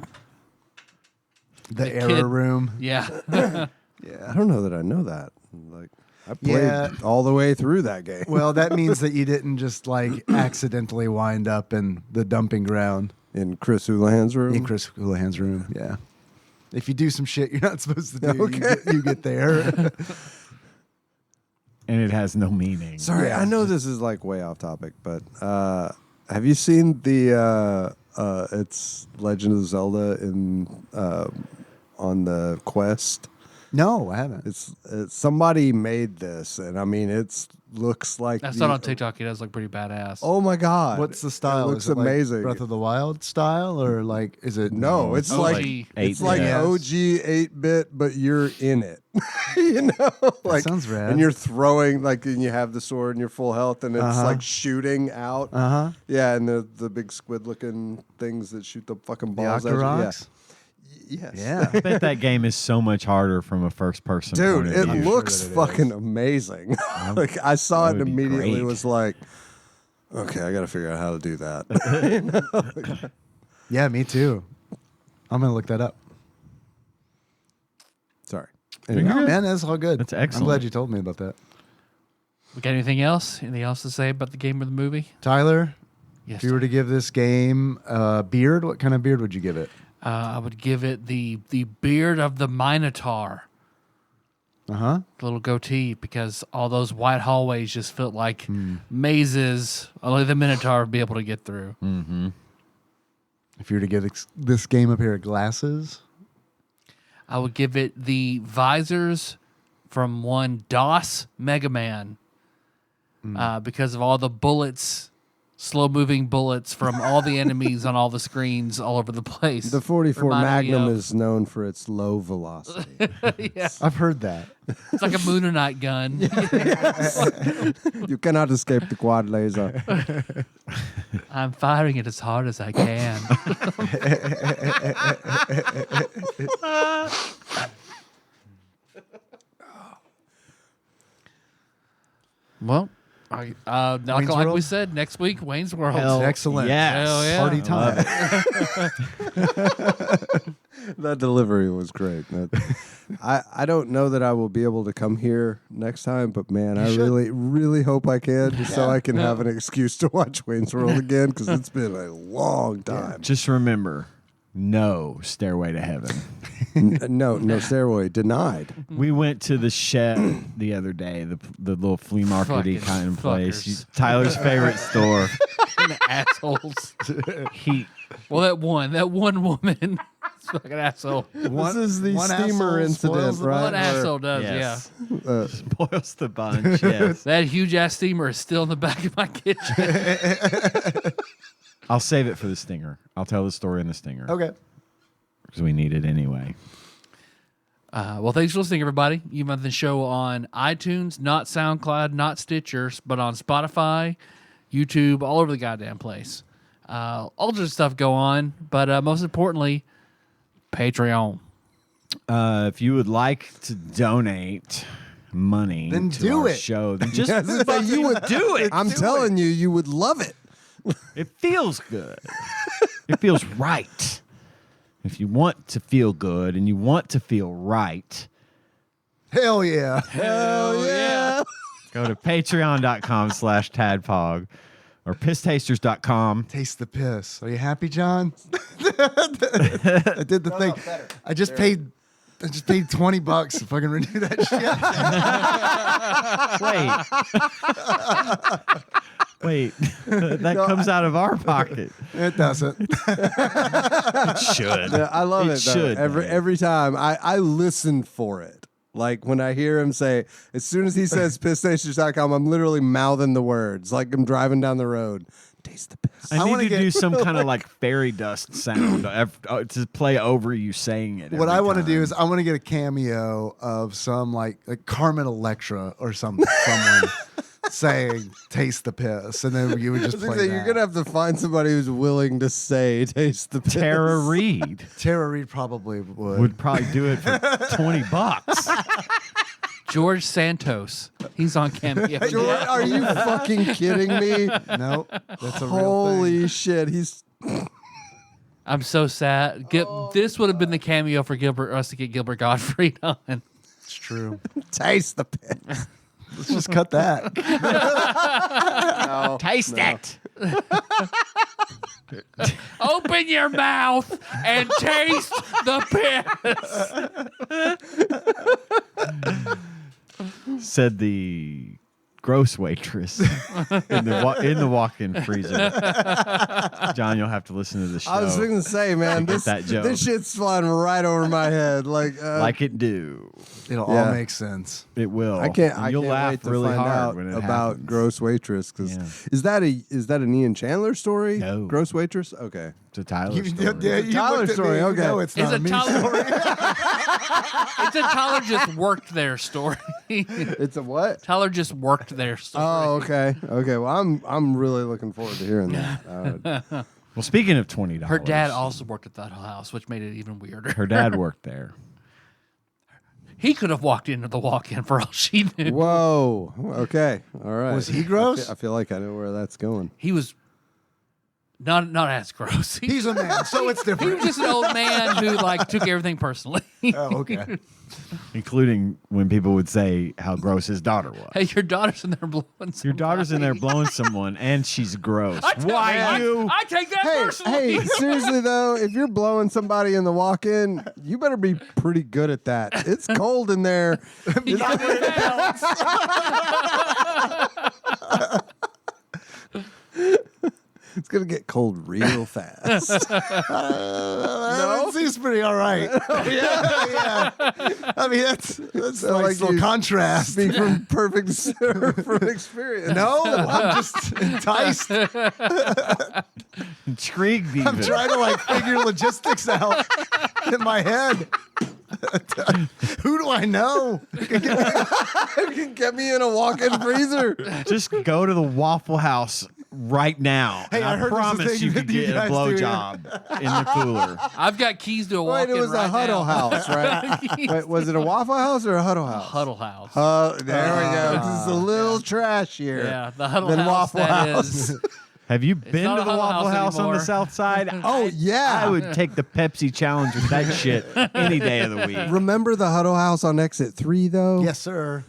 the error kid- room. yeah. I don't know that I know that. Like I played Yeah. all the way through that game. Well, that means that you didn't just like accidentally wind up in the dumping ground In Chris Houlihan's room. in Chris Houlihan's room. Yeah. If you do some shit you're not supposed to do, you get there. And it has no meaning. Sorry, I know this is like way off topic, but have you seen the it's Legend of Zelda in on the Quest? No, I haven't. It's somebody made this, and I mean it looks like That's not on TikTok. He does look pretty badass. Oh my god! What's the style? It looks Is it like amazing. Breath of the Wild style, or like is it? No, it's OG. like it's like Yes. OG 8-bit, but you're in it. You know, like sounds rad. And you're throwing and you have the sword and you're full health, and it's like shooting out. Yeah, and the big squid looking things that shoot the fucking the balls. at you. Octoroks? Yes. Yeah. I bet that game is so much harder from a first person Dude, point of it view. looks fucking amazing. Like I saw That it would and be immediately great. was like, okay, I got to figure out how to do that. Yeah, me too. I'm gonna look that up. Sorry. No, man, that's all good. That's I'm excellent. glad you told me about that. We got anything else? Anything else to say about the game or the movie? Tyler, Yes. if you were to give this game a beard, what kind of beard would you give it? I would give it the beard of the Minotaur. The Little goatee, because all those white hallways just felt like mazes only the Minotaur would be able to get through. If you were to give this game a pair of glasses, I would give it the visors from one DOS Mega Man because of all the bullets, slow-moving bullets from all the enemies on all the screens all over the place. The 44 Reminded me Magnum of- is known for its low velocity. I've heard that. It's like a Moonanite gun. You cannot escape the quad laser. I'm firing it as hard as I can. Well, Like we World? said, next week, Wayne's World. Hell, Excellent. Yes. Hell yeah. Party time. That delivery was great. I don't know that I will be able to come here next time, but man, I really, really hope I can, just so I can have an excuse to watch Wayne's World again, because it's been a long time. Just remember, no Stairway to Heaven. No stairway denied. We went to the Shed the other day, the little flea market-y Fucking kind of place. fuckers. Tyler's favorite store. Assholes. He Well, that one woman, fucking asshole. This is the one steamer asshole spoils incident, the right? One asshole does, yes. yeah. Spoils the bunch. Yes. That huge ass steamer is still in the back of my kitchen. I'll save it for the stinger. I'll tell the story in the stinger. Okay. Because we need it anyway. Well, thanks for listening, everybody. You can find the show on iTunes, not SoundCloud, not Stitcher, but on Spotify, YouTube, all over the goddamn place. All this stuff go on, but most importantly, Patreon. If you would like to donate money Then to do our it. show, then just You would do it. I'm telling you, you would love it. It feels good. It feels right. If you want to feel good and you want to feel right, Hell yeah. Hell yeah. go to patreon.com/tadpog or pisstasters.com. Taste the piss. Are you happy, John? I did the thing. I just paid $20 to fucking renew that shit. Wait, that comes out of our pocket. It doesn't. It should. Yeah, I love It it. Though. should, Dave. Every time I listen for it. Like when I hear him say, as soon as he says pisstasters.com, I'm literally mouthing the words like I'm driving down the road. Taste the piss. I wanna need to get- do some kind of like fairy dust sound to play over you saying it. What I want to do is I want to get a cameo of some like Carmen Electra or someone saying "Taste the piss," and then you would just play that. You're gonna have to find somebody who's willing to say "taste the piss." Tara Reid Tara Reid probably would. would probably do it for $20. George Santos. He's on Cameo. George, are you fucking kidding me? No, that's a real thing. Holy shit! He's I'm so sad. This would have been the cameo for us to get Gilbert Gottfried on. It's true. taste the piss. Let's just cut that. Taste it. Open your mouth and taste the piss. Said the gross waitress in the walk-in freezer. John, you'll have to listen to the show. I was going to say, man, get that joke. this shit's flying right over my head. Like it do. It'll Yeah. all make sense. It will. I can't. And I you'll can't laugh wait to really find hard out when it about happens. Gross Waitress. Because Yeah. is that an Ian Chandler story? No. Gross Waitress. Okay. It's a Tyler You, story. you Tyler looked at story, me, okay. No, it's It's not a a me Tyler- story. It's a Tyler just worked their story. It's a what? Tyler just worked their story. Oh, okay. Okay. Well, I'm really looking forward to hearing that. Well, speaking of $20, Her dad also worked at that house, which made it even weirder. Her dad worked there. He could have walked into the walk-in for all she knew. Whoa. Okay. All right. Was he gross? I feel like I know where that's going. He was not as gross. He's a man, so it's He was different. just an old man who took everything personally. Oh, okay. Including when people would say how gross his daughter was. Hey, your daughter's in there blowing. Your daughter's in there blowing someone, and she's gross. I take that personally. Hey, seriously though, if you're blowing somebody in the walk-in, you better be pretty good at that. It's cold in there. It's gonna get cold real fast. That seems pretty all right. yeah. I mean, that's So, like like little you contrast. Speak from from experience. No, I'm just enticed. Intrigued even. I'm trying to figure logistics out in my head. Who do I know? You can get me in a walk-in freezer. Just go to the Waffle House right now. Hey, And I I heard there's a promise thing you that could you get a guys do here. blowjob in the cooler. I've got keys to a walk-in Wait, it was right a huddle now. house, right? Wait, was it a Waffle House or a Huddle House? Huddle House. There we go. This is a little trashier. Yeah, the Huddle than House. Waffle That House. is. Have you been not to a the Huddle Waffle House House on the anymore. South Side? Oh, yeah. I would take the Pepsi challenge with that shit any day of the week. Remember the Huddle House on exit 3, though? Yes, sir.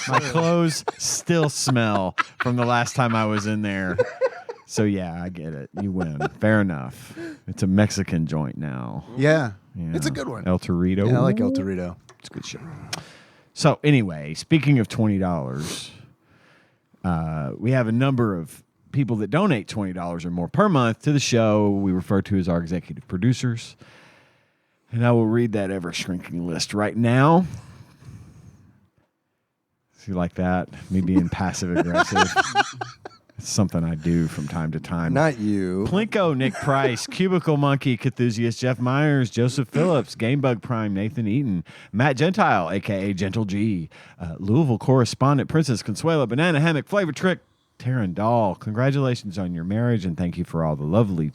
My clothes still smell from the last time I was in there. So, yeah, I get it. You win. Fair enough. It's a Mexican joint now. Yeah. Yeah. It's a good one. El Torito. Yeah, I like El Torito. It's good shit. So, anyway, speaking of $20, we have a number of people that donate $20 or more per month to the show. We refer to as our executive producers. And I will read that ever-shrinking list right now. So you like that? Me being passive-aggressive. It's something I do from time to time. Not you. Plinko, Nick Price, Cubicle Monkey, Cthusiast, Jeff Myers, Joseph Phillips, Gamebug Prime, Nathan Eaton, Matt Gentile, a.k.a. Gentle G, Louisville Correspondent, Princess Consuela, Banana Hammock, Flavor Trick, Taryn Dahl. Congratulations on your marriage, and thank you for all the lovely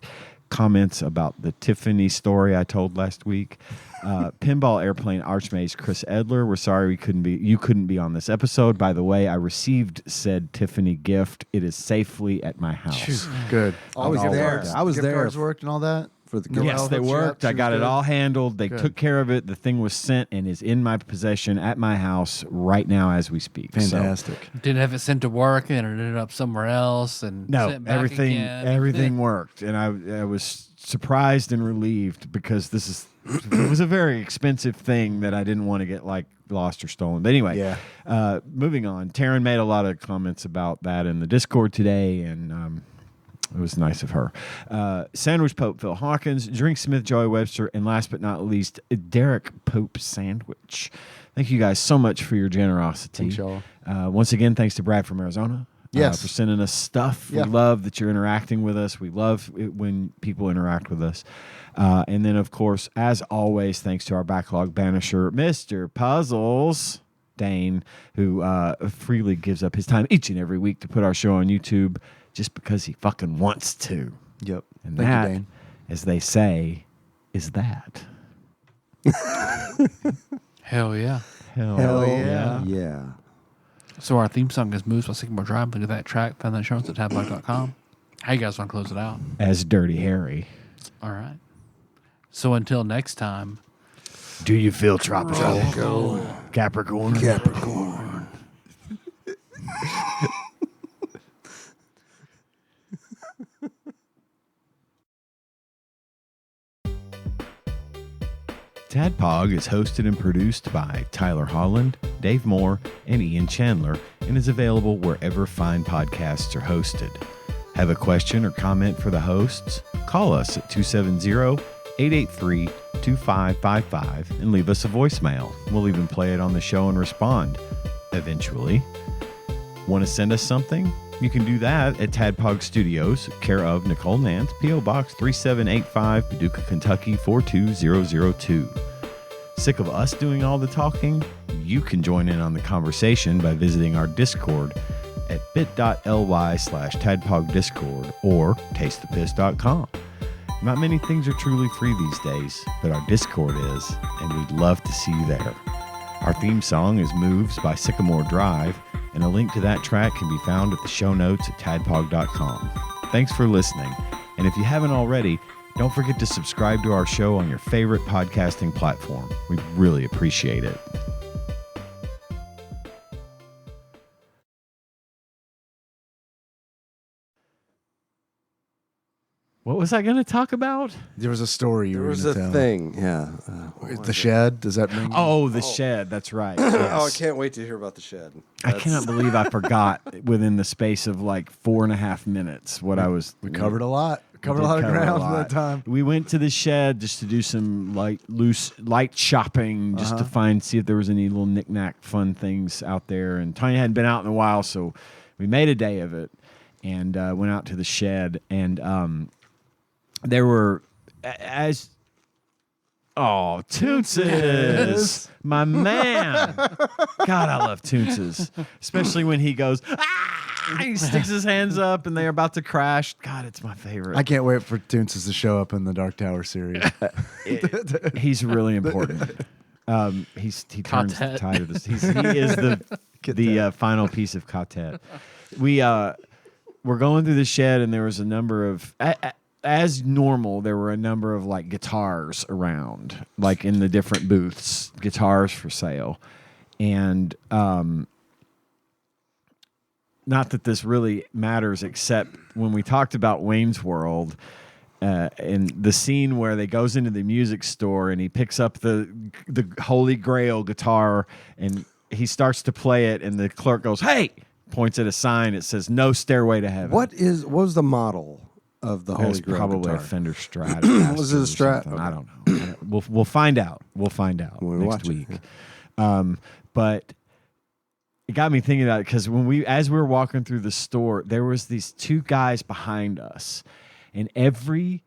comments about the Tiffany story I told last week. Pinball Airplane Archmage Chris Edler. We're sorry you couldn't be on this episode. By the way, I received said Tiffany gift. It is safely at my house. Good. I was Gift there. cards- I was gift there cards worked and all that. for the No, Yes, they hooked you up. worked. I She got was it good. all handled. They Good. took care of it. The thing was sent and is in my possession at my house right now as we speak. So, Fantastic. Didn't have it sent to work and it ended up somewhere else. And no, sent back everything again. everything worked, and I was surprised and relieved because it was a very expensive thing that I didn't want to get like lost or stolen. But anyway, Yeah. Moving on. Taryn made a lot of comments about that in the Discord today, and it was nice of her. Sandwich Pope Phil Hawkins, Drink Smith Joey Webster, and last but not least, Derek Pope Sandwich. Thank you guys so much for your generosity. Thanks, y'all. Once again, thanks to Brad from Arizona. Yes. For sending us stuff. Yeah. We love that you're interacting with us. We love it when people interact with us. And then, of course, as always, thanks to our backlog banisher, Mr. Puzzles, Dane, who freely gives up his time each and every week to put our show on YouTube just because he fucking wants to. Yep. And Thank that, you, Dane. as they say, is that. Hell yeah. Hell yeah. Yeah. So our theme song is Moves by Sycamore Drive. Look at that track. Find that show notes at TADPOG.com. How you guys want to close it out? As Dirty Harry. All right. So until next time. Do you feel tropical? Capricorn. Capricorn. TADPOG is hosted and produced by Tyler Holland, Dave Moore, and Ian Chandler, and is available wherever fine podcasts are hosted. Have a question or comment for the hosts? Call us at 270-883-2555 and leave us a voicemail. We'll even play it on the show and respond eventually. Want to send us something? You can do that at TADPOG Studios, care of Nicole Nance, P.O. Box 3785, Paducah, Kentucky 42002. Sick of us doing all the talking? You can join in on the conversation by visiting our Discord at bit.ly/TADPOG Discord or tastethepiss.com. Not many things are truly free these days, but our Discord is, and we'd love to see you there. Our theme song is Moves by Sycamore Drive, and a link to that track can be found at the show notes at tadpog.com. Thanks for listening, and if you haven't already, don't forget to subscribe to our show on your favorite podcasting platform. We'd really appreciate it. What was I going to talk about? There was a story you There were was going a to tell. thing, yeah. The shed, does that ring? Oh, the shed. That's right. Oh, I Yes. can't wait to hear about the shed. I cannot believe I forgot within the space of like 4.5 minutes what I was. We covered a lot. We Covered a did lot of cover a ground lot. that time. We went to the shed just to do some light shopping, just to see if there was any little knick-knack fun things out there. And Tanya hadn't been out in a while, so we made a day of it and went out to the shed. And there were Toonces, my man. God, I love Toonces, especially when he goes, ah! He sticks his hands up, and they're about to crash. God, it's my favorite. I can't wait for Toonces to show up in the Dark Tower series. He's really important. He turns the tide of this. He is the final piece of quartet. We're going through the shed, and there was a number of as normal. There were a number of like guitars around, like in the different booths, guitars for sale, and not that this really matters, except when we talked about Wayne's World. And the scene where they goes into the music store and he picks up the Holy Grail guitar and he starts to play it, and the clerk goes, "Hey!" points at a sign. It says "No Stairway to Heaven." What was the model of the Holy Grail probably guitar? a Fender Strat. Was it a Strat? Okay. I don't know. We'll find out. We'll find out next week. But it got me thinking about it because as we were walking through the store, there was these two guys behind us. And every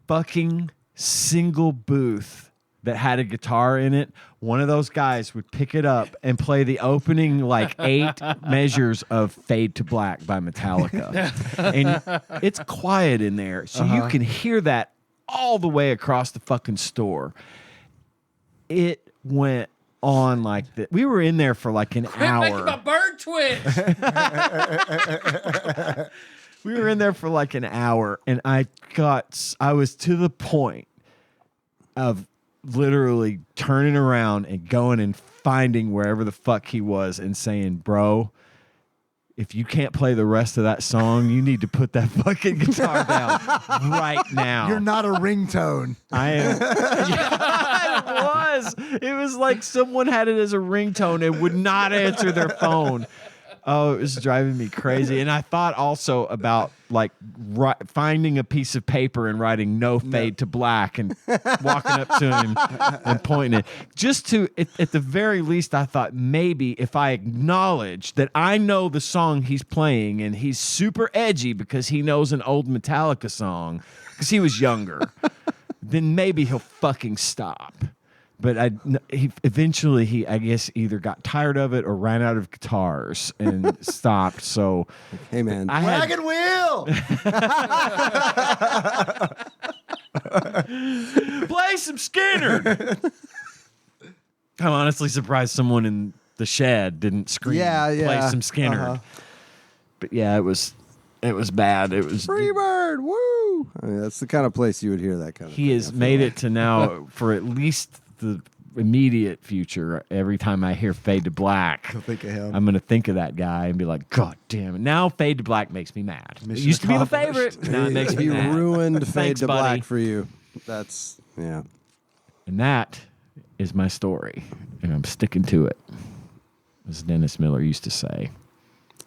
fucking single booth that had a guitar in it, one of those guys would pick it up and play the opening like 8 measures of Fade to Black by Metallica. And it's quiet in there, so you can hear that all the way across the fucking store. It went on like that. We were in there for like an hour. Making my bird twitch. We were in there for like an hour, and I was to the point of literally turning around and going and finding wherever the fuck he was and saying, "Bro, if you can't play the rest of that song, you need to put that fucking guitar down right now." You're not a ringtone. I am. It was like someone had it as a ringtone and would not answer their phone. Oh, it was driving me crazy. And I thought also about like finding a piece of paper and writing "No Fade to Black" and walking up to him and pointing it. Just to, at the very least, I thought maybe if I acknowledge that I know the song he's playing and he's super edgy because he knows an old Metallica song because he was younger, then maybe he'll fucking stop. But eventually, I guess, either got tired of it or ran out of guitars and stopped. So, hey, man. Wagon wheel! Play some Skinner! I'm honestly surprised someone in the shed didn't scream, play some Skinner. But yeah, it was bad. It was Freebird, woo! I mean, that's the kind of place you would hear that kind of thing. He has made it to now for at least the immediate future. Every time I hear Fade to Black, think of him. I'm going to think of that guy and be like, God damn it. Now Fade to Black makes me mad. It used to be the favorite. Now it makes me He mad. ruined Fade Thanks, to buddy. Black for you. That's, yeah. And that is my story. And I'm sticking to it, as Dennis Miller used to say.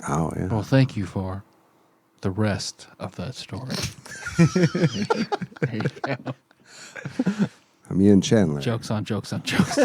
Oh, yeah. Well, thank you for the rest of that story. There you go. I'm Ian Chandler. Jokes on jokes on jokes.